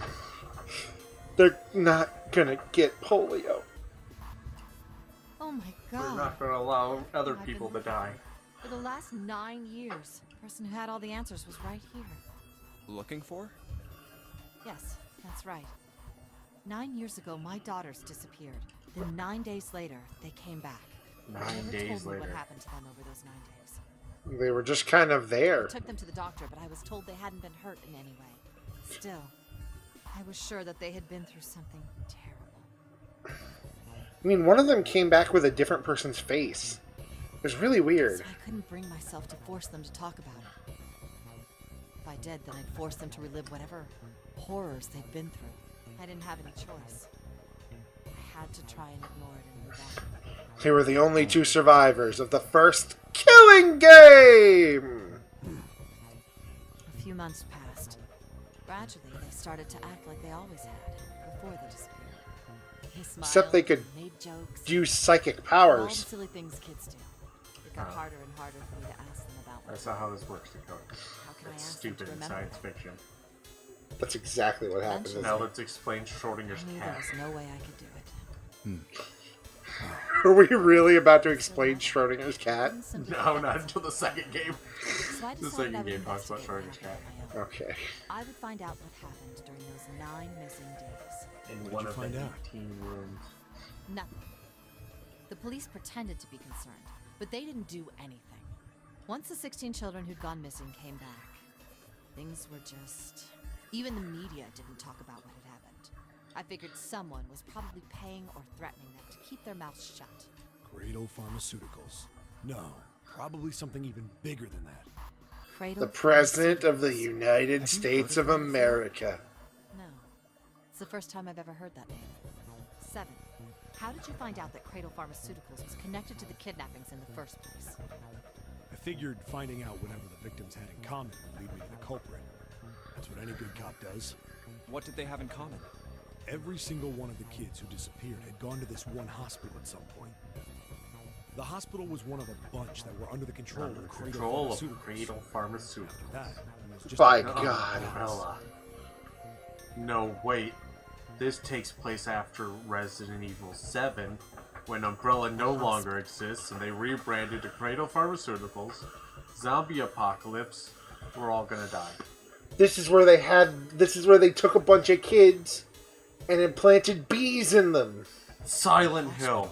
They're not gonna get polio. Oh my We're god. not going to allow other I've people to been- die. For the last 9 years, the person who had all the answers was right here. Looking for? Yes, that's right. 9 years ago, my daughters disappeared. Then 9 days later, they came back. 9 They never days told me later. what happened to them over those 9 days. They were just kind of there. I took them to the doctor, but I was told they hadn't been hurt in any way. Still, I was sure that they had been through something terrible. I mean, one of them came back with a different person's face. It was really weird. So I couldn't bring myself to force them to talk about it. If I did, then I'd force them to relive whatever horrors they'd been through. I didn't have any choice. I had to try and ignore it and move on. They were the only two survivors of the first killing game! A few months passed. Gradually, they started to act like they always had, before they disappeared. They smiled, Except they could made jokes, use psychic all the powers. silly things kids do. It got harder and harder for me to ask them about what That's not how this works, Dakota. How can I It's ask them to stupid in remember science it? fiction. That's exactly what happened. Eventually. Now let's explain Schrodinger's I knew cat. there was no way I could do it. Are we really about to explain Schrodinger's cat? No, not until the second game. So I The decided I second would game talks about investigate what Schrodinger's cat. happened on my own. Okay. I would find out what happened during those 9 missing days. In What'd one you of find the out? 18 rooms. Nothing. The police pretended to be concerned, but they didn't do anything. Once the 16 children who'd gone missing came back, things were just... Even the media didn't talk about what had happened. I figured someone was probably paying or threatening them to keep their mouths shut. Cradle Pharmaceuticals. No, probably something even bigger than that. Cradle The President of the Pharmaceuticals. United States of America. No. It's the first time I've ever heard that name. 7. How did you find out that Cradle Pharmaceuticals was connected to the kidnappings in the first place? I figured finding out whatever the victims had in common would lead me to the culprit. That's what any good cop does. What did they have in common? Every single one of the kids who disappeared had gone to this one hospital at some point. The hospital was one of a bunch that were under the control Under the of Cradle control of Pharmaceuticals. Cradle Pharmaceuticals. That was just By another God. Umbrella. No, wait. This takes place after Resident Evil 7, when Umbrella no longer exists and they rebranded to Cradle Pharmaceuticals. Zombie apocalypse. We're all gonna die. This is where they took a bunch of kids and implanted bees in them. Silent Hill.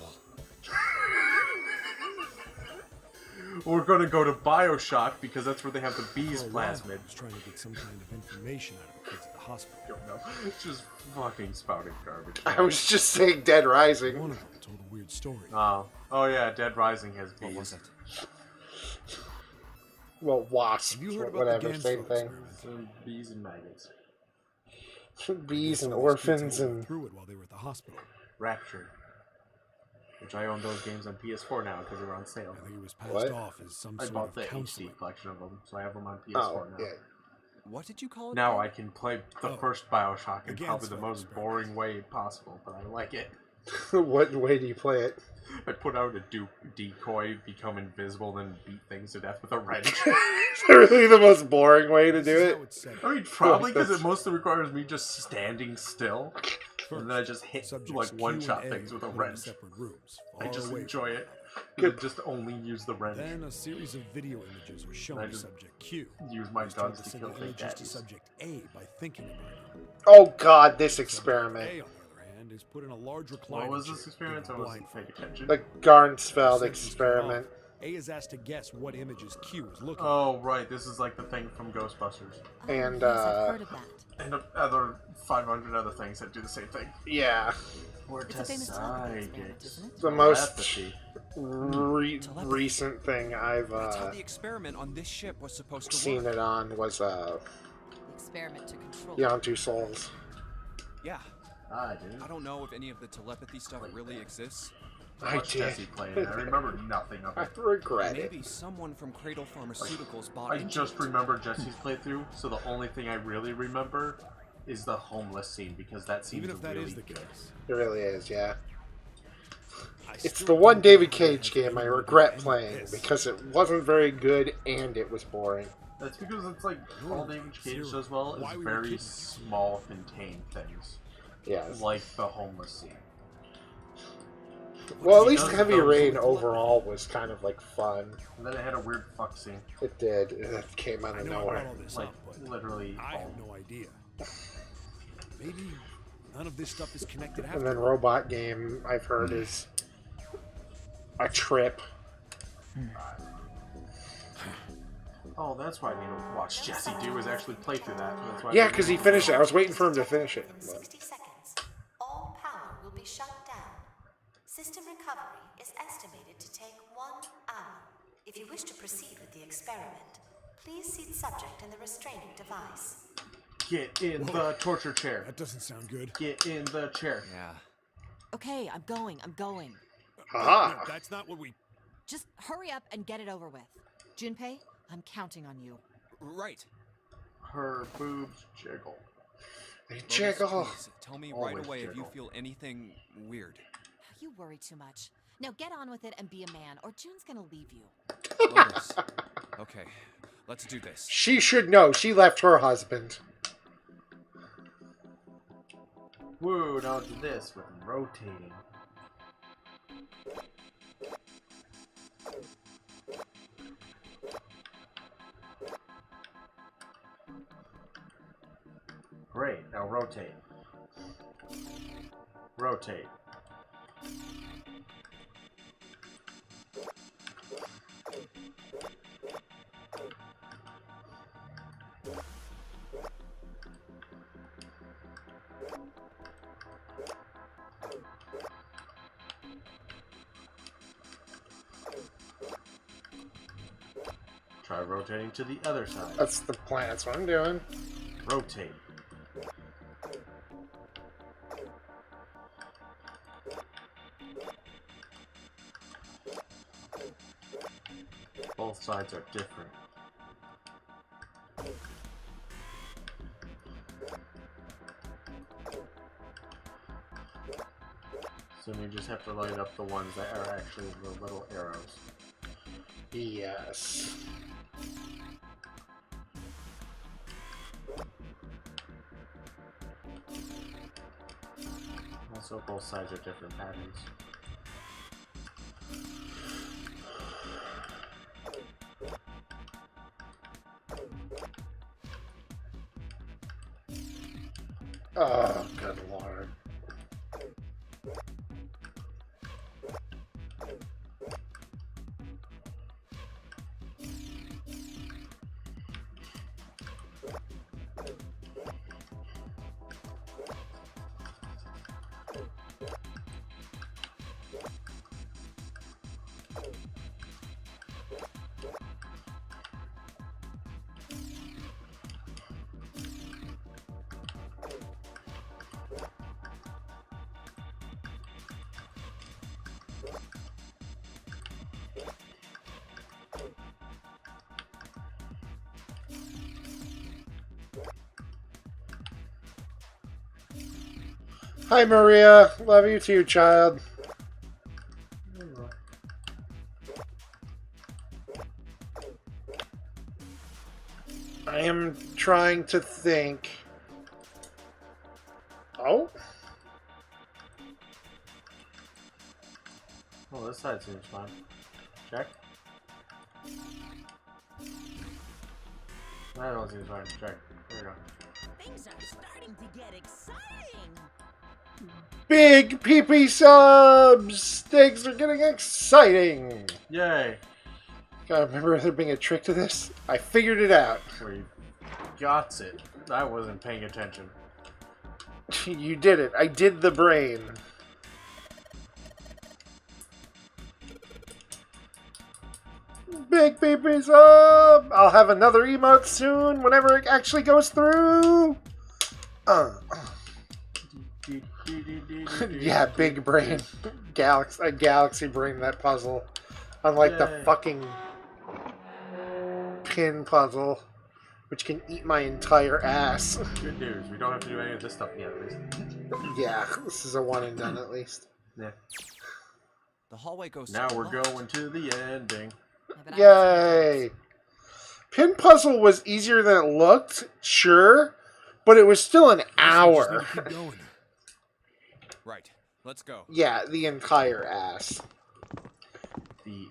We're gonna go to Bioshock because that's where they have the bees For a while, plasmid. I was trying to get some kind of information out of the kids at the hospital. Don't know. Just fucking spouting garbage. I was just saying Dead Rising. One of them told a weird story. Oh yeah, Dead Rising has bees. What was it? Well, wasps, Have you heard but about the whatever, same Gansfeld thing. experiment? Some bees and maggots. Bees and Some of these kids orphans had and... through it while they were at the hospital. Rapture. Which I own those games on PS4 now because they're on sale. I think it was passed What? off as some I sort bought of the counseling. HD collection of them, so I have them on PS4 Oh, now. yeah. What did you call it? Now again? I can play the Oh, first Bioshock in the probably the Gansfeld most experiment. boring way possible, but I like it. What way do you play it? I put out a decoy, become invisible, then beat things to death with a wrench. Is that really the most boring way to This do is it? how it's set up. I mean, probably because it mostly requires me just standing still, and then I just hit, Subjects like, Q one-shot and A things with a were put in wrench. separate rooms, I far just away enjoy from it. I just only use the wrench. Then a series of video images are shown I to just subject Q. use my Who's told guns to send kill the fake images to daddies. subject A by thinking about it. Oh god, this experiment. A, on the other hand, is put in a large recliner What was chair this experiment? I with a wasn't paying blindfold. attention. The Garnsfeld Sentence experiment. A is asked to guess what images Q is looking Oh, right, this is like the thing from Ghostbusters. Oh, And, yes, I've heard of that. And other 500 other things that do the same thing. Yeah. We're It's a famous telepathy experiment, isn't it? The most Telepathy. recent thing I've That's how the experiment on this ship was supposed to seen work. it on was The experiment to control. Beyond Two Souls. Yeah. I did. I don't know if any of the telepathy stuff really exists. I watched did. Jesse play it. I remember nothing of I it. regret it. Maybe someone from Cradle Pharmaceuticals bought I into just it. remember Jesse's playthrough, so the only thing I really remember is the homeless scene because that seems Even if that really is the good. case. It really is, yeah. I It's still the one don't David think it Cage has game I anything to do regret with playing this. because it wasn't very good and it was boring. That's because it's like all David Cage Zero. does well Why is we were very kidnapped. small, contained things, Yeah. like the homeless scene. Well, at He least does Heavy those Rain with overall was kind of like fun. And then it had a weird fuck scene, It did. It came out I of know I brought nowhere. all this like up, but literally. I all- have no idea. Maybe None of this stuff is connected And after then robot game, I've heard, is a trip. Oh, that's why I need to watch Jesse do, is actually play through that. That's why Yeah, because he finished it. I was waiting for him to finish it. In 60 seconds, all power will be shut down. System recovery is estimated to take 1 hour. If you wish to proceed with the experiment, please seat subject in the restraining device. Get in the torture chair. That doesn't sound good. Get in the chair. Yeah. Okay, I'm going. Haha. No, that's not what we... Just hurry up and get it over with. Junpei, I'm counting on you. Right. Her boobs jiggle. They Lotus, jiggle. please, tell me right Always away if you jiggle. feel anything weird. You worry too much. Now get on with it and be a man, or June's gonna leave you. Lotus. Okay, let's do this. She should know. She left her husband. Woo, now do this with rotating. Great, now rotate. Rotate. Try rotating to the other side. That's the plan. That's what I'm doing. Rotate. Both sides are different. So you just have to light up the ones that are actually the little arrows. Yes. Also, both sides are different patterns. Oh, good lord. Hi, Maria. Love you too, child. I am trying to think. Oh? Oh, this side seems fine. Check. That one seems fine. Check. There we go. Things are starting to get exciting. Big PP subs! Things are getting exciting! Yay! God, remember there being a trick to this? I figured it out. Where you got it. I wasn't paying attention. You did it. I did the brain. Big PP sub! I'll have another emote soon whenever it actually goes through! Yeah, big brain. A galaxy brain, that puzzle. Unlike the fucking pin puzzle, which can eat my entire ass. Good news. We don't have to do any of this stuff yet, at least. Yeah, this is a one and done at least. Yeah. The hallway goes Now to the we're left. going to the ending. Yay! Pin puzzle was easier than it looked, sure, but it was still an hour. Keep going. Right. Let's go. Yeah, the entire ass. The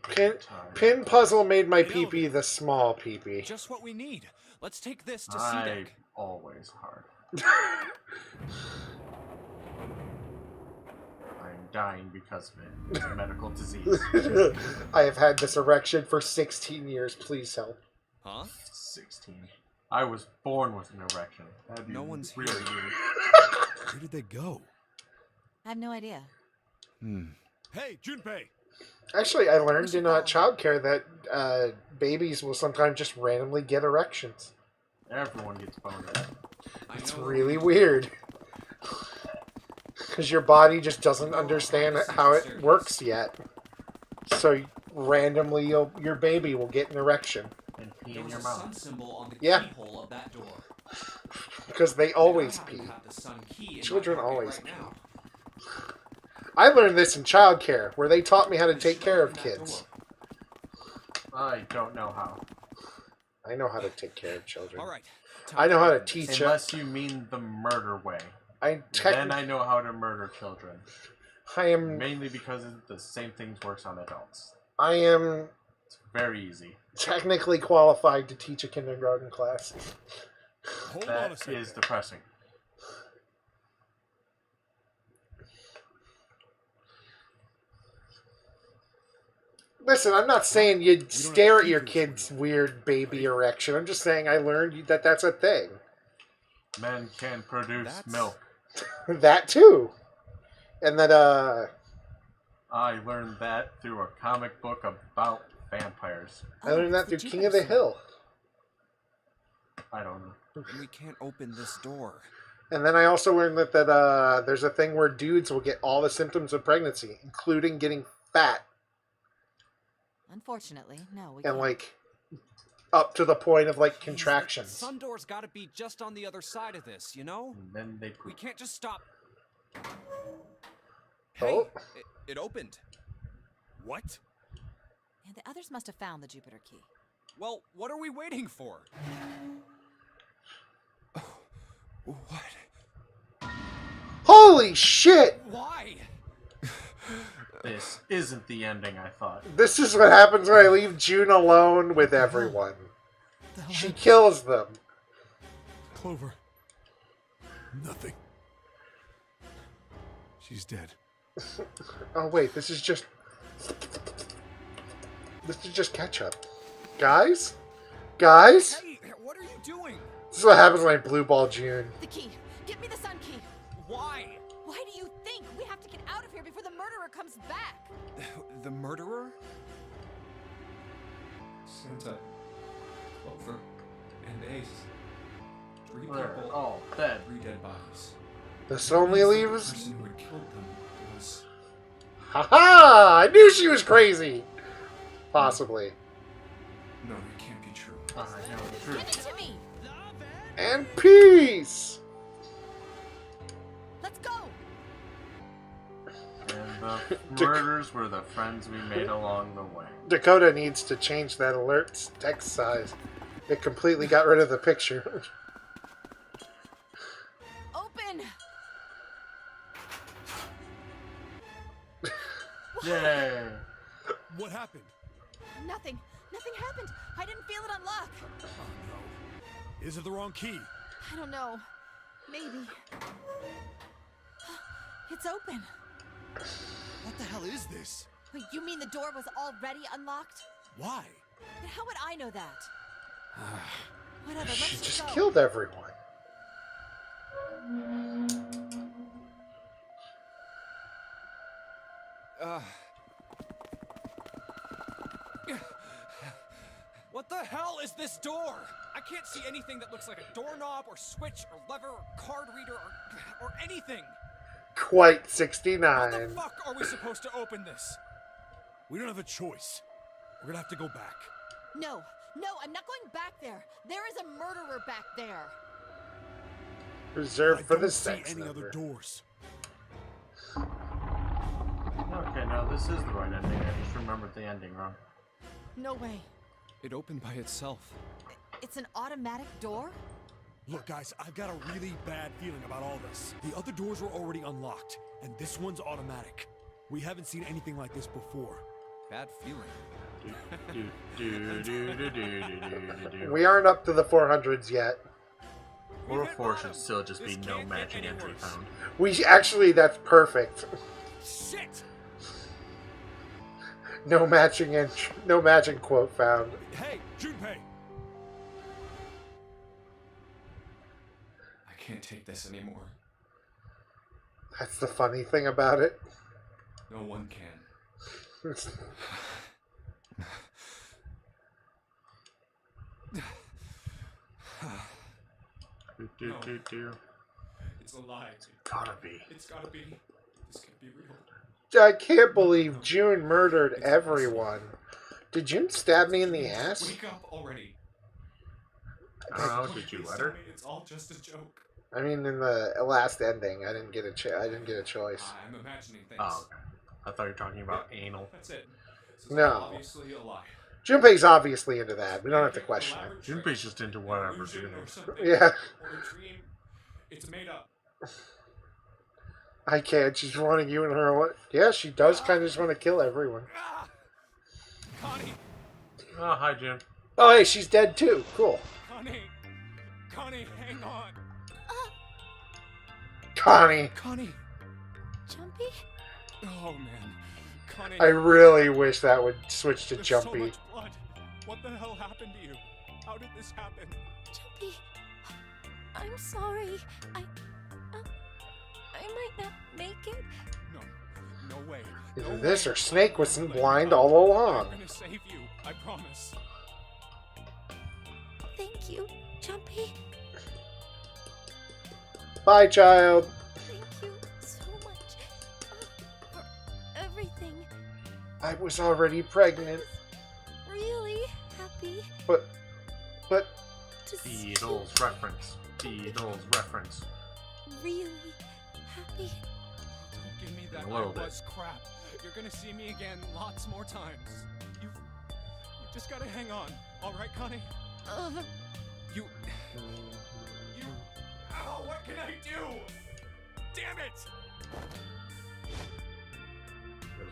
Pin puzzle made my pee-pee the small pee-pee. Just what we need. Let's take this to I C-Deck. always hard. dying because of it. It's a medical disease. I have had this erection for 16 years. Please help. Huh? 16. I was born with an erection. That'd be No one's really here. weird. Where did they go? I have no idea. Hey, Junpei! Actually, I learned in childcare that babies will sometimes just randomly get erections. Everyone gets boners. It's really weird. Because your body just doesn't understand how it works yet. So randomly, your baby will get an erection. And pee There in was your a mouth. sun symbol on the Yeah. keyhole of that door. Because they always And I happen pee. to have the sun key in my Children pocket always right pee. now. I learned this in childcare, where they taught me how to take care of kids. I don't know how. I know how to take care of children. All right. I know how to teach them. Unless you mean the murder way. Then I know how to murder children. I am Mainly because the same things works on adults. I am It's very easy. technically qualified to teach a kindergarten class. Hold on a That second. is depressing. Listen, I'm not saying you'd stare at your kid's weird baby erection. I'm just saying I learned that that's a thing. Men can produce milk. That too. And that, I learned that through a comic book about vampires. I learned that through King of the Hill. I don't know. And we can't open this door. And then I also learned that there's a thing where dudes will get all the symptoms of pregnancy, including getting fat. Unfortunately, no. We And, can't. like, up to the point of, like, contractions. Sun door's gotta be just on the other side of this, you know? And then they We can't just stop. Hey, Oh. it opened. What? Yeah, the others must have found the Jupiter key. Well, what are we waiting for? What? Holy shit! Why? This isn't the ending I thought. This is what happens when I leave June alone with everyone. She kills them. Clover. Nothing. She's dead. Oh wait, this is just ketchup. Guys? Guys? Hey, what are you doing? This is what happens when I blue ball June. The key. Get me the sun key. Why? Why do you think we have to get out of here before the murderer comes back? The murderer? Santa, Clover, and Ace. 3 They're people, all dead. 3 dead bodies. This only The leaves... person who had killed them was... Haha! I knew she was crazy! Possibly. No, it can't be true. I know the Give truth. it to me. And peace! Let's go. And the murders were the friends we made along the way. Dakota needs to change that alert's text size. It completely got rid of the picture. Open. Yay! What happened? Nothing. Nothing happened. I didn't feel it unlock. Oh no. Is it the wrong key? I don't know. Maybe. It's open. What the hell is this? Wait, you mean the door was already unlocked? Why? And how would I know that? Whatever, let's She just go. killed everyone. What the hell is this door? I can't see anything that looks like a doorknob or switch or lever or card reader or anything. Quite How 69. the fuck are we supposed to open this? We don't have a choice. We're gonna have to go back. No, I'm not going back there. There is a murderer back there. Reserved I for don't the see sex any number. other doors. Okay, no, this is the right ending. I just remembered the ending wrong. No way. It opened by itself. It's an automatic door? Look, guys, I've got a really bad feeling about all this. The other doors were already unlocked, and this one's automatic. We haven't seen anything like this before. Bad feeling. We aren't up to the 400s yet. 404 should still just be no matching entry found. We actually, that's perfect. Shit! No matching quote found. Hey, Junpei! I can't take this anymore. That's the funny thing about it. No one can. It's a lie. Gotta be. It's gotta be. This can't be real. I can't believe June murdered everyone. Did June stab me in the ass? Wake up already. I don't know. Did you let her? It's all just a joke. I mean, in the last ending, I didn't get a choice. I'm imagining things. Oh, okay. I thought you were talking about anal. That's it. This is No. obviously a lie. Junpei's obviously into that. We don't have to question it. Junpei's just into whatever, dude. Yeah. Or a dream. It's made up. I can't. She's wanting you and her. Yeah, she does kind of just want to kill everyone. Connie! Oh, hi, June. Oh, hey, she's dead too. Cool. Connie! Connie, hang on! Connie. Connie! Jumpy? Oh, man. Connie. I really wish that would switch to There's so Jumpy. much blood. What the hell happened to you? How did this happen? Jumpy, I'm sorry. I might not make it. No way. Either this or Snake was blind all along. I'm gonna save you. I promise. Thank you, Jumpy. Bye, child. Thank you so much for everything. I was already pregnant. Really happy But to see Beatles reference. Beatles reference. really happy. Don't give me that A little I was crap. You're gonna see me again lots more times. You just gotta hang on. All right, Connie? You... Ow, what can I do? Damn it!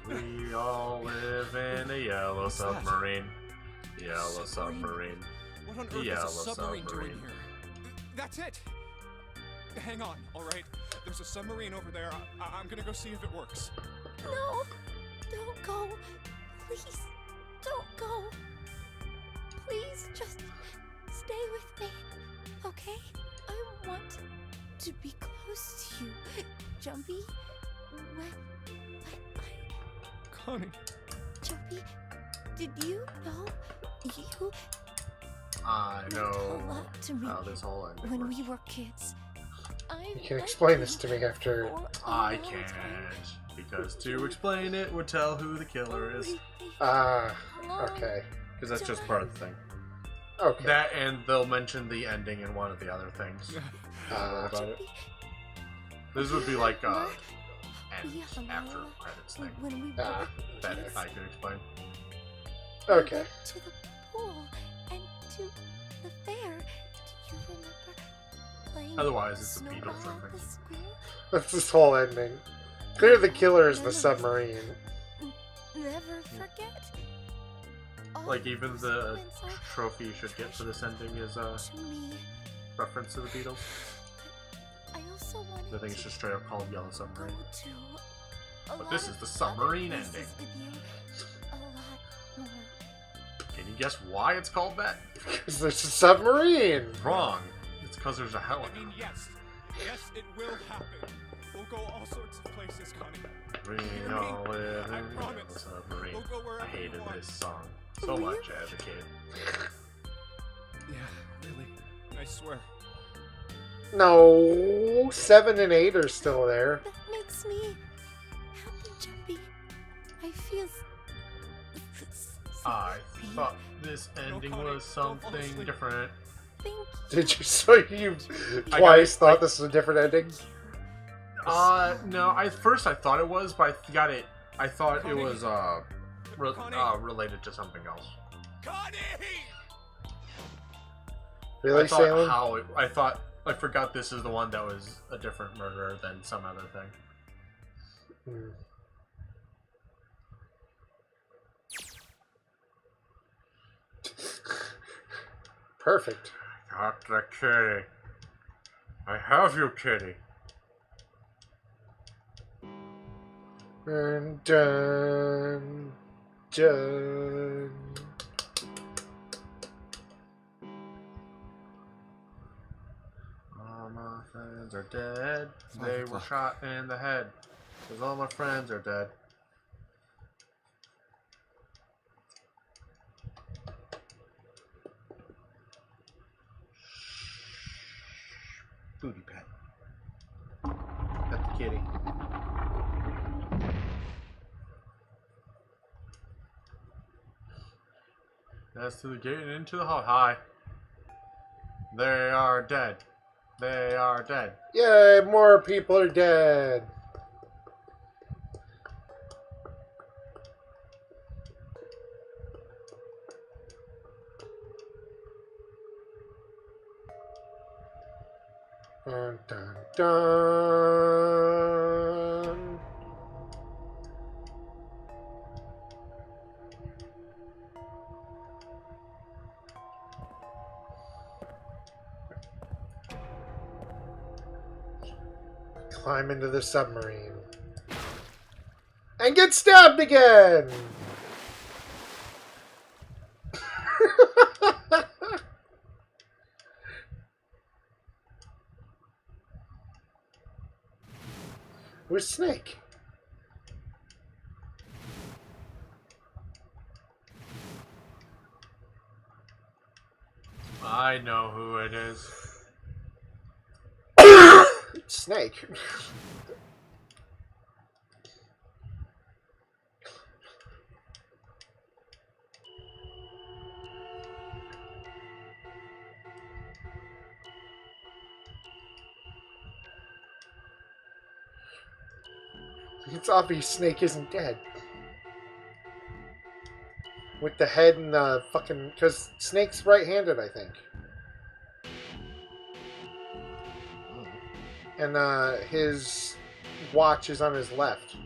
Because we all live in a yellow submarine. Yellow submarine. What on earth Yellow is a submarine doing submarine. here? That's it! Hang on, alright? There's a submarine over there. I'm gonna go see if it works. No, don't go. Please, don't go. Please, just stay with me, okay? I want to be close to you, Jumpy. When Connie. Jumpy, did you know you I meant know a lot to me how this whole ending when works. we were kids? you can explain this to me after. I can't, because to explain it would tell who the killer is. Okay. Because that's just part of the thing. Okay. That, and they'll mention the ending in one of the other things. About it. This would be like end after credits thing. When we Ah, That kids. I could explain. Okay. went to the pool and to the fair. Do you remember playing Otherwise, it's a snowball Beatles at the reference. school? That's this whole ending. Clear the killer is the submarine. Never forget. All Like, even those the moments are trophy you should get for this ending is a to me. reference to the Beatles. I also wanted I think it's just straight up called Yellow to go Submarine. to a But lot this is of the submarine other places ending. with you. A lot more. Can you guess why it's called that? Because there's a submarine. Wrong. It's because there's a I helicopter. mean, yes. Yes, it will happen. We'll go all sorts of places, Connie. We all live I in a promise. submarine. We'll go wherever I hated you want. this song so much as a kid. Yeah, really. I swear. No, 7 and 8 are still there. That makes me happy, Jumpy. I feel I thought this ending Connie, was don't fall something asleep. different. thank you. Did you? So you I twice got it, thought this was a different ending? No. First I thought it was, but I got it. I thought it was related to something else. Connie! Really, I thought Salem? I forgot this is the one that was a different murderer than some other thing. Hmm. Perfect. Got the kitty. I have you, kitty. Dun, dun, dun. All my friends are dead. 5 They were o'clock. shot in the head. 'Cause all my friends are dead. Booty pet. Pet the kitty. That's to the gate and into the hall. Hi. They are dead. They are dead. Yay, more people are dead. Dun, dun, dun. Climb into the submarine. And get stabbed again! Where's Snake? I know who it is. Snake. It's obvious Snake isn't dead. With the head and the fucking... Because Snake's right-handed, I think. And his watch is on his left.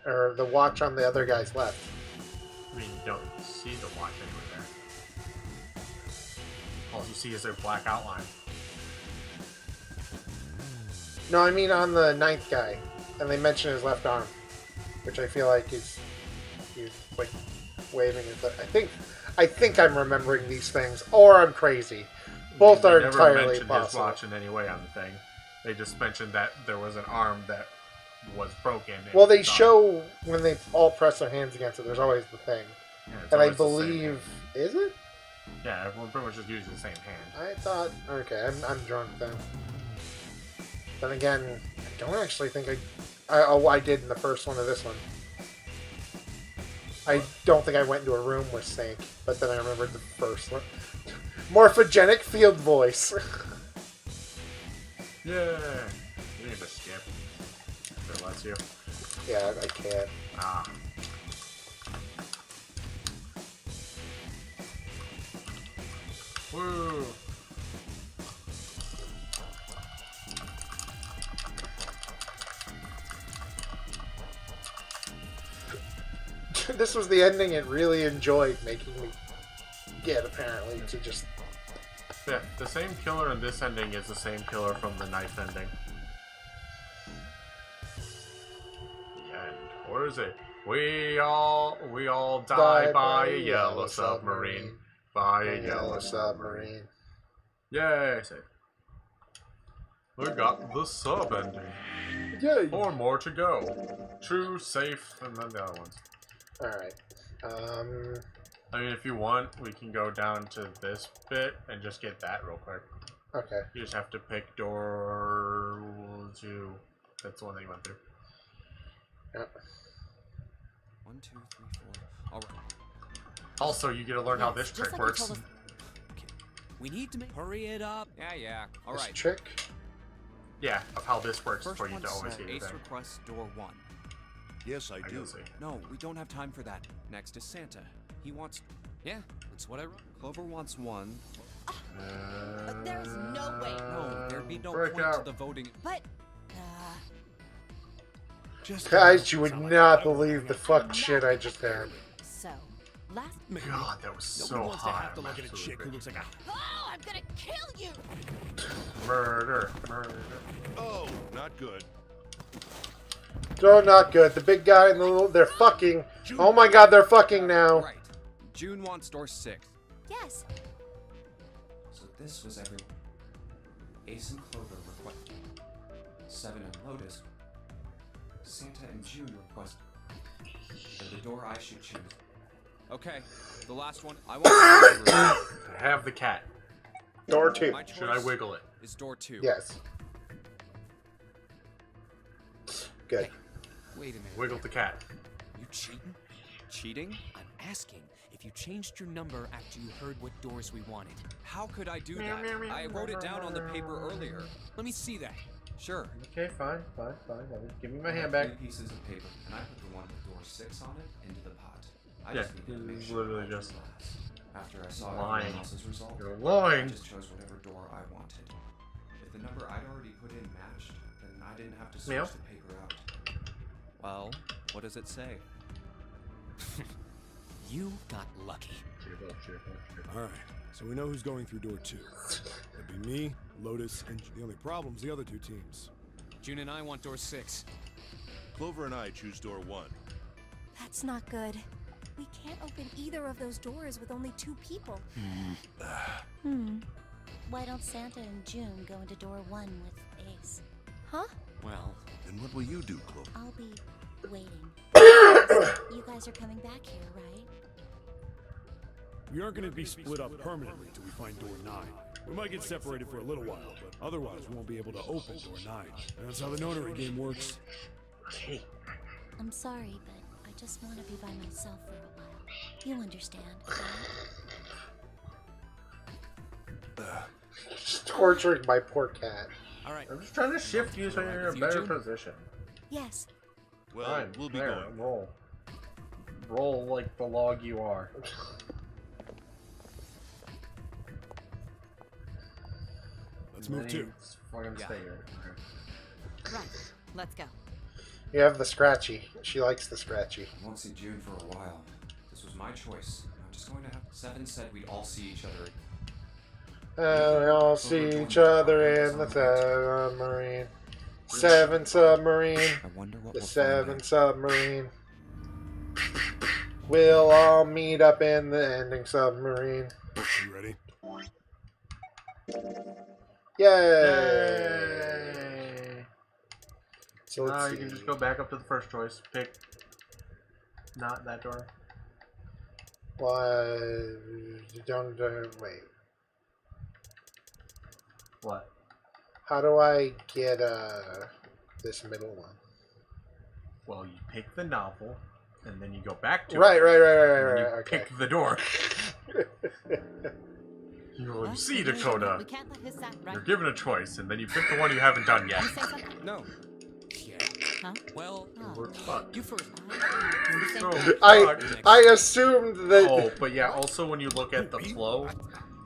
Or the watch on the other guy's left. I mean, you don't see the watch anywhere there. All you see is their black outline. No, I mean on the ninth guy. And they mention his left arm. Which I feel like he's like waving his left. I think I'm remembering these things. Or I'm crazy. Both are entirely They never mentioned his possible. watch in any way on the thing. They just mentioned that there was an arm that was broken. Well, they show when they all press their hands against it, there's always the thing. Yeah, it's And I always the same believe... Is it? Yeah, everyone pretty much just uses the same hand. I thought... Okay, I'm drunk then. Then again, I don't actually think I did in the first one of this one. I don't think I went into a room with Snake, but then I remembered the first one. Morphogenic field voice. Yeah. You need to skip. If it lets you. Yeah, I can't. Ah. Woo. This was the ending it really enjoyed making me get, apparently, to just... Yeah, the same killer in this ending is the same killer from the knife ending. The end. Or is it? We all die by a yellow submarine. By a yellow submarine. Yay! We got the sub ending. Yay! 4 more to go. True, safe, and then the other ones. Alright. I mean, if you want, we can go down to this bit and just get that real quick. Okay. You just have to pick door 2. That's the one that you went through. Yep. 1, 2, 3, 4. All right. Also, you get to learn how this Just trick like you works. told us- We need to hurry it up. Yeah. All This right. trick? Yeah, of how this works First for you one to always set. get your Ace thing. requests door 1. Yes, I I do. can see. No, we don't have time for that. Next is Santa. He wants... Yeah, that's what I wrote. Clover wants 1. But there's no way. No, there'd be no break point out. to the voting. But Just Guys, you would not believe the fuck shit I just had. so, last. God, that was No so one wants to hot. have to look at a chick who looks like a... Oh, I'm gonna kill you! Murder. Oh, not good. Oh, not good. The big guy and the little... They're fucking. Oh my god, they're fucking now. Right. June wants door 6. Yes. So this was everyone. Ace and Clover request. 7 and Lotus. Santa and June request. And the door I should choose. Okay, the last one. I want to have the cat. Door 2. Should I wiggle it? Is door 2. Yes. Good. Hey, wait a minute. Wiggle the cat. You cheating? Cheating? I'm asking if you changed your number after you heard what doors we wanted. How could I do that? I wrote it down on the paper earlier. Let me see that. Sure. Okay, fine. Give me my hand I back. had 3 pieces of paper, and I put the one with door 6 on it into the pot. I Yeah, just needed to make he's sure literally it was just last. After I saw lying. everyone else's result, You're lying. I just chose whatever door I wanted. If the number I'd already put in matched, then I didn't have to switch Meow. the paper out. Well, what does it say? You got lucky. Alright, so we know who's going through door 2. It'd be me, Lotus, and the only problem's the other 2 teams. June and I want door 6. Clover and I choose door 1. That's not good. We can't open either of those doors with only 2 people. Why don't Santa and June go into door 1 with Ace? Huh? Well, Then what will you do, Clover? I'll be waiting. You guys are coming back here, right? We aren't going to be split up permanently till we find door 9. We might get separated for a little while, but otherwise we won't be able to open door 9. That's how the Nonary game works. I'm sorry, but I just want to be by myself for a while. You understand, right? Just torturing my poor cat. all right. I'm just trying to shift you so you're in a better position. Yes. Well, Fine, we'll be there, going. roll. Roll like the log you are. Let's move too. Fucking Yeah. stay here. Right. Let's go. You have the scratchy. She likes the scratchy. I won't see June for a while. This was my choice. I'm just going to have... 7 said we'd all see each other. And we all see each other in the submarine. 7 submarine. I wonder what The we'll 7 submarine. We'll all meet up in the ending submarine. You ready? Yay! So Now let's you see. can just go back up to the first choice. Pick not that door. Why? Don't wait. What? How do I get this middle one? Well, you pick the novel, and then you go back to Right. it. And then you Okay. pick the door. You see, Dakota. We can't let his sack run. You're given a choice, and then you pick the one you haven't done yet. You say something? No. Yeah. Huh? Well, We're fucked. you first. We're so I fucked. assumed that. Oh, but yeah, also when you look at the flow,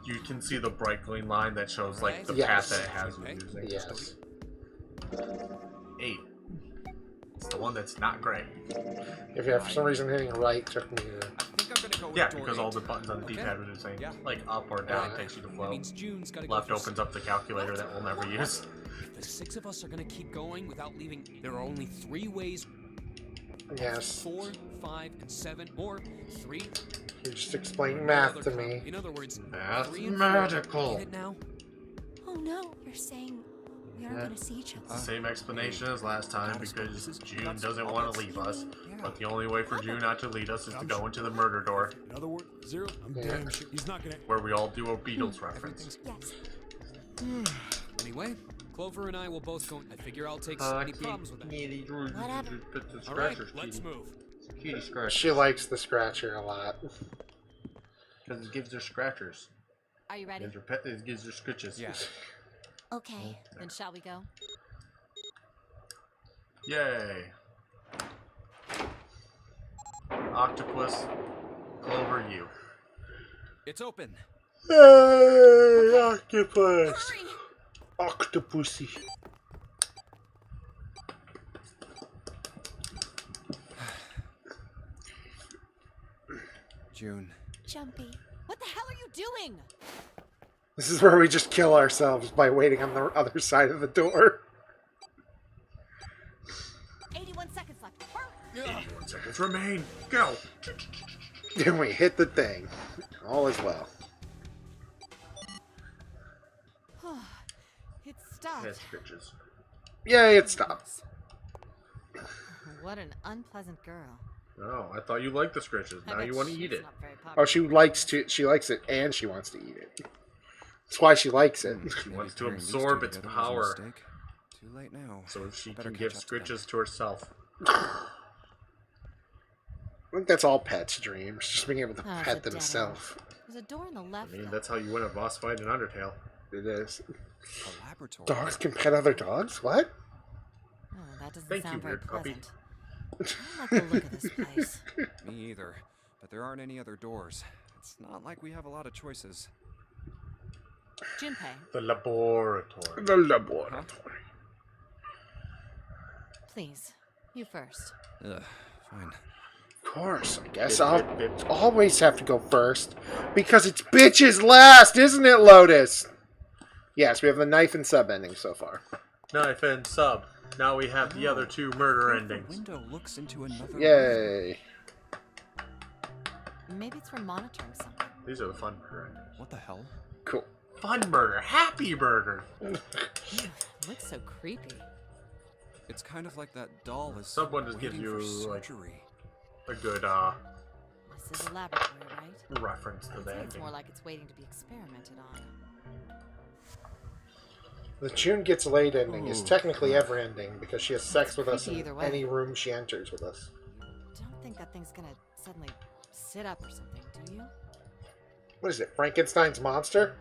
you can see the bright green line that shows like the path Yes. that it has you using. Yes. 8. It's the one that's not gray. If for some reason hitting right took me to. I think I'm gonna go with Yeah, door because 8. all the buttons on the D-pad are the same. Yeah. Like up or down takes you to That flow. means June's gotta go Left first. opens up the calculator that we'll never use. If the 6 of us are gonna keep going without leaving, there are only 3 ways: Yes. 4, 5, and 7, or 3. You're just explaining or math other to com- me. In other words, 3 and 4. Mathematical. Get it now? Oh no, you're saying we aren't Yeah. going to see each It's other. the same explanation as last time because June doesn't all want that's- to leave us. Yeah. But the only way for June not to lead us is to go into the murder door, In other words, 0. I'm Yeah. damn sure he's not gonna. where we all do a Beatles reference. Everything's Yes. Anyway, Clover and I will both go. I figure I'll take any problems with that. Whatever. Put the All right, scratchers, let's kitty. move. Kitty scratchers. She likes the scratcher a lot. Because it gives her scratchers. Are you ready? It gives her scritches. Yeah. Okay, then shall we go? Yay. Octopus, Clover, you. It's open. Hey, octopus! Hurry! Octopussy. June. Jumpy. What the hell are you doing? This is where we just kill ourselves by waiting on the other side of the door. 81 seconds 81 seconds remain. Go. Then we hit the thing. All is well. It stopped. Yes, bitches. Yay, it stops. What an unpleasant girl. Oh, I thought you liked the scritches. Now you want to eat it. Oh, she likes it and she wants to eat it. That's why she likes it. She wants to absorb its power. Too late now. So she Better can give catch up to them. scritches to herself. I think that's all pets' dreams, just being able to Oh, it's pet a dead themselves. There's a door on the left. I mean, though. that's how you win a boss fight in Undertale. It is. A laboratory. Dogs can pet other dogs? What? Oh, that doesn't Thank you, sound very weird puppy. pleasant. I don't like the look of this place. Me either. But there aren't any other doors. It's not like we have a lot of choices. Junpei, The laboratory. The laboratory. please, you first. Ugh, fine. Of course, I guess I'll always have to go first. Because it's bitches last, isn't it, Lotus? Yes, we have the knife and sub ending so far. Knife and sub. Now we have the other two murder endings. The window looks into another Yay. Maybe it's for monitoring something. These are the fun murder endings. What the hell? Cool. Fun murder. Happy murder. Looks so creepy. It's kind of like that doll is Someone just gives waiting you, for like, surgery. a good This is a laboratory, right? reference to I'd the say it's ending. more like it's waiting to be experimented on. The June Gets Laid ending is technically ever ending because she has sex with us creepy in either way. any room she enters with us. Don't think that thing's gonna suddenly sit up or something, do you? What is it, Frankenstein's monster?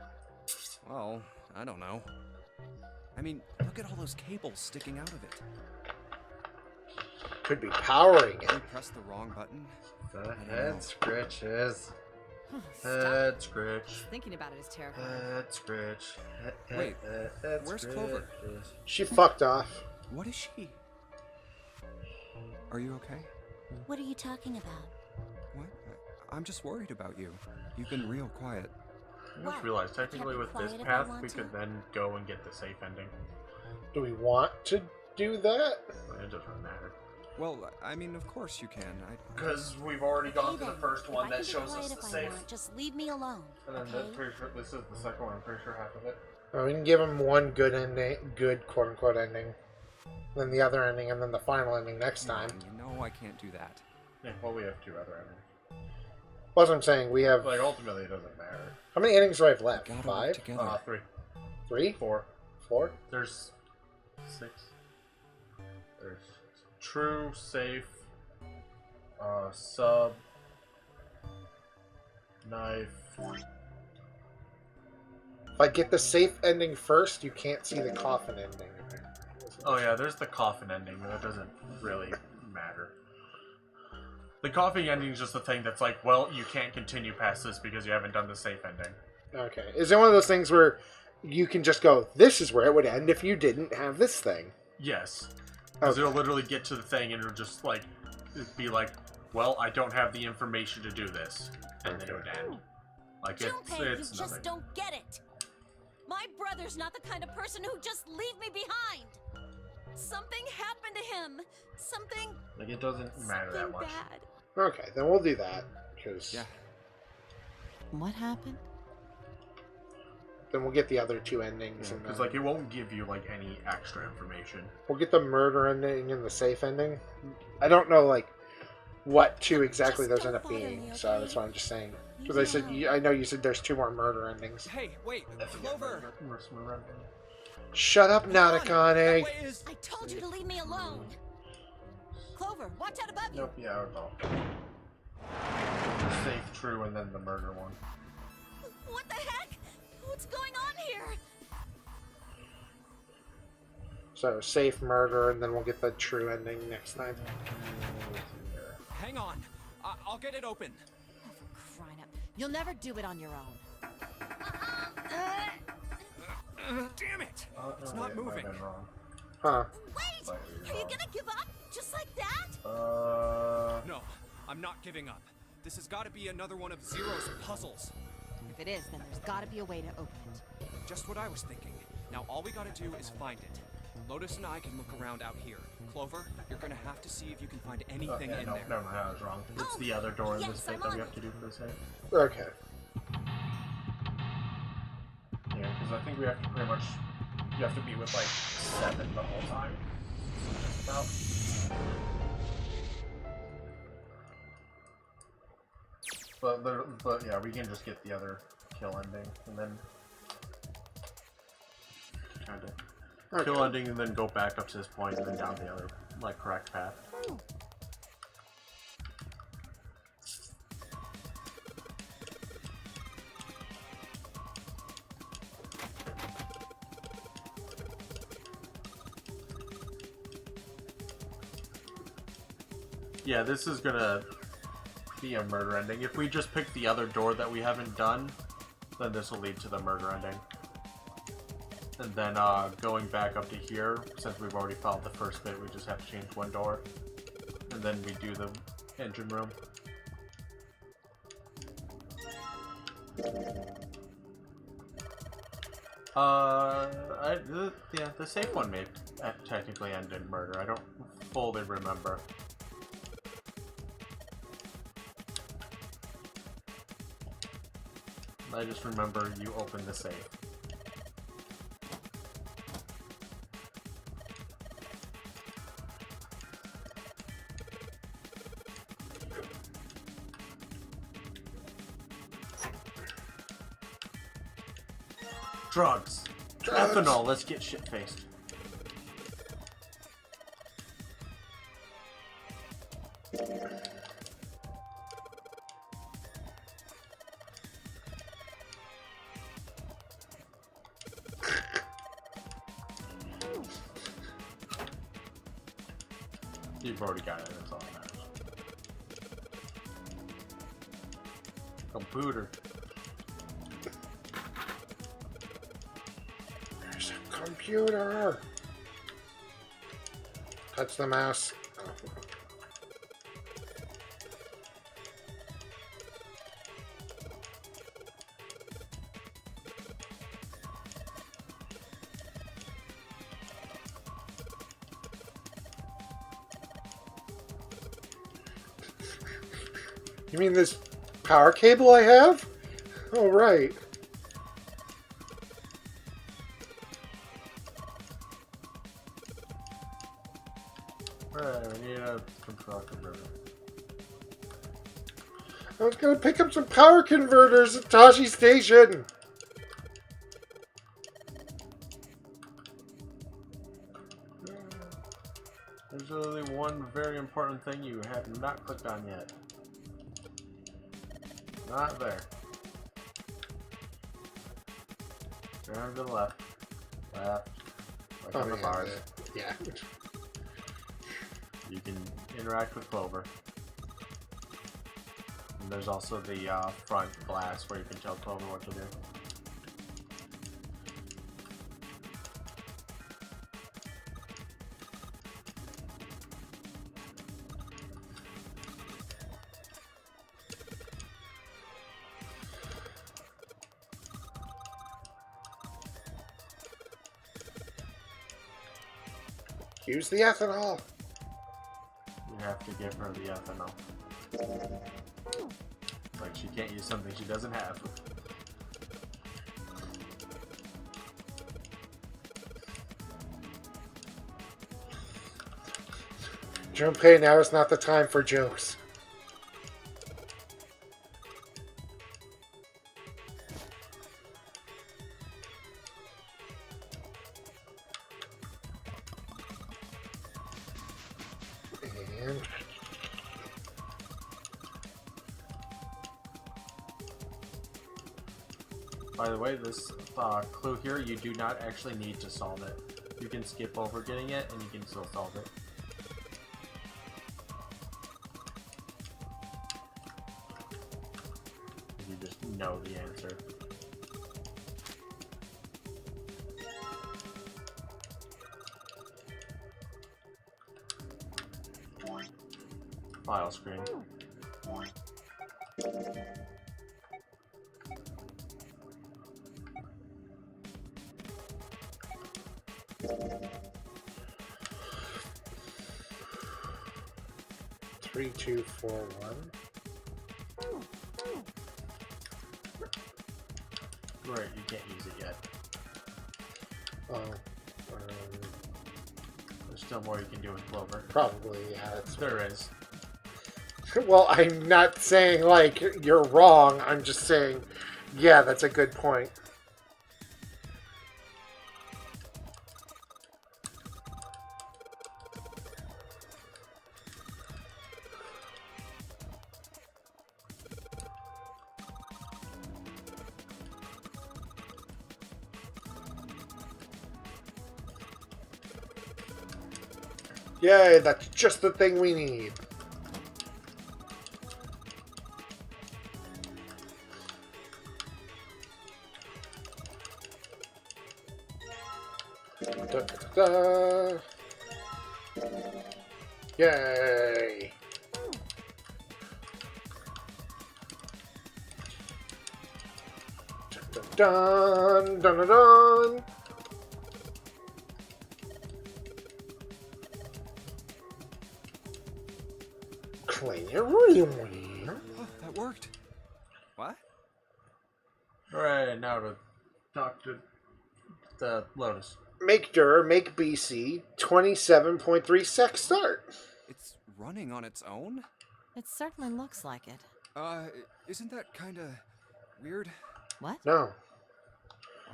Well, I don't know. I mean, look at all those cables sticking out of it. Could be powering Did we it. press the wrong button? The head scratches. Stop. Head scratch. Thinking about it is terrifying. Head scratch. Wait, head where's scratch. Clover? She fucked off. What is she? Are you okay? What are you talking about? What? I'm just worried about you. You've been real quiet. I just realized, technically with this quiet if I path, want we to. could then go and get the safe ending. Do we want to do that? It doesn't matter. Well, I mean, of course you can. Because we've already gone Okay to the then, first if one I that can be shows quiet us if the I safe. want, just leave me alone. And then Okay? pretty sure this is the second one. I'm pretty sure half of it. We can give him one good ending, good quote-unquote ending, then the other ending, and then the final ending next time. You know I can't do that. Yeah, well, we have two other endings. That's what I'm saying. We have... Like, ultimately, it doesn't matter. How many endings do I have left? Gotta work 5? together. 3. 3? 4. 4? There's 6. There's true, safe, sub, knife. If I get the safe ending first, you can't see the coffin ending. Oh yeah, there's the coffin ending, but that doesn't really matter. The coffin ending is just the thing that's like, well, you can't continue past this because you haven't done the safe ending. Okay. Is it one of those things where you can just go, this is where it would end if you didn't have this thing? Yes. Because Okay. it'll literally get to the thing and it'll just like, it'd be like, well, I don't have the information to do this. And then it would end. Like, Junpei, it's you just nothing. don't get it. My brother's not the kind of person who just leave me behind. Something happened to him. Something. Like, it doesn't matter that something much. bad. Okay, then we'll do that. Because Yeah. What happened? then we'll get the other two endings. And Because, then like, it won't give you, like, any extra information. we'll get the murder ending and the safe ending. I don't know, like, what two exactly Just those end don't up bother being. me, So okay? that's what I'm just saying. Because I said, I know you said there's 2 more murder endings. Hey, wait, Clover! Shut up, Natakane. I told you to leave me alone. Clover, watch out above you. Nope, yeah, I know. Safe, true, and then the murder one. What the heck? What's going on here? So safe, murder, and then we'll get the true ending next time. Hang on. I'll get it open. Oh, for crying out. You'll never do it on your own. Damn it! It's No, not wait, moving. I've been wrong. Huh. Wait! Slightly Are you wrong. gonna give up? Just like that? No, I'm not giving up. This has got to be another one of Zero's puzzles. If it is, then there's gotta be a way to open it. Just what I was thinking. Now all we gotta do is find it. Lotus and I can look around out here. Clover, you're gonna have to see if you can find anything in no, there. never mind, I was wrong. It's the other door in this bit that we have to do for this game. Okay. Yeah, because I think we have to pretty much... You have to be with, like, 7 the whole time. About. But yeah, we can just get the other kill ending, and then... Kind of... Okay. Kill ending, and then go back up to this point, and then down the other, like, correct path. Yeah, this is gonna be a murder ending. If we just pick the other door that we haven't done, then this will lead to the murder ending. And then going back up to here, since we've already followed the first bit, we just have to change one door. And then we do the engine room. Yeah, the safe one may technically end in murder. I don't fully remember. I just remember you open the safe. Drugs. Ethanol, let's get shit-faced. You've already got it, that's all that matters. Computer. There's a computer! Touch the mouse. You mean this power cable I have? Oh, right. Alright, we need a control converter. I was gonna pick up some power converters at Tashi Station! There's only one very important thing you have not clicked on yet. Not there. Turn to the left. Left. Like on the bars. Yeah. You can interact with Clover. And there's also the front glass where you can tell Clover what to do. Use the ethanol. You have to give her the ethanol. Like she can't use something she doesn't have. Junpei, now is not the time for jokes. And by the way, this clue here, you do not actually need to solve it. You can skip over getting it and you can still solve it. You just know the answer. File screen. 3241. Right, you can't use it yet. Oh. There's still more you can do with Clover. Probably, yeah. There is. Well, I'm not saying, like, you're wrong. I'm just saying, yeah, that's a good point. Yay, that's just the thing we need. Da, da, da. Yay! Dun dun dun dun dun. Oh, that worked. What? Alright, now to talk to the Lotus. Make Dur, make BC, 27.3 sec start. It's running on its own? It certainly looks like it. Isn't that kinda weird? What? No.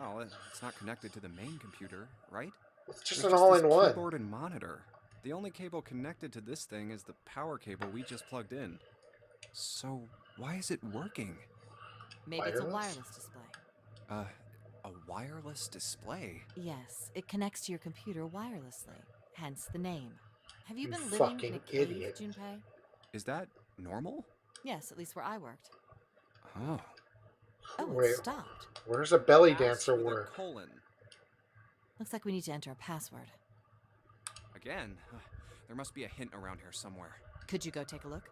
Well, it's not connected to the main computer, right? It's just There's an all-in-one. Keyboard and monitor. The only cable connected to this thing is the power cable we just plugged in. So, why is it working? Maybe it's a wireless display. A wireless display? Yes, it connects to your computer wirelessly, hence the name. Have you You been living fucking in a cave, idiot. Junpei? Is that normal? Yes, at least where I worked. Oh. Oh, Wait, it stopped. where's a belly Ask dancer with a work? colon. Looks like we need to enter a password. Again? There must be a hint around here somewhere. Could you go take a look?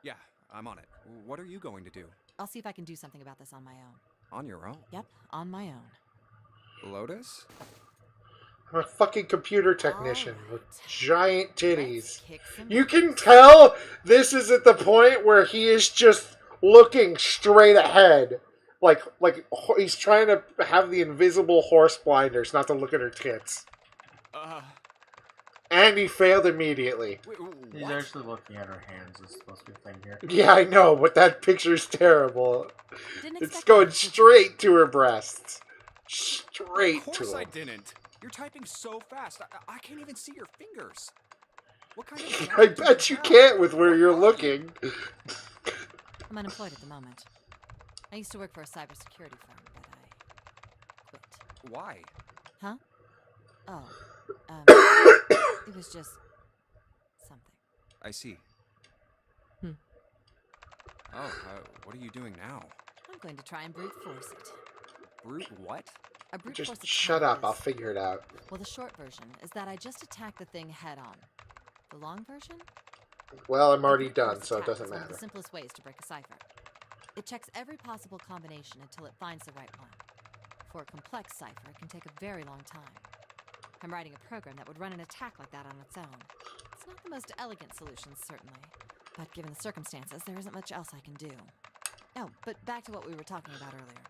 Yeah, I'm on it. What are you going to do? I'll see if I can do something about this on my own. On your own? Yep, on my own. Lotus? I'm a fucking computer technician with giant titties. Kick some You can tell this is at the point where he is just looking straight ahead. Like he's trying to have the invisible horse blinders not to look at her tits. And he failed immediately. He's actually looking at her hands. It's supposed to be a thing here. Yeah, I know, but that picture's terrible. Didn't It's expect going that. straight to her breasts. Straight Of to course I them. didn't. You're typing so fast. I can't even see your fingers. What kind of I talent do bet you have? can't with where What you're are you? looking. I'm unemployed at the moment. I used to work for a cybersecurity firm, but I quit. Why? Huh? Oh, it was just something. I see. Hmm. Oh, what are you doing now? I'm going to try and brute force it. Brute what? A brute Just force attack shut up, is- I'll figure it out. Well, the short version is that I just attack the thing head on. The long version? Well, I'm A already brute done, force so it attack doesn't is one of matter. the simplest ways to break a cipher. It checks every possible combination until it finds the right one. For a complex cipher, it can take a very long time. I'm writing a program that would run an attack like that on its own. It's not the most elegant solution, certainly. But given the circumstances, there isn't much else I can do. Oh, but back to what we were talking about earlier.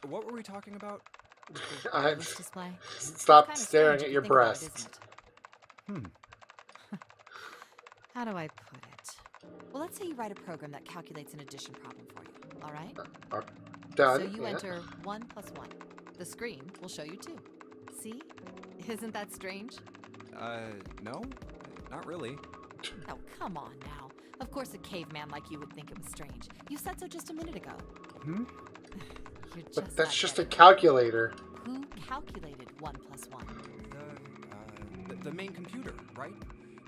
What were we talking about? The I- wireless display? Stop It's kinda staring strange at if your you think about it, breasts. isn't it? How do I put it? Well, let's say you write a program that calculates an addition problem for you, all right? Done. So you yeah. enter 1 + 1. The screen will show you 2. See? Isn't that strange? No. Not really. Oh, come on now. Of course a caveman like you would think it was strange. You said so just a minute ago. Hmm? You're just But that's not just a getting it. calculator. Who calculated 1 + 1? The main computer, right?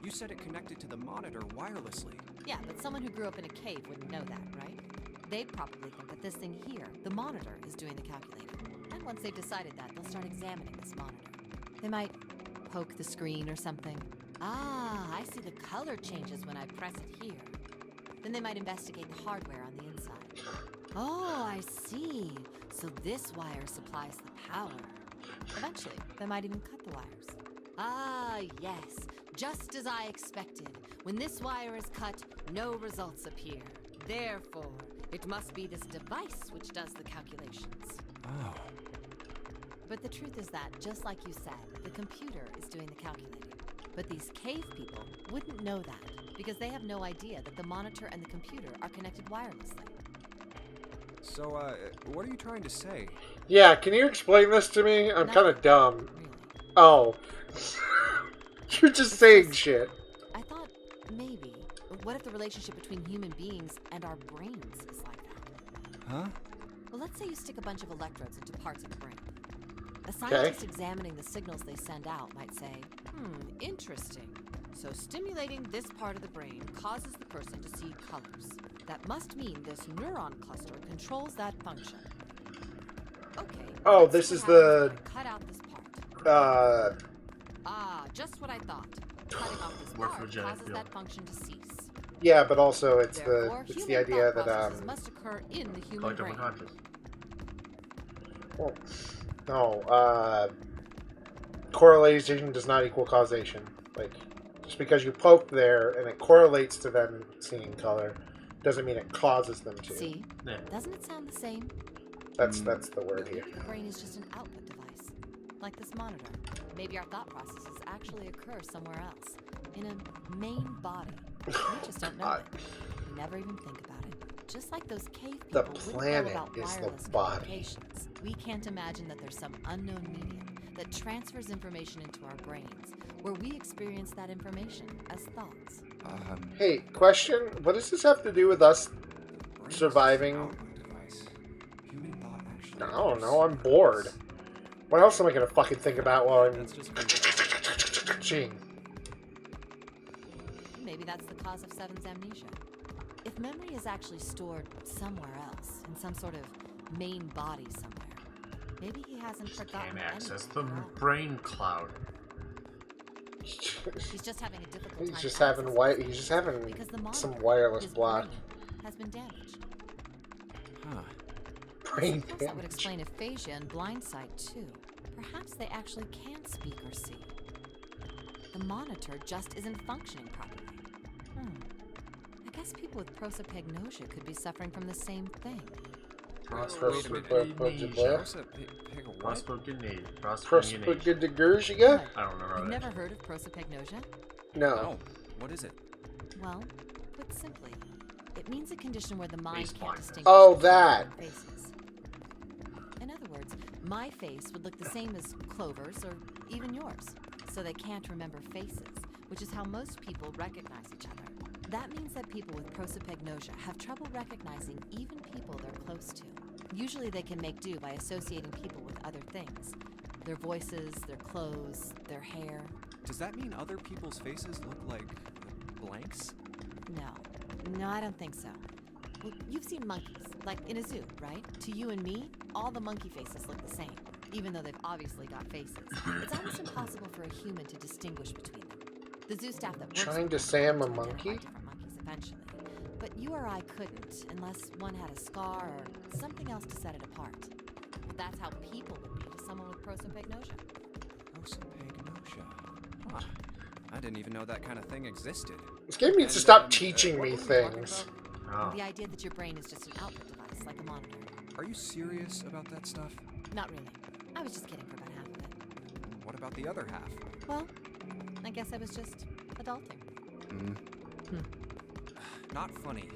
You said it connected to the monitor wirelessly. Yeah, but someone who grew up in a cave wouldn't know that, right? They'd probably think that this thing here, the monitor, is doing the calculating. And once they've decided that, they'll start examining this monitor. They might poke the screen or something. Ah, I see the color changes when I press it here. Then they might investigate the hardware on the inside. Oh, I see. So this wire supplies the power. Eventually, they might even cut the wires. Ah, yes. Just as I expected. When this wire is cut, no results appear. Therefore, it must be this device which does the calculations. Oh. But the truth is that, just like you said, the computer is doing the calculating. But these cave people wouldn't know that, because they have no idea that the monitor and the computer are connected wirelessly. So, what are you trying to say? Yeah, can you explain this to me? I'm kind of dumb. Really. Oh. You're just saying shit. I thought, maybe, what if the relationship between human beings and our brains is like that? Huh? Well, let's say you stick a bunch of electrodes into parts of the brain. A scientist examining the signals they send out might say, interesting. So stimulating this part of the brain causes the person to see colors. That must mean this neuron cluster controls that function. Okay. Oh, this is the... Cut out this part. Just what I thought. Cutting off this part causes that function to cease. Yeah, but also it's Therefore, the idea that processes must occur in the human brain. Well, no, correlation does not equal causation. Like, just because you poke there and it correlates to them seeing color, doesn't mean it causes them to. See? Yeah. Doesn't it sound the same? That's the word here. The brain is just an output device, like this monitor. Maybe our thought processes actually occur somewhere else, in a main body. We just don't know it. We never even think about it. Just like those cave people, the planet is the body. We can't imagine that there's some unknown medium that transfers information into our brains, where we experience that information as thoughts. Hey, question: what does this have to do with us surviving? I don't know. I'm bored. What else am I gonna fucking think about while I'm... Gee. Maybe that's the cause of Seven's amnesia. If memory is actually stored somewhere else, in some sort of main body somewhere, maybe he hasn't forgotten Can't access the anything. brain cloud. He's just having a difficult time. He's just having some wireless block. Has been damaged. Huh. Brain damage. That would explain aphasia and blindsight too. Perhaps they actually can speak or see. The monitor just isn't functioning properly. I guess people with prosopagnosia could be suffering from the same thing. Prosopagnosia? I don't know. You've never heard of prosopagnosia? No. What is it? Well, put simply, it means a condition where the mind can't distinguish that. faces. In other words, my face would look the same as Clover's or even yours, so they can't remember faces, which is how most people recognize each other. That means that people with prosopagnosia have trouble recognizing even people they're close to. Usually they can make do by associating people with other things. Their voices, their clothes, their hair. Does that mean other people's faces look like blanks? No, I don't think so. Well, you've seen monkeys, like in a zoo, right? To you and me, all the monkey faces look the same, even though they've obviously got faces. It's almost impossible for a human to distinguish between them. The zoo staff that works trying to say I'm a monkey? Different monkeys eventually. But you or I couldn't, unless one had a scar or something else to set it apart. Well, that's how people would be to someone with prosopagnosia. Prosopagnosia. Huh. I didn't even know that kind of thing existed. This game needs to stop teaching me things. The idea that your brain is just an output device, like a monitor. Are you serious about that stuff? Not really. I was just kidding for about half of it. What about the other half? Well, I guess I was just adulting. Not funny.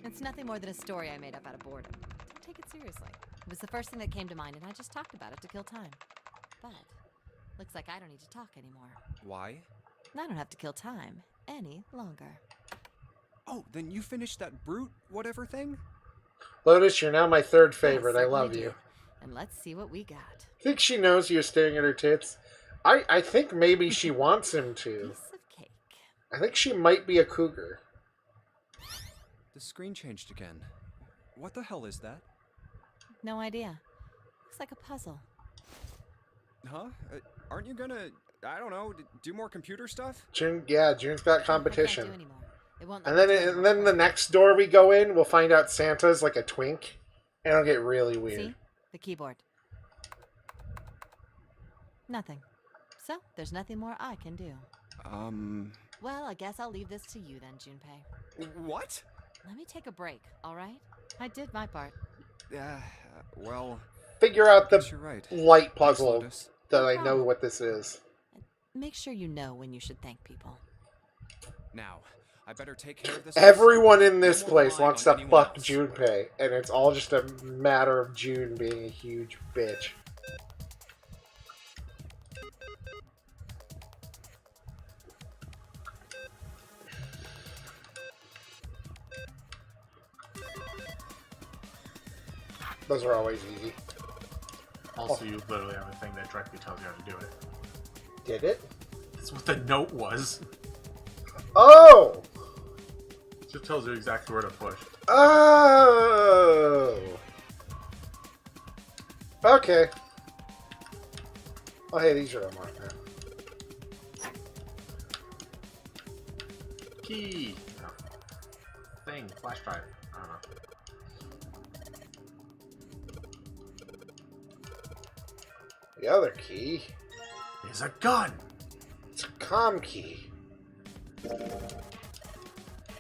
It's nothing more than a story I made up out of boredom. Don't take it seriously. It was the first thing that came to mind, and I just talked about it to kill time. But looks like I don't need to talk anymore. Why? I don't have to kill time any longer. Oh, then you finished that brute whatever thing? Lotus, you're now my third favorite. Yes, I love do. you. And let's see what we got. I think she knows you're staring at her tits. I think maybe she wants him to. Piece of cake. I think she might be a cougar. The screen changed again. What the hell is that? No idea. Looks like a puzzle. Huh? Aren't you gonna, I don't know, do more computer stuff? June's got competition. I can't do anymore. It won't And then the next door we go in, we'll find out Santa's like a twink, and it'll get really weird. See? The keyboard. Nothing. So, there's nothing more I can do. Well, I guess I'll leave this to you then, Junpei. What? Let me take a break, alright? I did my part. Well... Figure out the you're right. light puzzle Thanks, that I know what this is. Make sure you know when you should thank people. Now, I better take care of this. Everyone in this No more place relying wants on to anyone fuck else. Junpei, and it's all just a matter of June being a huge bitch. Those are always easy. Also, you literally have a thing that directly tells you how to do it. Did it? That's what the note was. Oh! It just tells you exactly where to push. Oh! Okay. Oh, hey, these are unlocked now. Key! No. Thing. Flash drive. I don't know. The other key is a gun! It's a comm key.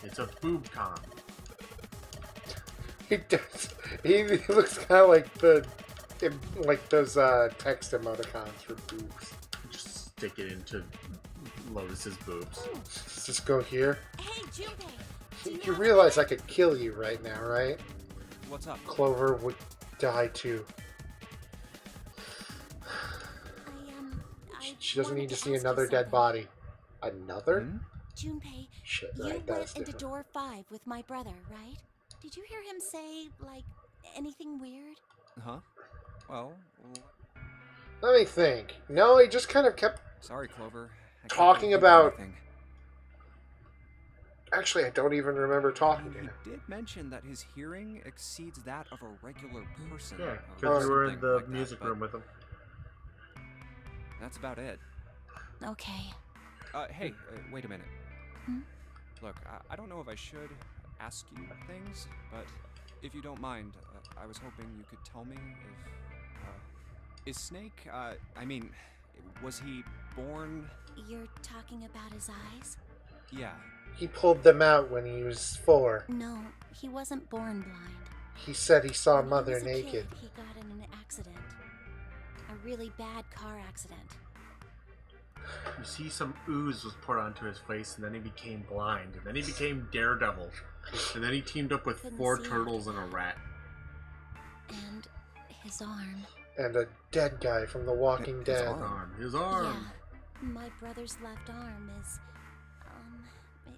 It's a boob comm. He does. He looks kind of like like those text emoticons for boobs. Just stick it into Lotus's boobs. Just go here. Hey, Junpei! You realize I could kill you right now, right? What's up? Clover would die too. She doesn't need to see another dead body. Another? Junpei, Shit, you right, that went is into different. door 5 with my brother, right? Did you hear him say, like, anything weird? Huh? Well... Let me think. No, he just kind of kept Sorry, Clover. I can't talking really think of about... anything. Actually, I don't even remember talking to him. He did mention that his hearing exceeds that of a regular person. Yeah, or because you were in something the like that, music but room with him. That's about it. Okay. Hey, wait a minute. Hmm? Look, I don't know if I should ask you things, but if you don't mind, I was hoping you could tell me if... is Snake, I mean, was he born... You're talking about his eyes? Yeah. He pulled them out when he was 4. No, he wasn't born blind. He said he saw When Mother he was a naked. kid, he got in an accident. A really bad car accident. You see some ooze was poured onto his face, and then he became blind, and then he became Daredevil, and then he teamed up with Couldn't 4 see turtles and a rat. And his arm. And a dead guy from The Walking Dead. His arm. Yeah, my brother's left arm is,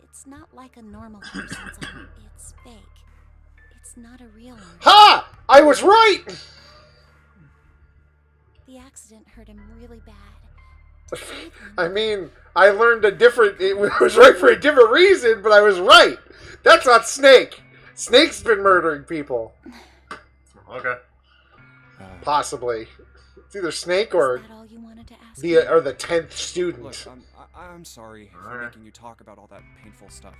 it's not like a normal person's arm. It's fake. It's not a real arm. Ha! I was right! The accident hurt him really bad. I mean, I learned it was right for a different reason, but I was right. That's not Snake. Snake's been murdering people. Okay. Possibly. It's either Snake or Is that all you wanted to ask the 10th student. Look, I'm sorry for making you talk about all that painful stuff.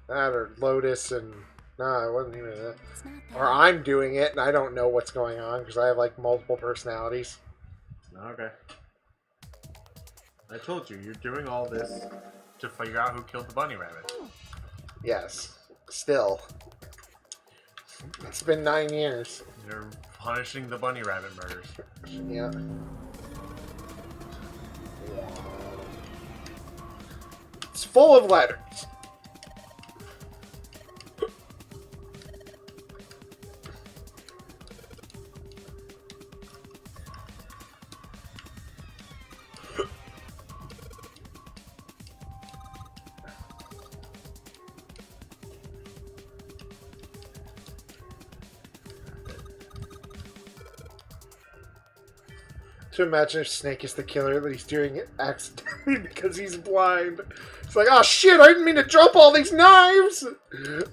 That or Lotus and... No, it wasn't even that. It's not that. Or I'm doing it and I don't know what's going on because I have like multiple personalities. Okay. I told you, you're doing all this to figure out who killed the bunny rabbit. Yes. Still. It's been 9 years. You're punishing the bunny rabbit murders. Yeah. It's full of letters. To imagine if Snake is the killer, but he's doing it accidentally because he's blind. It's like, oh shit, I didn't mean to drop all these knives!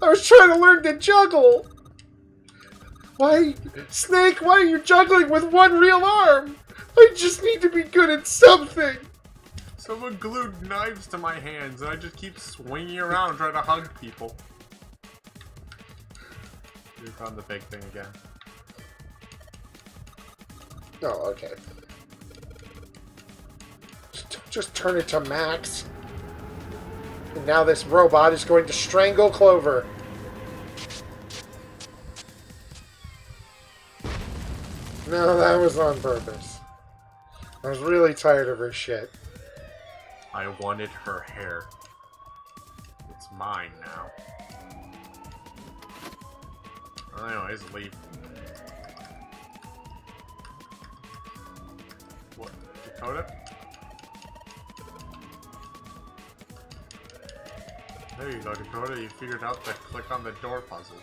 I was trying to learn to juggle! Why, Snake, why are you juggling with one real arm? I just need to be good at something! Someone glued knives to my hands and I just keep swinging around trying to hug people. You found the big thing again. Oh, okay. Just turn it to max. And now this robot is going to strangle Clover. No, that was on purpose. I was really tired of her shit. I wanted her hair. It's mine now. Anyways, leave. What? Dakota? There you go, Dakota. You figured out the click on the door puzzle.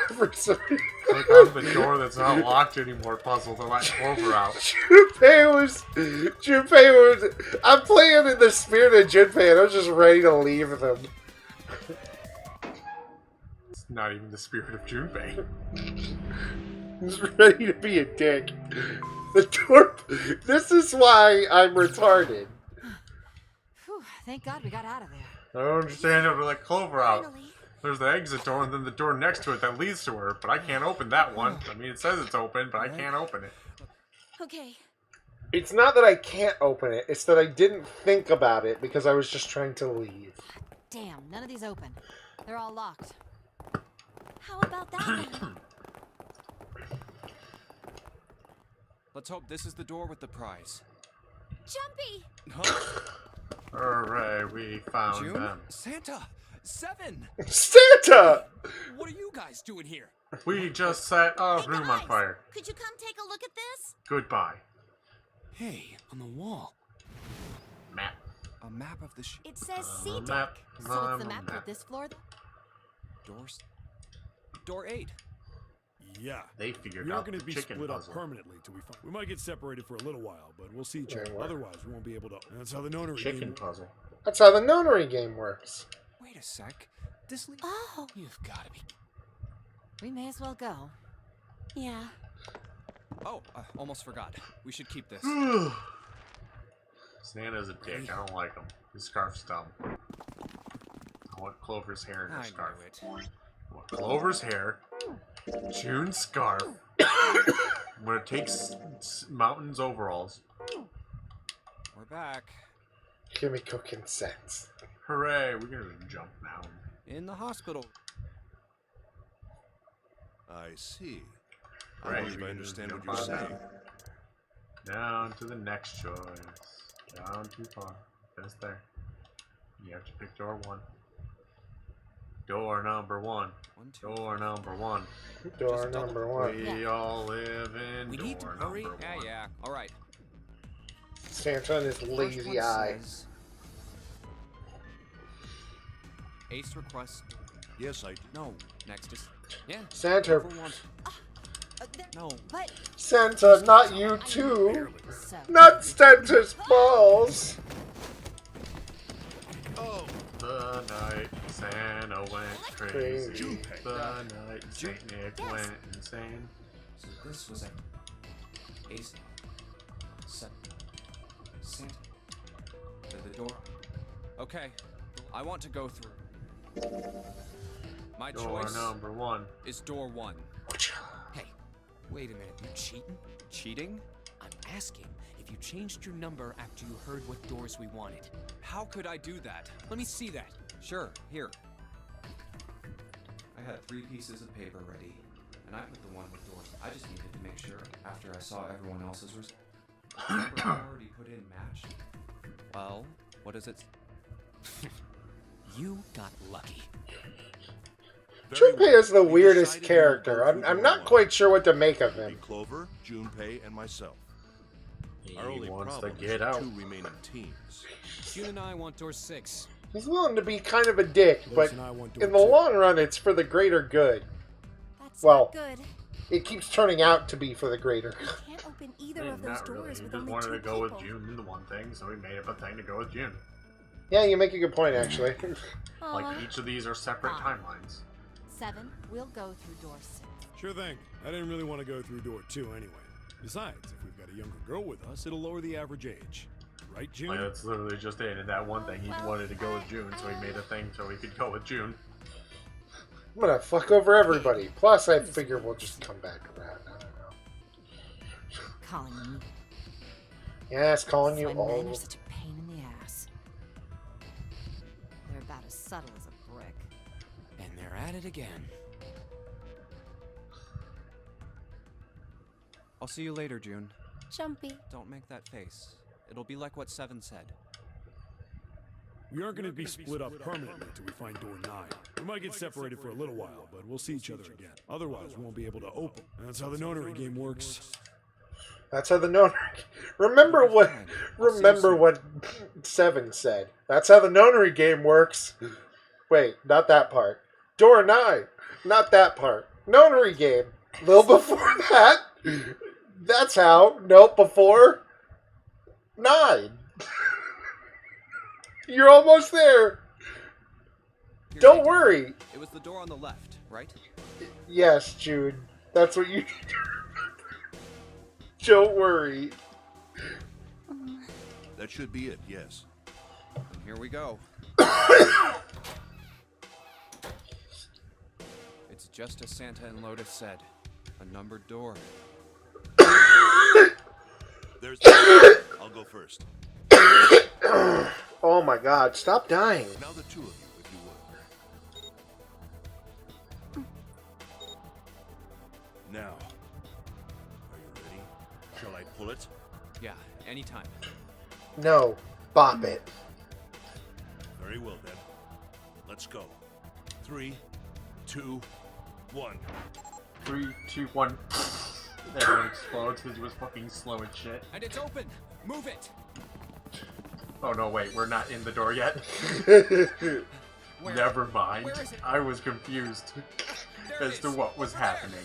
Click on the door that's not locked anymore puzzle to let Clover out. Junpei was... I'm playing in the spirit of Junpei and I was just ready to leave them. It's not even the spirit of Junpei. He's ready to be a dick. The door... This is why I'm retarded. Whew, thank God we got out of there. I don't understand how to let Clover out. There's the exit door and then the door next to it that leads to her, but I can't open that one. I mean, it says it's open, but I can't open it. Okay. It's not that I can't open it, it's that I didn't think about it because I was just trying to leave. Damn, none of these open. They're all locked. How about that then? Let's hope this is the door with the prize. Jumpy! Huh? Hooray, we found June? them. Santa! 7! Santa! What are you guys doing here? We just set a Hey, room on guys, fire. Could you come take a look at this? Goodbye. Hey, on the wall. Map. A map of the It says a C map. So it's the map for this floor? doors. Door 8. Yeah. They figured We out aren't the going to be chicken split puzzle. up permanently till we find. We might get separated for a little while, but we'll see each other. Yeah, we're- Otherwise, we won't be able to. And that's how the Nonary Chicken game. puzzle. That's how the Nonary game works. Wait a sec. This leads. Oh. You've got to be. We may as well go. Yeah. Oh, almost forgot. We should keep this. Santa's a dick. I don't like him. His scarf's dumb. I want Clover's hair in her I scarf. knew it. I want Clover's hair. June's scarf. I'm gonna take Mountain's overalls. We're back. Kimiko consents. Hooray, we're gonna jump now. In the hospital. I see. I Right, believe we I can understand what jump you're on saying. Down to the next choice. Down too far. Just there. You have to pick door 1. Door number 1. Door number 1. Door number 1. We all live in We door need to number hurry. 1. Yeah. All right. Santa and his First lazy one eye. says, Ace request. Yes, I do. No. Next is. Yeah. Santa. whoever wants- No. But Santa, not you too. so Not Santa's balls. Oh, The night Santa went crazy. Crazy. The night Saint Nick went insane. So this was Ace. Santa. The door. Okay. I want to go through. My Door choice number 1. is door 1. Hey, wait a minute. You cheating? Cheating? I'm asking if you changed your number after you heard what doors we wanted. How could I do that? Let me see that. Sure, here. I had 3 pieces of paper ready, and I put the one with doors. I just needed to make sure after I saw everyone else's number I already put in matched. Well, what is it? You got lucky. Junpei is the We weirdest decided character. we would go through I'm door not 1. quite sure what to make of Be him. Clover, Junpei, and myself. He Our only wants to problem get is the out. 2 remaining teams. June and I want door 6. He's willing to be kind of a dick, but Listen, I want in door the 2. long run, it's for the greater good. That's Well, not good. It keeps turning out to be for the greater good. We can't open either of those Not really. doors He with just only wanted 2 to go people. with June in the one thing, so he made up a thing to go with June. Yeah, you make a good point, actually. Like, each of these are separate timelines. 7, we'll go through door 6. Sure thing. I didn't really want to go through door 2 anyway. Besides, if we've got a younger girl with us, it'll lower the average age. Right, June? Like, that's literally just it. And that one thing, he wanted to go with June, so he made a thing so he could go with June. I'm gonna fuck over everybody. Plus, I figure we'll just come back to that. I don't know. Calling me. Yes, calling you When men are old. such a pain in the ass. They're about as subtle as a brick. And they're at it again. I'll see you later, June. Jumpy. Don't make that face. It'll be like what Seven said. We aren't going to be split up permanently until we find door 9. We might get separated for a little while, but we'll see each other again. Otherwise, we won't be able to open. And that's how the Nonary game works. That's how the Nonary. Remember what 7 said. That's how the Nonary game works. Wait, not that part. Door 9. Not that part. Nonary game. A little before that. That's how. Nope, before 9. You're almost there. Don't worry. It was the door on the left, right? Yes, Jude. That's what you. Don't worry. That should be it, yes. And here we go. It's just as Santa and Lotus said. A numbered door. There's the I'll go first. Oh my god, stop dying. Now the two of you, if you would. Now, are you ready? Shall I pull it? Yeah, anytime. No, bop it. Very well then. Let's go. 3, 2, 1. 3, 2, 1. Everyone explodes because he was fucking slow as shit. And it's open. Move it. Oh no, wait, we're not in the door yet. Where? Never mind. Where is it? I was confused There as it to is. what was Over there. happening.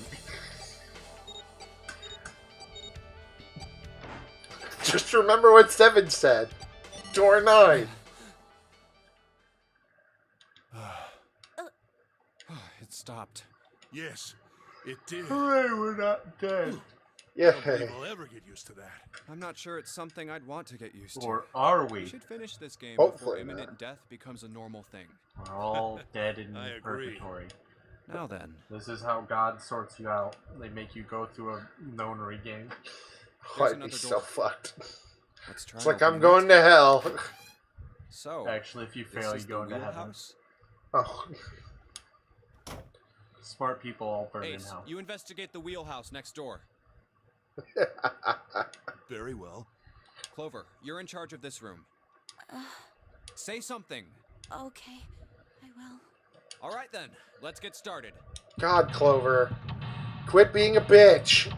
Just remember what 7 said. Door 9. It stopped. Yes, it did. Hooray, we're not dead. I don't Yeah. think we'll ever get used to that. I'm not sure it's something I'd want to get used to. Or are We we? should finish this game before Hopefully imminent not. death becomes a normal thing. We're all dead in I agree. purgatory. Now then, This is how God sorts you out. They make you go through a Nonary game. Oh, I'd be another so door. fucked. let's try. It's like opening I'm going it. to hell. So, Actually, if you this fail, is you the go into heaven. wheelhouse? Oh. Smart people all burn in Ace, hell. you investigate the wheelhouse next door. Very well. Clover, you're in charge of this room. Say something. Okay, I will. All right then, let's get started. God, Clover. Quit being a bitch.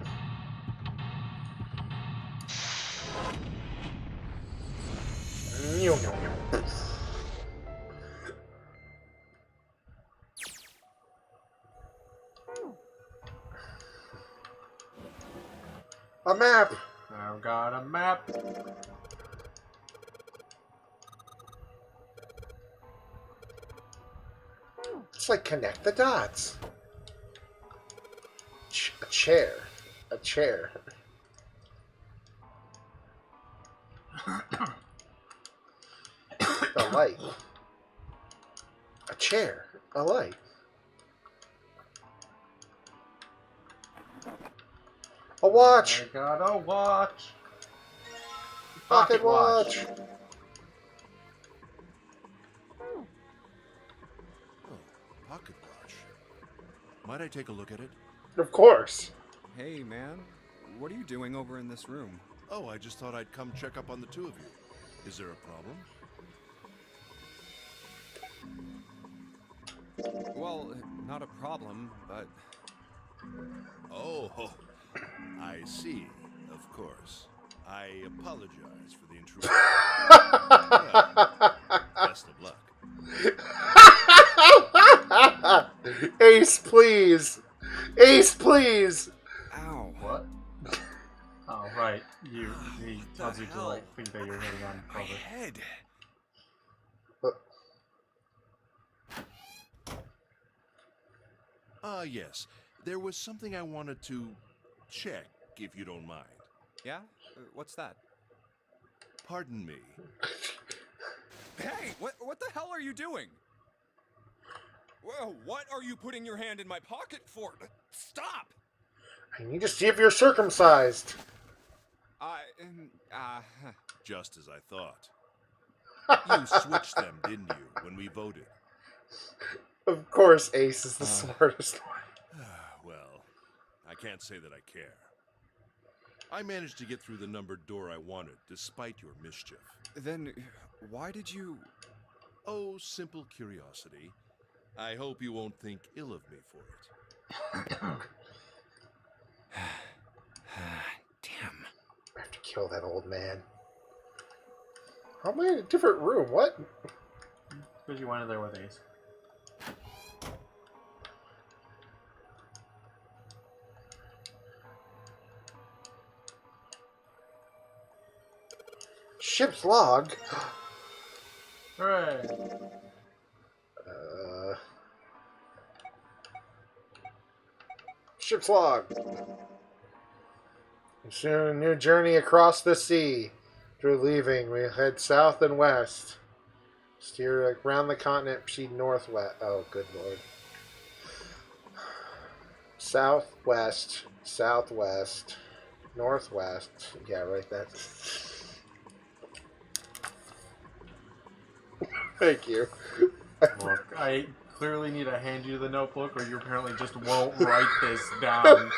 A map. I've got a map. It's like connect the dots. A chair. A chair. A light. A chair. A light. A watch. I got a watch. Pocket watch. Oh, pocket watch. Might I take a look at it? Of course. Hey, man. What are you doing over in this room? Oh, I just thought I'd come check up on the two of you. Is there a problem? Well, not a problem, but... Oh, I see. Of course. I apologize for the intrusion. Well, best of luck. Ace, please. Ace, please. Ow. What? Oh, right. He tells you to hell? like think that you're hitting on My Clover. head. Yes. There was something I wanted to check, if you don't mind. Yeah? What's that? Pardon me. Hey, what the hell are you doing? Whoa, what are you putting your hand in my pocket for? Stop! I need to see if you're circumcised. Just as I thought. You switched them, didn't you, when we voted? Of course, Ace is the smartest one. Well, I can't say that I care. I managed to get through the numbered door I wanted, despite your mischief. Then, why did you... Oh, simple curiosity. I hope you won't think ill of me for it. Damn. I have to kill that old man. How am I in a different room? What? Because you went in there with Ace. Ship's log? Hooray! Ship's log. Soon a new journey across the sea. After leaving, we head south and west. Steer around the continent, proceed northwest. Oh, good lord. Southwest, southwest, northwest. Yeah, right, that. Thank you. Look, I clearly need to hand you the notebook, or you apparently just won't write this down.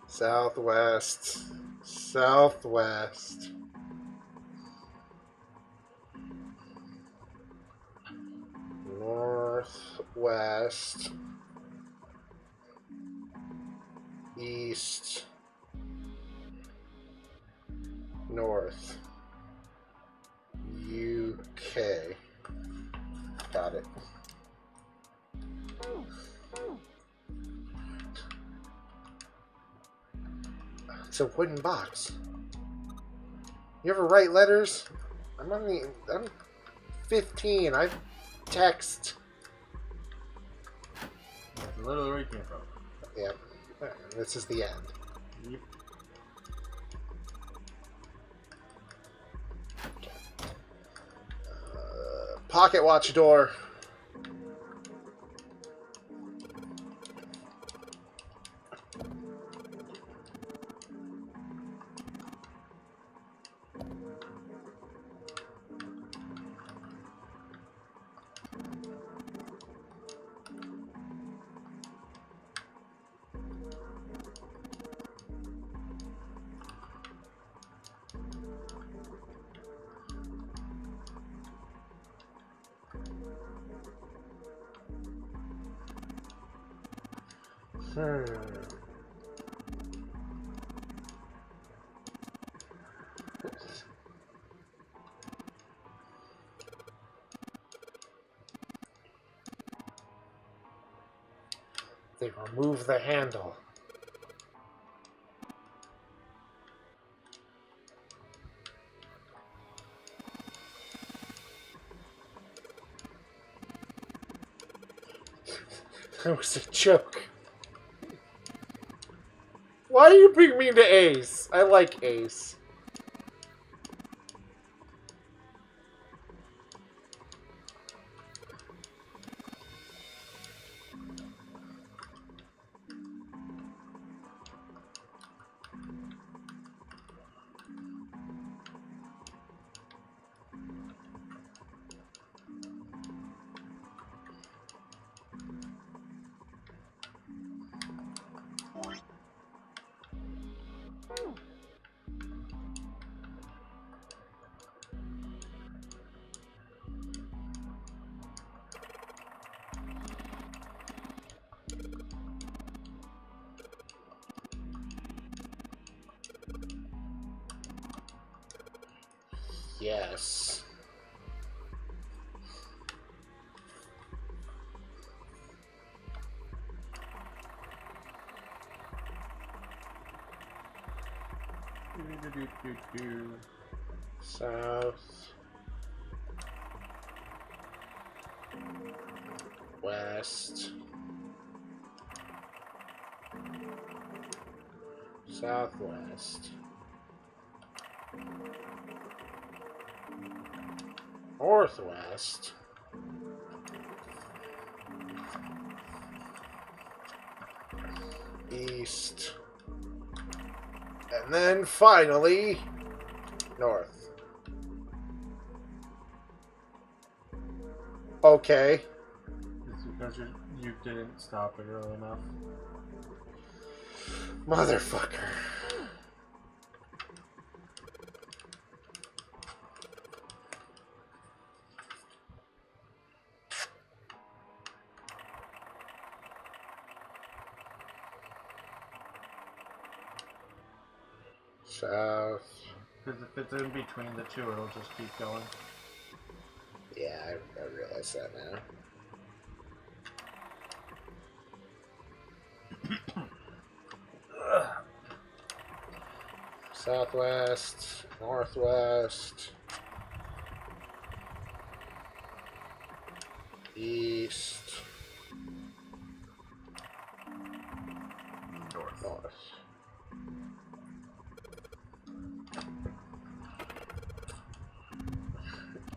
Southwest, southwest. Northwest. East. North. UK. Got it. It's a wooden box. You ever write letters? I'm 15. I text. That's literally where you came from. Yep. This is the end. Yep. Pocket watch door. They remove the handle. That was a joke. Why are you being mean to Ace? I like Ace. Yes. South. West. Southwest. Northwest. East. And then finally, north. Okay. It's because you didn't stop it early enough. Motherfucker. South. Because if it's in between the two, it'll just keep going. Yeah, I realize that now. Southwest, northwest, east, north.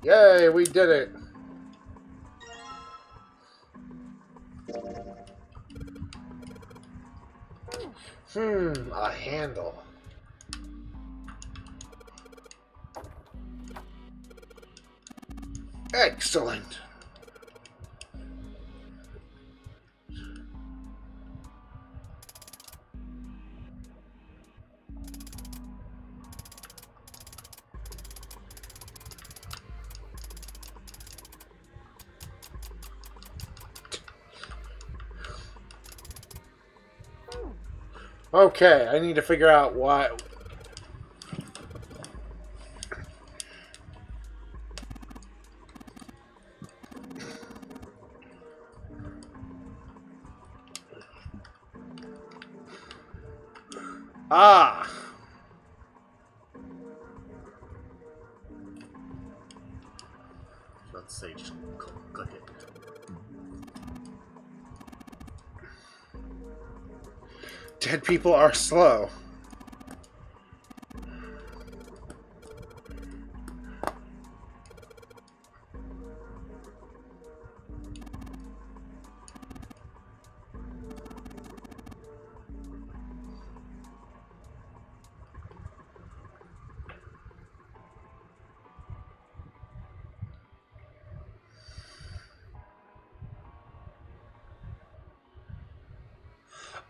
Yay, we did it! A handle. Excellent. Okay, I need to figure out why. Ah! Let's say just click it. Dead people are slow.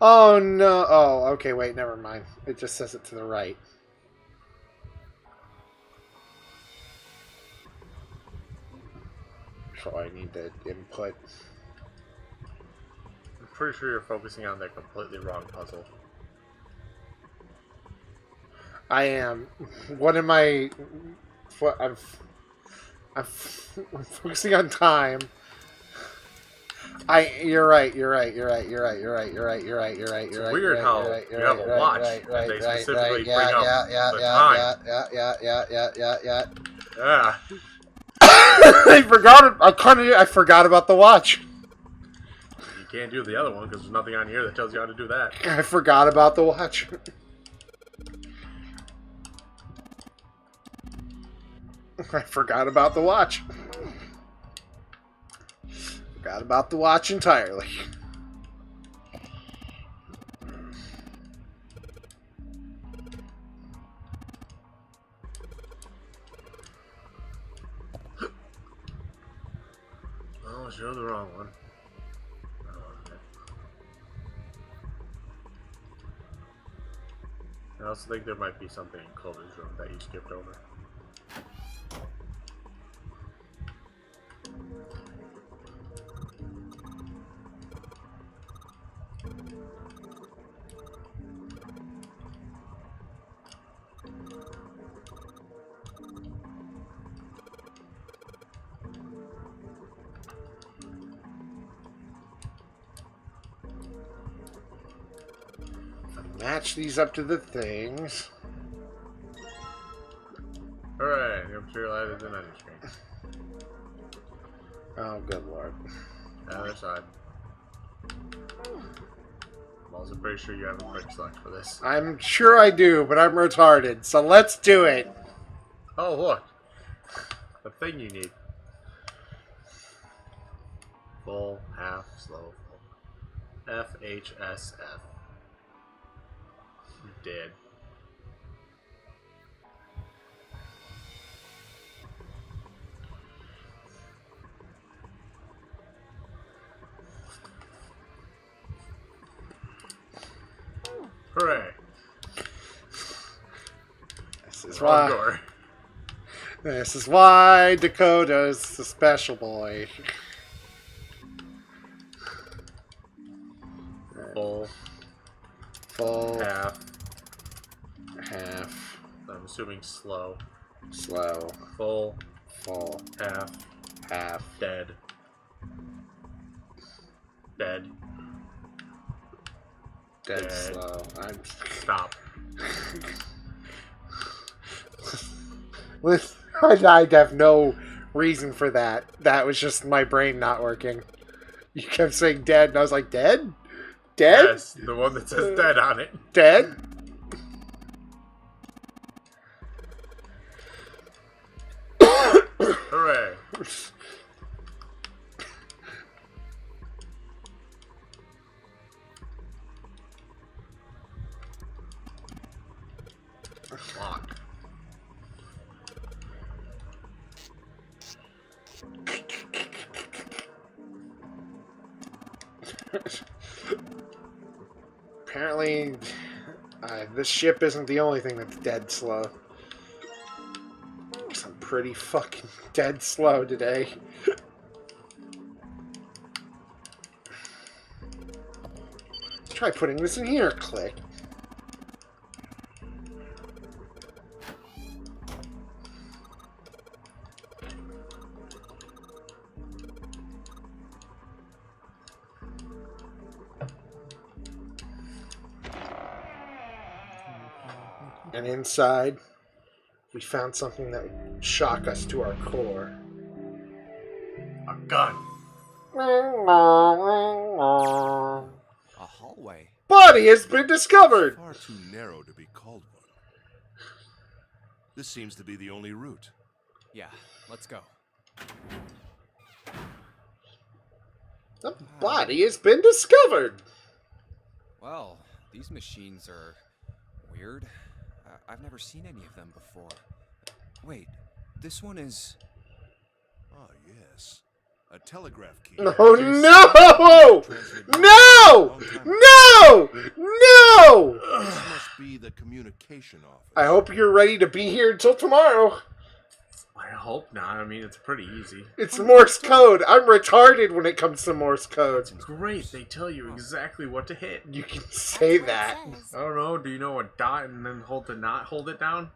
Oh no. Oh, okay, wait, never mind. It just says it to the right. So I need to input. I'm pretty sure you're focusing on the completely wrong puzzle. I am. What am I? What I'm focusing on time. You're right. You're right. You're right. You're right. You're right. You're right. You're right. You're right. You're right. Weird how you have a watch and they specifically bring up the time. Yeah. I forgot. I forgot about the watch. You can't do the other one because there's nothing on here that tells you how to do that. I forgot about the watch. I forgot about the watch. Forgot about the watch entirely. Oh, sure, the wrong one. I also think there might be something in Clover's room that you skipped over. Match these up to the things. Alright, I'm sure light is an end screen. Oh, good lord. Other side. I'm also pretty sure you have a quick select for this. I'm sure I do, but I'm retarded, so let's do it. Oh, look. The thing you need. Full, half, slow, full. FHSF. did. Hooray! This is why Dakota's the special boy. Full. Half. Half. I'm assuming slow. Slow. Full. Full. Half. Half. Dead. Dead. Dead slow. Stop. I'd have no reason for that. That was just my brain not working. You kept saying dead, and I was like, dead? Dead? Yes, the one that says dead on it. Dead? Hooray. Lock. Apparently, this ship isn't the only thing that's dead slow. I'm pretty fucking dead slow today. Let's try putting this in here. Click. And inside, we found something that would shock us to our core. A gun. A hallway. Body has been discovered! Far too narrow to be called one. This seems to be the only route. Yeah, let's go. The body has been discovered! Well, these machines are weird. I've never seen any of them before. Wait, this one is... Ah, yes. A telegraph key. Oh no! No! No! No! This must be the communication office. I hope you're ready to be here until tomorrow. I hope not. I mean, it's pretty easy. It's Morse code. I'm retarded when it comes to Morse code. Great. They tell you exactly what to hit. You can say that. I don't know. Do you know a dot and then hold it down?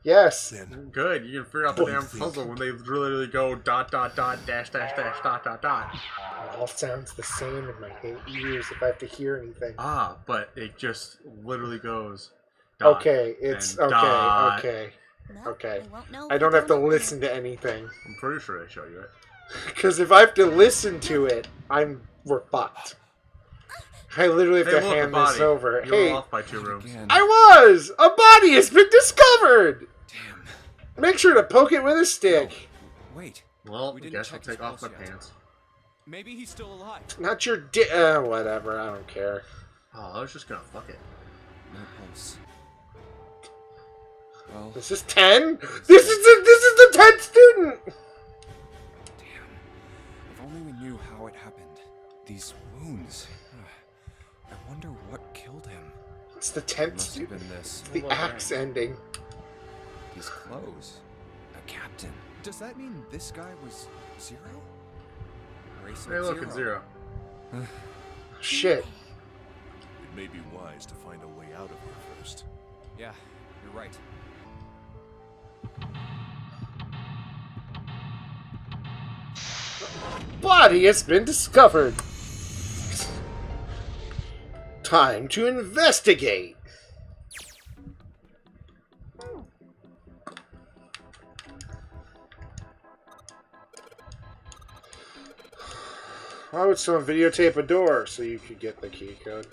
Yes. Good. You can figure out the damn puzzle when they literally go dot, dot, dot, dash, dash, dash, dot, dot, dot. It all sounds the same in my ears if I have to hear anything. Ah, but it just literally goes dot. Okay, it's okay, dot. okay. Well, Okay. we won't know I if don't we have to look listen to anything. I'm pretty sure they show you it. Because if I have to listen to it, we're fucked. I literally have Hey, to look, hand a body. this over. You Hey, were off by 2 rooms. I was! A body has been discovered! Damn. Make sure to poke it with a stick. Wait. Well, We I didn't guess I'll check his take off my pulse yet. pants. Maybe he's still alive. Not your whatever, I don't care. Oh, I was just gonna fuck it. No pulse. Well, This is 10? This is the 10th student! damn. If only we knew how it happened. These wounds. I wonder what killed him. It's the It 10th must have student. been this. The axe ending. His clothes. A captain. Does that mean this guy was Zero? Hey, look, it's 0. Shit. It may be wise to find a way out of here first. Yeah, you're right. Body has been discovered. Time to investigate. Why would someone videotape a door so you could get the key code?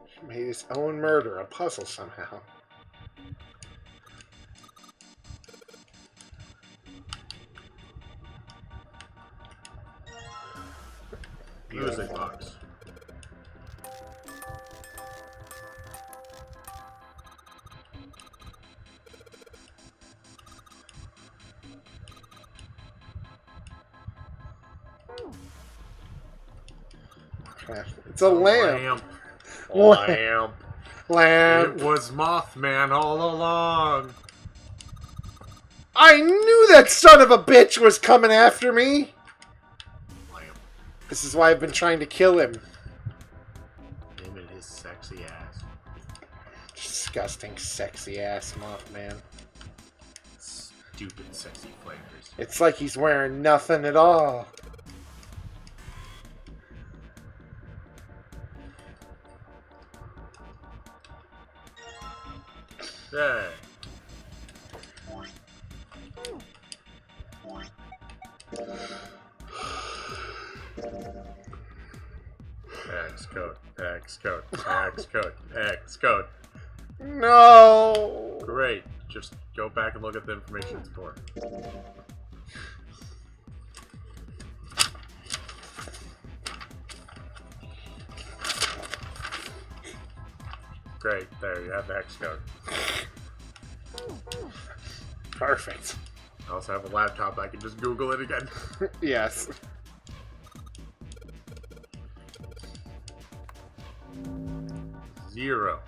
He made his own murder a puzzle somehow. Music box. It's a lamp. Lamp. Lamp. It was Mothman all along. I knew that son of a bitch was coming after me. Lamp. This is why I've been trying to kill him. Him and his sexy ass. Disgusting, sexy ass Mothman. Stupid, sexy flavors. It's like he's wearing nothing at all. Yeah. X code, X code, X code, X code. No! Great. Just go back and look at the information it's for. Great. There, you have the hex code. Perfect. I also have a laptop. I can just Google it again. Yes. Zero.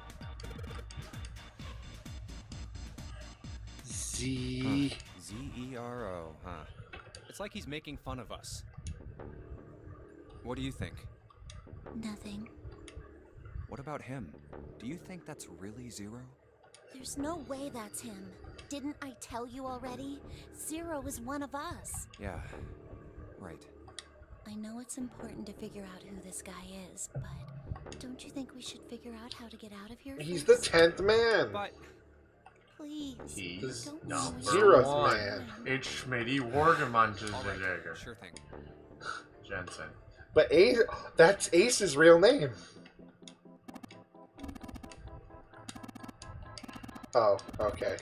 Z. Z-E-R-O, huh? It's like he's making fun of us. What do you think? Nothing. What about him? Do you think that's really Zero? There's no way that's him. Didn't I tell you already? Zero is one of us. Yeah, right. I know it's important to figure out who this guy is, but don't you think we should figure out how to get out of here He's first? the 10th man. But Please. He's don't number ruin Zeroth one. man. It's Schmitty Wargemann all right, sure thing. Jensen. But Ace, that's Ace's real name. Oh, okay.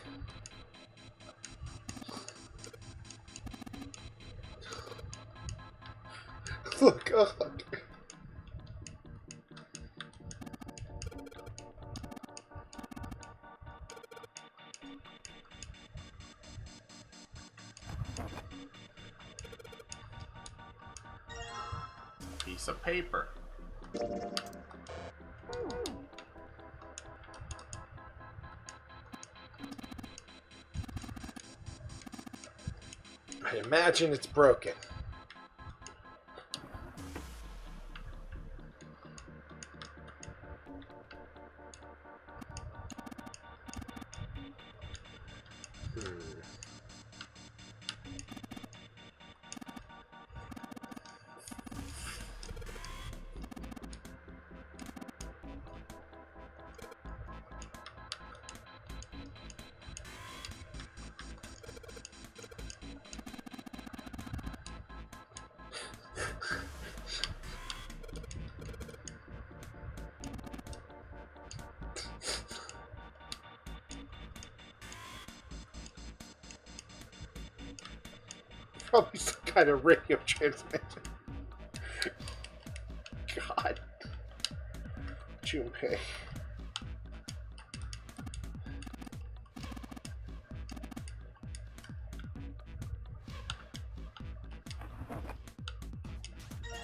Look up. Piece of paper. I imagine it's broken. Probably some kind of radio transmission. God. Junpei.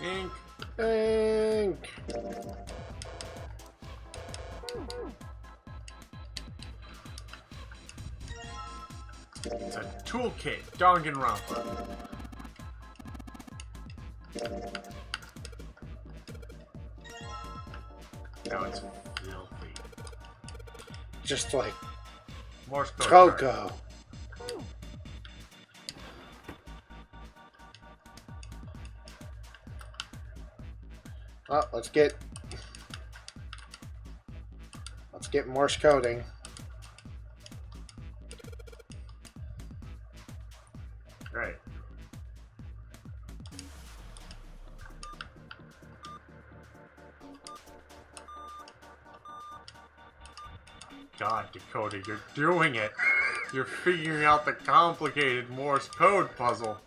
Ink. Ink. It's a toolkit. Danganronpa. Now it's filthy. Just like Morse code. Coco. Oh, let's get Morse coding. Right. God, Dakota, you're doing it. You're figuring out the complicated Morse code puzzle.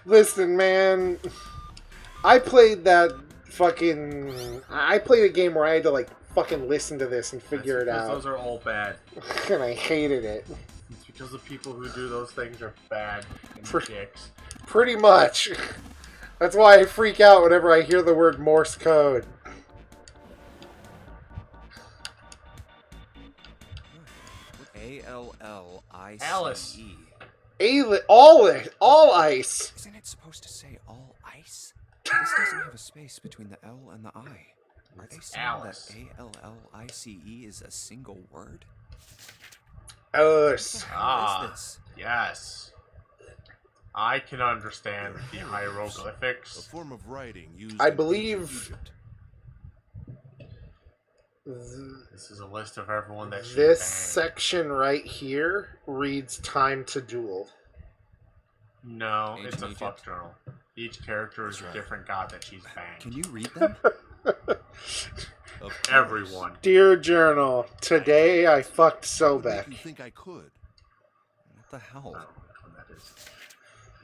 Listen, man, I played that fucking... I played a game where I had to, like, fucking listen to this and figure it out. Those are all bad. And I hated it. It's because the people who do those things are bad and dicks. Pretty much. That's why I freak out whenever I hear the word Morse code. A-L-L-I-C-E. Alice. All ice. Isn't it supposed to say all ice? This doesn't have a space between the L and the I. Are they saying Alice. that A-L-L-I-C-E is a single word? Alice. Ah, What is this? yes. I can understand the A hieroglyphics. form of writing used I in believe... ancient Egypt. This is a list of everyone that she This banged. section right here reads Time to Duel. No, Ancient it's a Egypt. fuck journal. Each character is That's a right. different god that she's banged. Can you read them? Of course. Everyone. Dear Journal, today I fucked What would make Sobek. you think I could? What the hell? I don't know which one that is.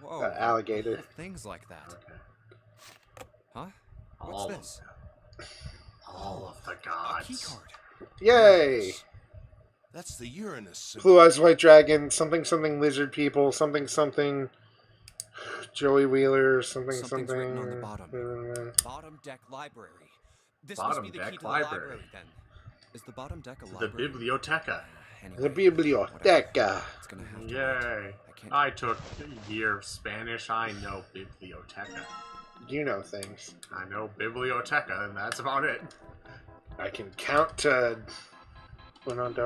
Whoa. Alligator. Things like that. Okay. Huh? What's All this? of them. All of the A gods. key card. Yay! That's the Uranus symbol. Blue Eyes White Dragon, something something lizard people, something something Joey Wheeler, something Something's something. written on the bottom. Bottom deck library. This Bottom must be the deck key to the library. library then. Is the bottom deck a The library? Biblioteca. Anyway, The Biblioteca. it's gonna have to Yay. wait. I can't. I took a year of Spanish. I know Biblioteca. You know things. I know Biblioteca, and that's about it. I can count to 1, 2, 3,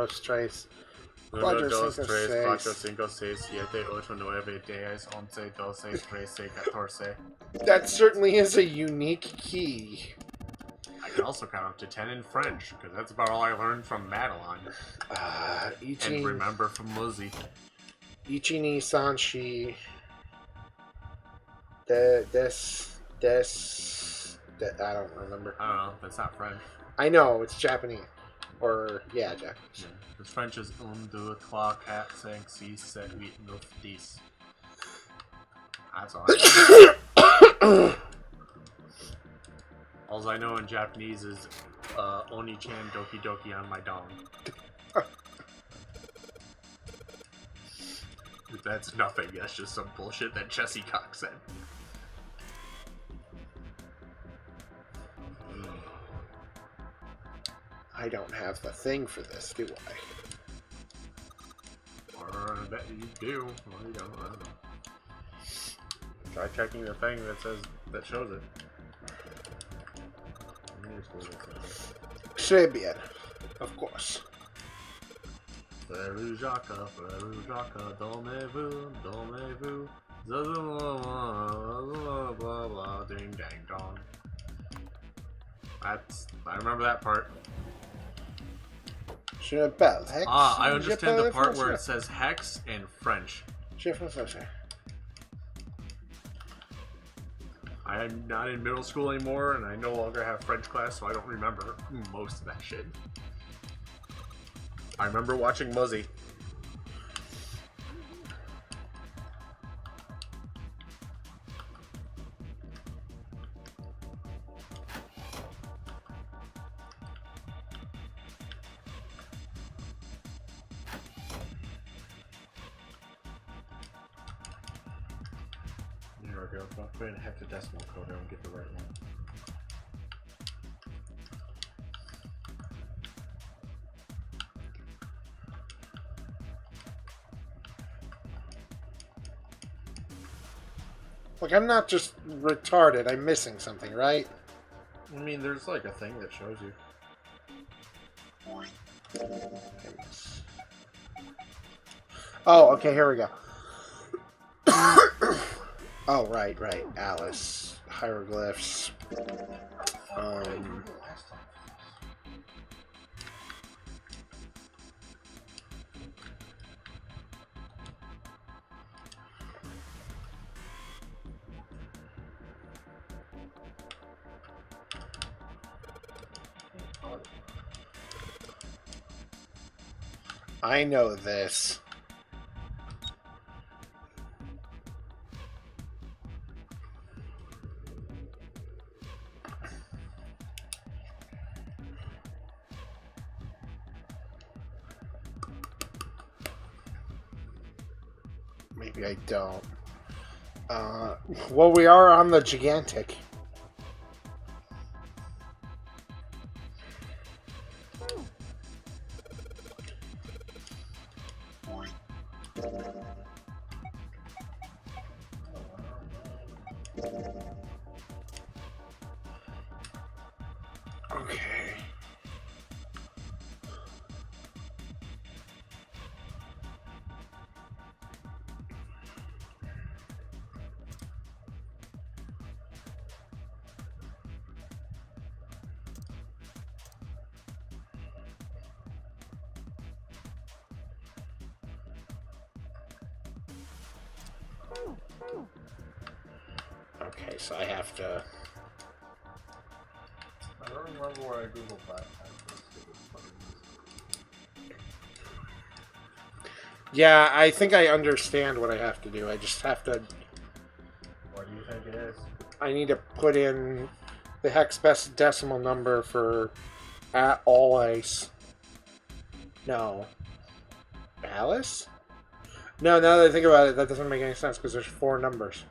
4, 5, 6, 5, 6, 7, 8, 9, 10, 11, 12, 13, 14. That certainly is a unique key. I can also count up to 10 in French, because that's about all I learned from Madeline. And remember from Lizzie. Ichi ni sanshi. I don't remember. I don't know, that's not French. I know, it's Japanese. Or, yeah, Japanese. Yeah. Because French is 1, 2, 3, 4, 5, 6, 7, 8, 9, 10. That's all I know. All I know in Japanese is Oni-chan Doki Doki on my dong. That's nothing, that's just some bullshit that Jesse Cox said. I don't have the thing for this, do I? Or I bet you do. Well, you don't, I don't know. Try checking the thing that shows it. Très bien. Of course. Frère Jacques, dormez-vous, dormez-vous, blah blah ding dang dong. I remember that part. Je m'appelle Hex. I understand the part where it says hex in French. Je français. I am not in middle school anymore, and I no longer have French class, so I don't remember most of that shit. I remember watching Muzzy. Here we go. Put in hexadecimal code and get the right one. Like, I'm not just retarded, I'm missing something, right? I mean, there's like a thing that shows you. Oh, okay, here we go. Oh, right. Alice. Hieroglyphs. I know this. I don't. Well, we are on the gigantic. Okay. Okay, so I have to... I don't remember where I googled that. Yeah, I think I understand what I have to do. I just have to... What do you think it is? I need to put in the hexadecimal number for at all ice. No. Alice? No, now that I think about it, that doesn't make any sense because there's 4 numbers.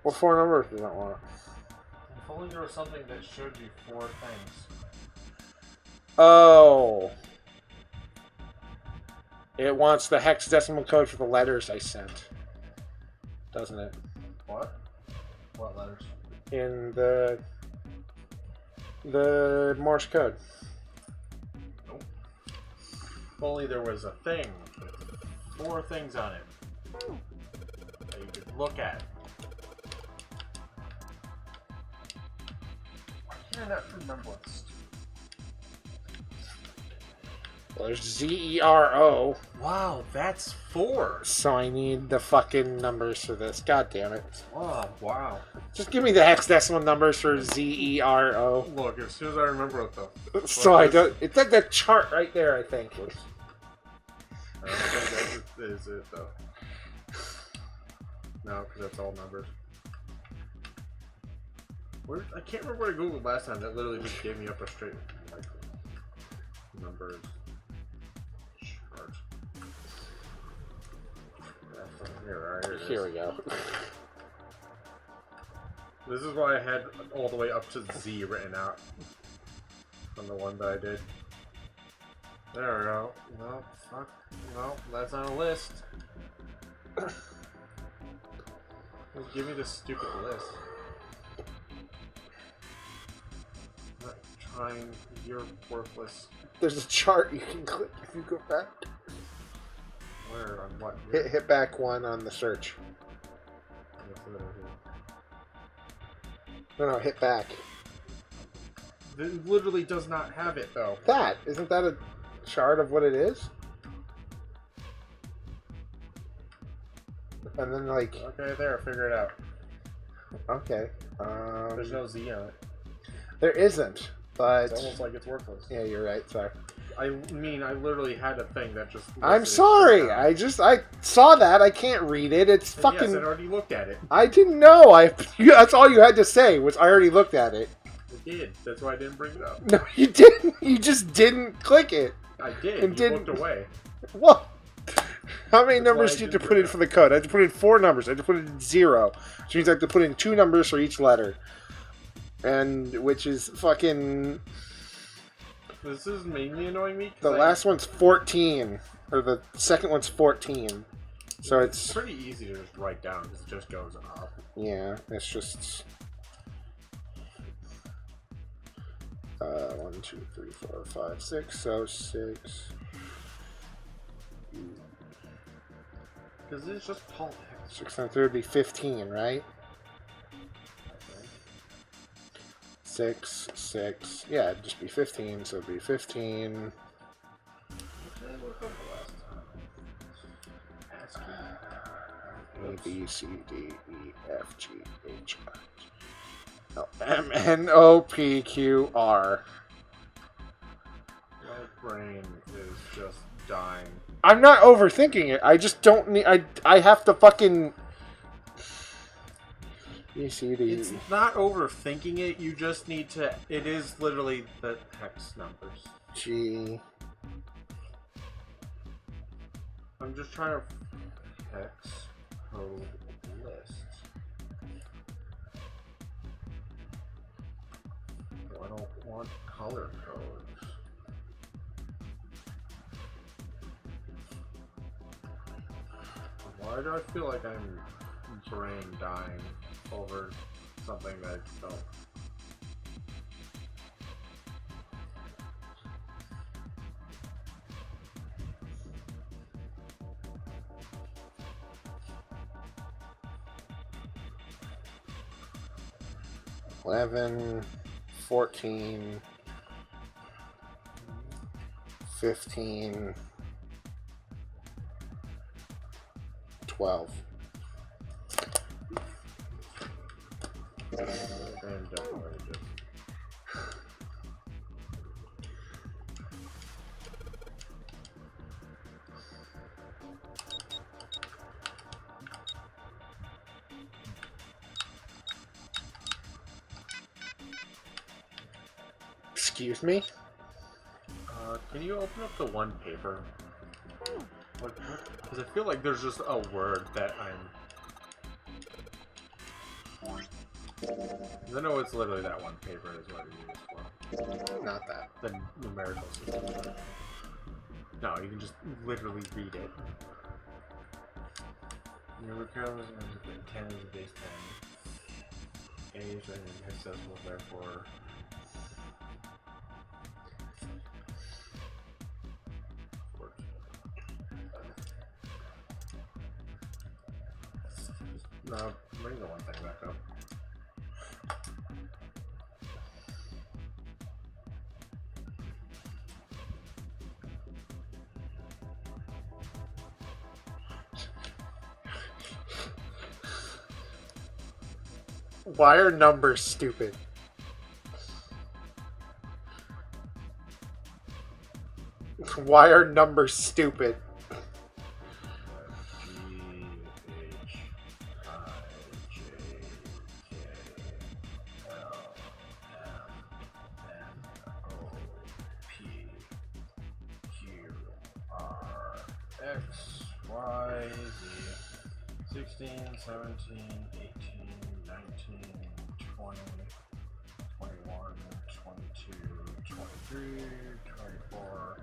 What 4 numbers does that want? If only there was something that showed you 4 things. Oh. It wants the hexadecimal code for the letters I sent. Doesn't it? What? What letters? In the Morse code. Nope. If only there was a thing with 4 things on it that you could look at. Why can't I not remember what's... Well, there's Z-E-R-O. Wow, that's 4. So I need the fucking numbers for this. God damn it. Oh, wow. Just give me the hexadecimal numbers for Z-E-R-O. Look, as soon as I remember what the... So I don't... It's like that chart right there, I think. I don't think that is it, though. No, because that's all numbers. I can't remember what I googled last time. That literally just gave me up a straight... like, numbers. Here we go. This is why I had all the way up to Z written out on the one that I did. There we go. No, fuck. No, that's on a list. Just give me this stupid list. I'm not trying. You're worthless. There's a chart you can click if you go back. Where? On what? Hit back 1 on the search. No, hit back. It literally does not have it, though. Isn't that a chart of what it is? And then, like... Okay, there, figure it out. Okay. There's no Z on it. There isn't, but... It's almost like it's worthless. Yeah, you're right, sorry. I mean, I literally had a thing that just... I'm sorry! I saw that, I can't read it, it's And fucking... yes, I already looked at it. I didn't know, that's all you had to say, was I already looked at it. I did, that's why I didn't bring it up. No, you didn't, you just didn't click it. I did, and you looked away. What? How many That's numbers why I do you have to didn't put in bring for the code? I have to put in 4 numbers, I have to put in 0. Which means I have to put in 2 numbers for each letter. And, which is fucking... This is mainly annoying me. The last one's 14, or the second one's 14. So it's pretty easy to just write down because it just goes up. Yeah, it's just 1, 2, 3, 4, 5, 6. So 6. Because it's just tall text. 6 and 3 would be 15, right? 6, 6. Yeah, it'd just be 15, so it'd be 15. A, B, C, D, E, F, G, H, I, M, N, O, P, Q, R. My brain is just dying. I'm not overthinking it. I just don't need. I have to fucking. B, C, D, E. It's not overthinking it. You just need to. It is literally the hex numbers. G. I'm just trying to. Text code list. No, I don't want color codes. Why do I feel like I'm brain dying over something that I don't? $11, $14, $15, $12. And definitely just. Excuse me? Can you open up the one paper? Because I feel like there's just a word that I know it's literally that one paper is what it is for. Not that. The numerical system. No, you can just literally read it. Number comes 10 is a base 10. A is inaccessible, therefore. No, bring the one thing back up. Why are numbers stupid? Why are numbers stupid? X, Y, Z, 16, 17, 18, 19, 20, 21, 22, 23, 24,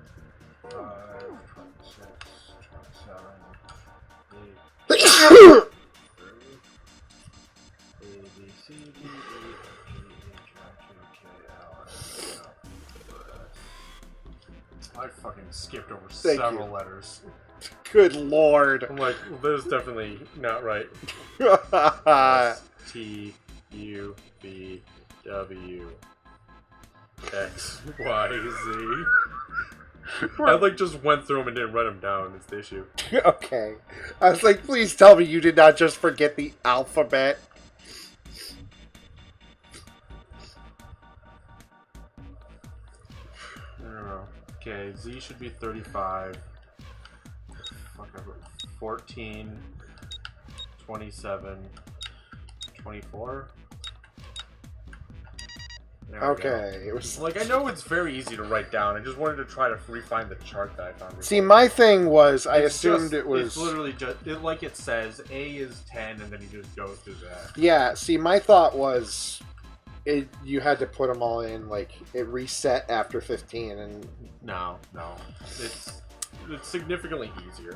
25, 26, 27, 8, 30, A, B, C, D, E, F, G, H, I, J, K, L, M, N, O. I fucking skipped over several letters. Good lord. I'm like, well, that is definitely not right. S, T, U, V, W, X, Y, Z. I like just went through them and didn't write them down. It's the issue. Okay. I was like, please tell me you did not just forget the alphabet. I don't know. Okay, Z should be 35. Fuck, I wrote 14, 27, 24. Okay, it was like, I know it's very easy to write down. I just wanted to try to refine the chart that I found. Before. See, my thing was I assumed it was. It's literally just like it says. A is 10, and then he just goes through that. Yeah. See, my thought was, you had to put them all in. Like it reset after 15, and no, it's significantly easier.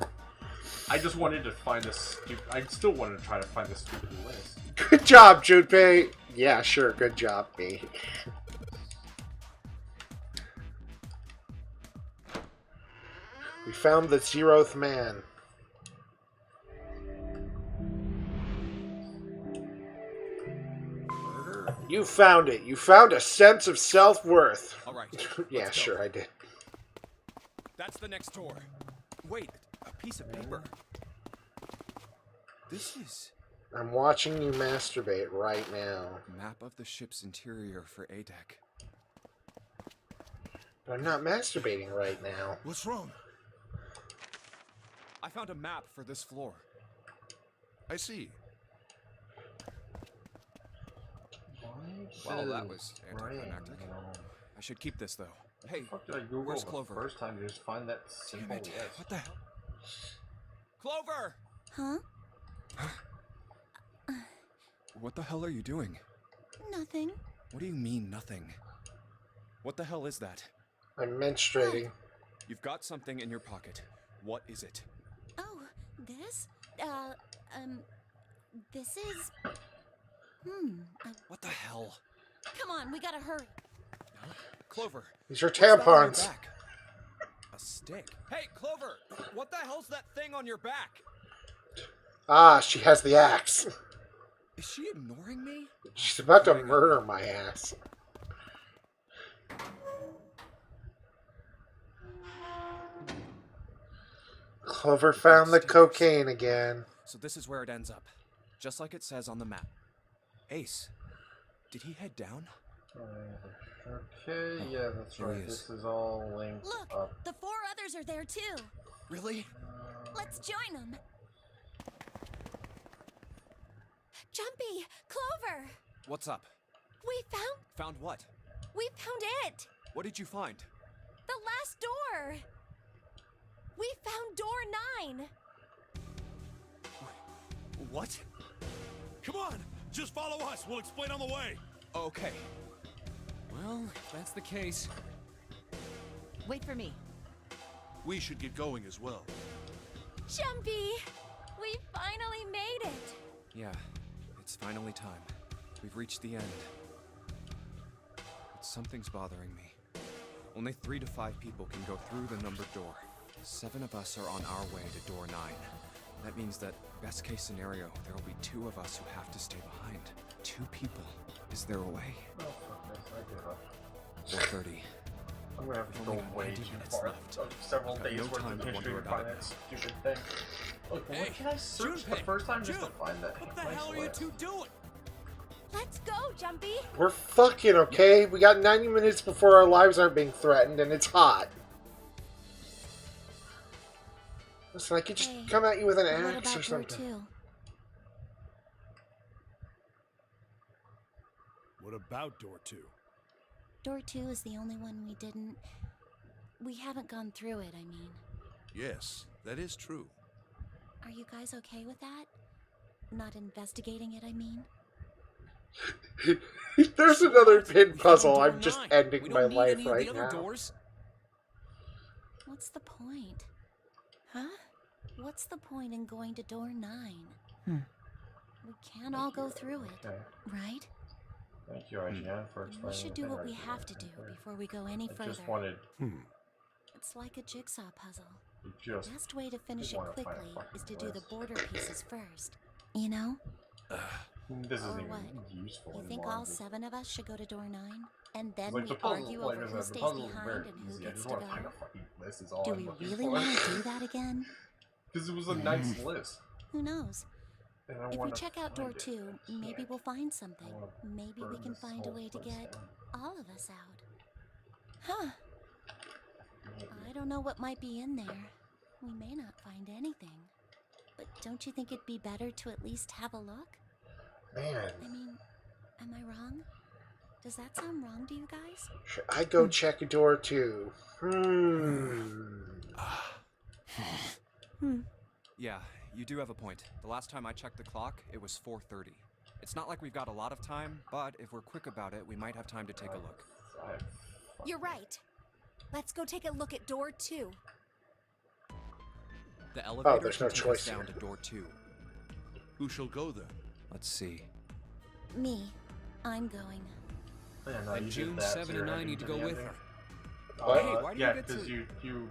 I just wanted to find this. I still wanted to try to find this stupid list. Good job, Junpei. Yeah, sure. Good job, me. We found the 0th man. You found it. You found a sense of self-worth. All right. Yeah, sure, I did. That's the next door. Wait, a piece of paper. This is... I'm watching you masturbate right now. Map of the ship's interior for ADEC. I'm not masturbating right now. What's wrong? I found a map for this floor. I see. Well, that was anticlimactic. I should keep this, though. Hey, What the fuck did I Google where's the Clover? first time to just find that simple list? What the hell? Clover! Huh? What the hell are you doing? Nothing. What do you mean, nothing? What the hell is that? I'm menstruating. You've got something in your pocket. What is it? Oh, this? This is... What the hell? Come on, we gotta hurry. Huh? Clover. These are what's that on your tampons. back? A stick. Hey, Clover! What the hell's that thing on your back? Ah, she has the axe. Is she ignoring me? She's about to murder my ass. Clover found the cocaine again. So this is where it ends up. Just like it says on the map. Ace, did he head down? Okay, yeah, that's Here he right. is. This is all linked Look, up. the 4 others are there too. Really? Let's join them. Jumpy, Clover, What's up? we found Found what? it. What did you find? The last door. We found door 9. What? Come on, just follow us. We'll explain on the way. Okay. Well, if that's the case. Wait for me. We should get going as well. Jumpy, we finally made it. Yeah, it's finally time. We've reached the end. But something's bothering me. Only 3 to 5 people can go through the numbered door. 7 of us are on our way to door 9. That means that, best case scenario, there will be 2 of us who have to stay behind. 2 people. Is there a way? Oh, fuck this, I give up. 4:30. I'm gonna have to We've go only got way 90 too minutes far. left. Several I've got days no worth time of to history wonder to find about it that stupid thing. Look, Hey, what can I search the Junpei, first time just to June, find that? What the nice hell are you list? 2 doing? Let's go, Jumpy. We're fucking okay. We got 90 minutes before our lives aren't being threatened, and it's hot. Listen, I could just Hey, come at you with an What axe about or door something. 2? What about door 2? Door 2 is the only one we haven't gone through it, I mean. Yes, that is true. Are you guys okay with that? Not investigating it, I mean. There's another pin We found puzzle. door I'm just 9. ending We my don't need life any of right the other now. doors. What's the point? Huh? What's the point in going to door 9? We can't all go through it, Okay. right? Thank you, IGN, for We explaining. should the do thing what right we there. have to do before we go any I further. just wanted. It's like a jigsaw puzzle. You The just. best way to finish it wanna find a quickly fucking is to do the list. border pieces first. You know? This Or isn't what? even useful You think anymore. all Just- 7 of us should go to door 9? And then like we the puzzle, argue like over I who said, the stays puzzle is behind very and who easy. I gets just to want to find a go? fucking list. Is all Do I'm we looking really for. want to do that again? Because it was a nice list. Who knows? And I If we wanna check out door find it. 2, maybe we'll find something. wanna Maybe we burn can this find a whole way to place get down. all of us out. Huh. I don't know what might be in there. We may not find anything. But don't you think it'd be better to at least have a look? Man, I mean, am I wrong? Does that sound wrong to you guys? should I go check door 2? Yeah, you do have a point. The last time I checked the clock, it was 4:30. It's not like we've got a lot of time, but if we're quick about it, we might have time to take a look. You're right. Let's go take a look at door 2. The elevator there's no can take choice us down here. to door 2. Who shall go then? Let's see. Me. I'm going. Yeah, no, And you did June that, so 7 you're and I heading need to the go with ending. her. What? Hey, why do yeah, you get because to... you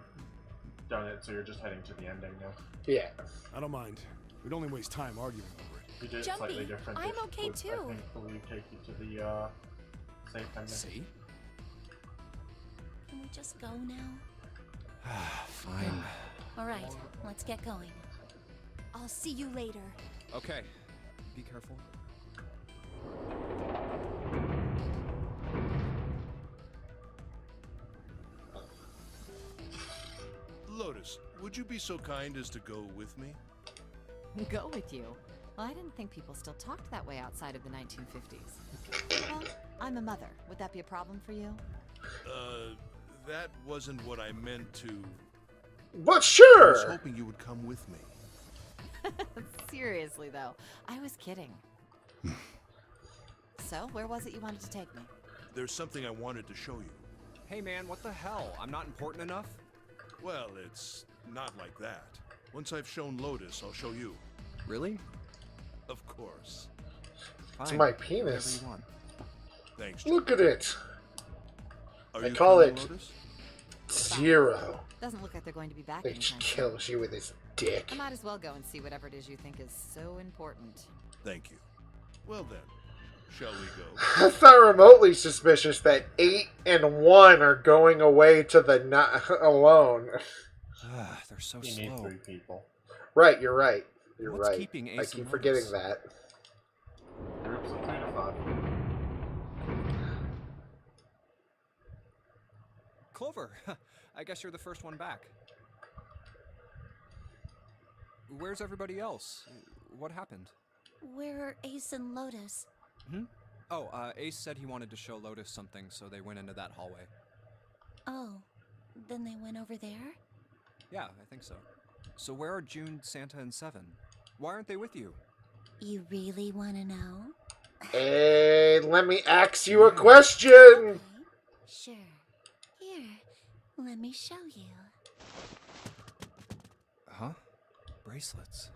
done it, so you're just heading to the ending now. Yeah. I don't mind. We'd only waste time arguing over it. You did it Jumpy, slightly different. I'm This okay would, too. I think believe take you to the safe ending. See? Can we just go now? Fine. All right, let's get going. I'll see you later. Okay. Be careful. Lotus, would you be so kind as to go with me? Go with you? Well, I didn't think people still talked that way outside of the 1950s. Well, I'm a mother. Would that be a problem for you? That wasn't what I meant to... But I was sure! hoping you would come with me. Seriously, though, I was kidding. So, where was it you wanted to take me? There's something I wanted to show you. Hey man, what the hell? I'm not important enough? Well, it's not like that. Once I've shown Lotus, I'll show you. Really? Of course. It's Fine. my Whatever penis. you want. Thanks, Look at it. Are I you call coming, it Lotus? 0. Doesn't look like they're going to be back He anytime just soon. kills you with his dick. I might as well go and see whatever it is you think is so important. Thank you. Well then, shall we go? That's not remotely suspicious that 8 and 1 are going away to the not alone. They're so You slow. need 3 people. Right, you're right. You're What's right. keeping I Ace keep and forgetting Lotus? that. Groups of 3 to 5. Clover, I guess you're the first one back. Where's everybody else? What happened? Where are Ace and Lotus? Oh, Ace said he wanted to show Lotus something, so they went into that hallway. Oh, then they went over there? Yeah, I think so. So where are June, Santa, and Seven? Why aren't they with you? You really want to know? Hey, let me ask you a question! Okay, sure. Here, let me show you. Huh? Bracelets.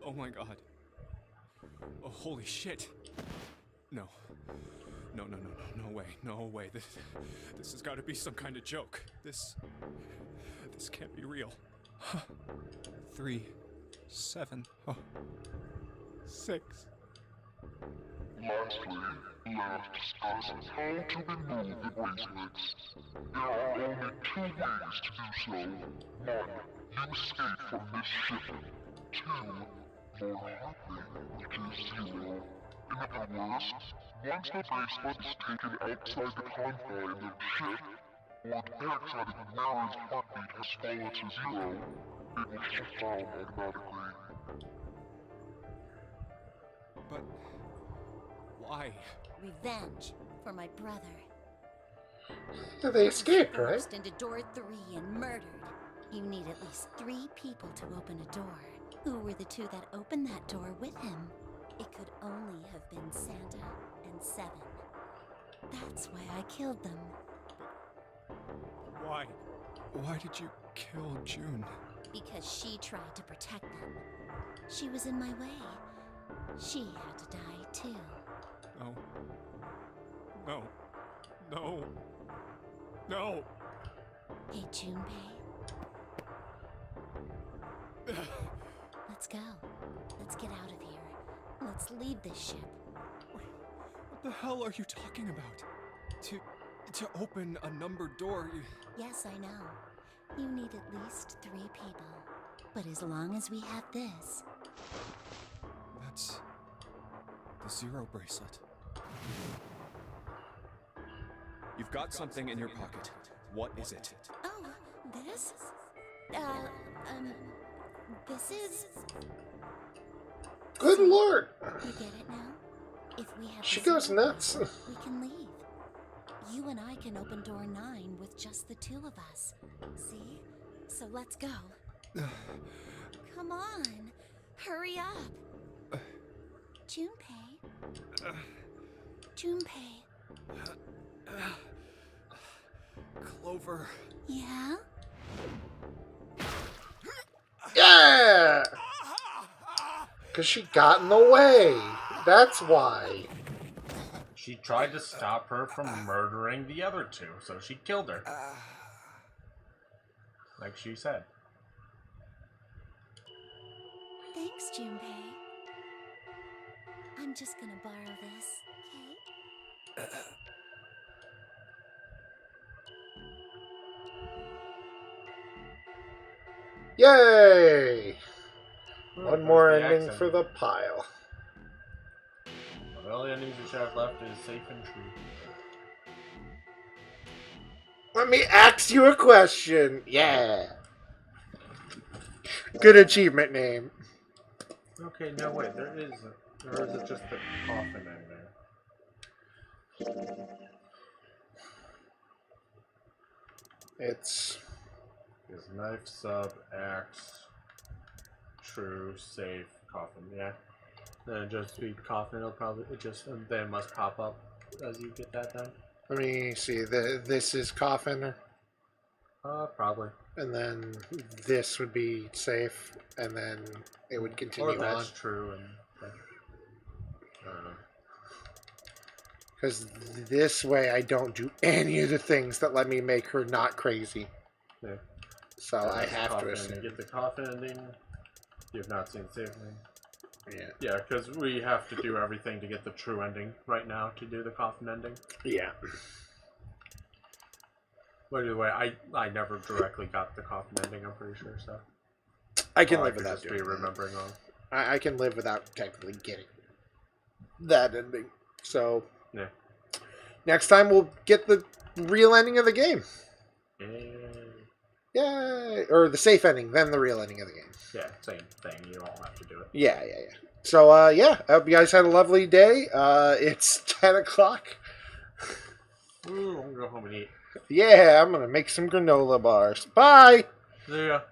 Oh my god. Oh, holy shit. No. No way. No way. This has got to be some kind of joke. This can't be real. 3, 7, 6. Lastly, let us discuss how to remove the bracelets. There are only 2 ways to do so. 1. You escape from this ship. 2. Your heartbeat reaches 0. In other words, once the bracelet is taken outside the confines of the ship, or detects that Nary's heartbeat has fallen to 0, it will shut down automatically. But why? Revenge for my brother. Yeah, they escaped, right? Burst into door 3 and murdered. You need at least 3 people to open a door. Who were the 2 that opened that door with him? It could only have been Santa and Seven. That's why I killed them. Why? Why did you kill June? Because she tried to protect them. She was in my way. She had to die too. No. No. No. No. Hey, Junpei. Let's go. Let's get out of here. Let's leave this ship. What the hell are you talking about? To open a numbered door, Yes, I know. You need at least 3 people. But as long as we have this... That's the 0 bracelet. You've got something in your pocket. What is it? Oh, this? This is... Good lord! You get it now? If we have She the goes 0 nuts. bracelet, we can leave. You and I can open door 9 with just the 2 of us. See? So let's go. Come on. Hurry up. Junpei. Junpei. Clover. Yeah? Yeah! Because she got in the way. That's why. She tried to stop her from murdering the other 2, so she killed her. Like she said. Thanks, Junpei. I'm just gonna borrow this, okay? Yay! One more That's the ending accent. for the pile. The only endings we should have left is safe and true. Let me ask you a question. Yeah. Good achievement name. Okay, no wait, there is or is it just the coffin ending? It's Is knife, sub, axe, true, safe, coffin. Yeah. Then just be coffin. It'll probably then it must pop up as you get that done. Let me see. This is coffin. Probably. And then this would be safe, and then it would continue or that's on. True, and I don't know. Because this way I don't do any of the things that let me make her not crazy. Yeah. So I have to assume. assume. Get the coffin ending. You've not seen the safe ending. Yeah. Yeah, because we have to do everything to get the true ending right now to do the coffin ending. Yeah. By the way, I never directly got the coffin ending, I'm pretty sure, so. I can live without just doing be remembering wrong. I can live without technically getting that ending. So, yeah. Next time we'll get the real ending of the game. Yay. Yay! Or the safe ending, then the real ending of the game. Yeah, same thing. You don't have to do it. Yeah. So, yeah, I hope you guys had a lovely day. It's 10 o'clock. Ooh, I'm gonna go home and eat. Yeah, I'm going to make some granola bars. Bye! See ya.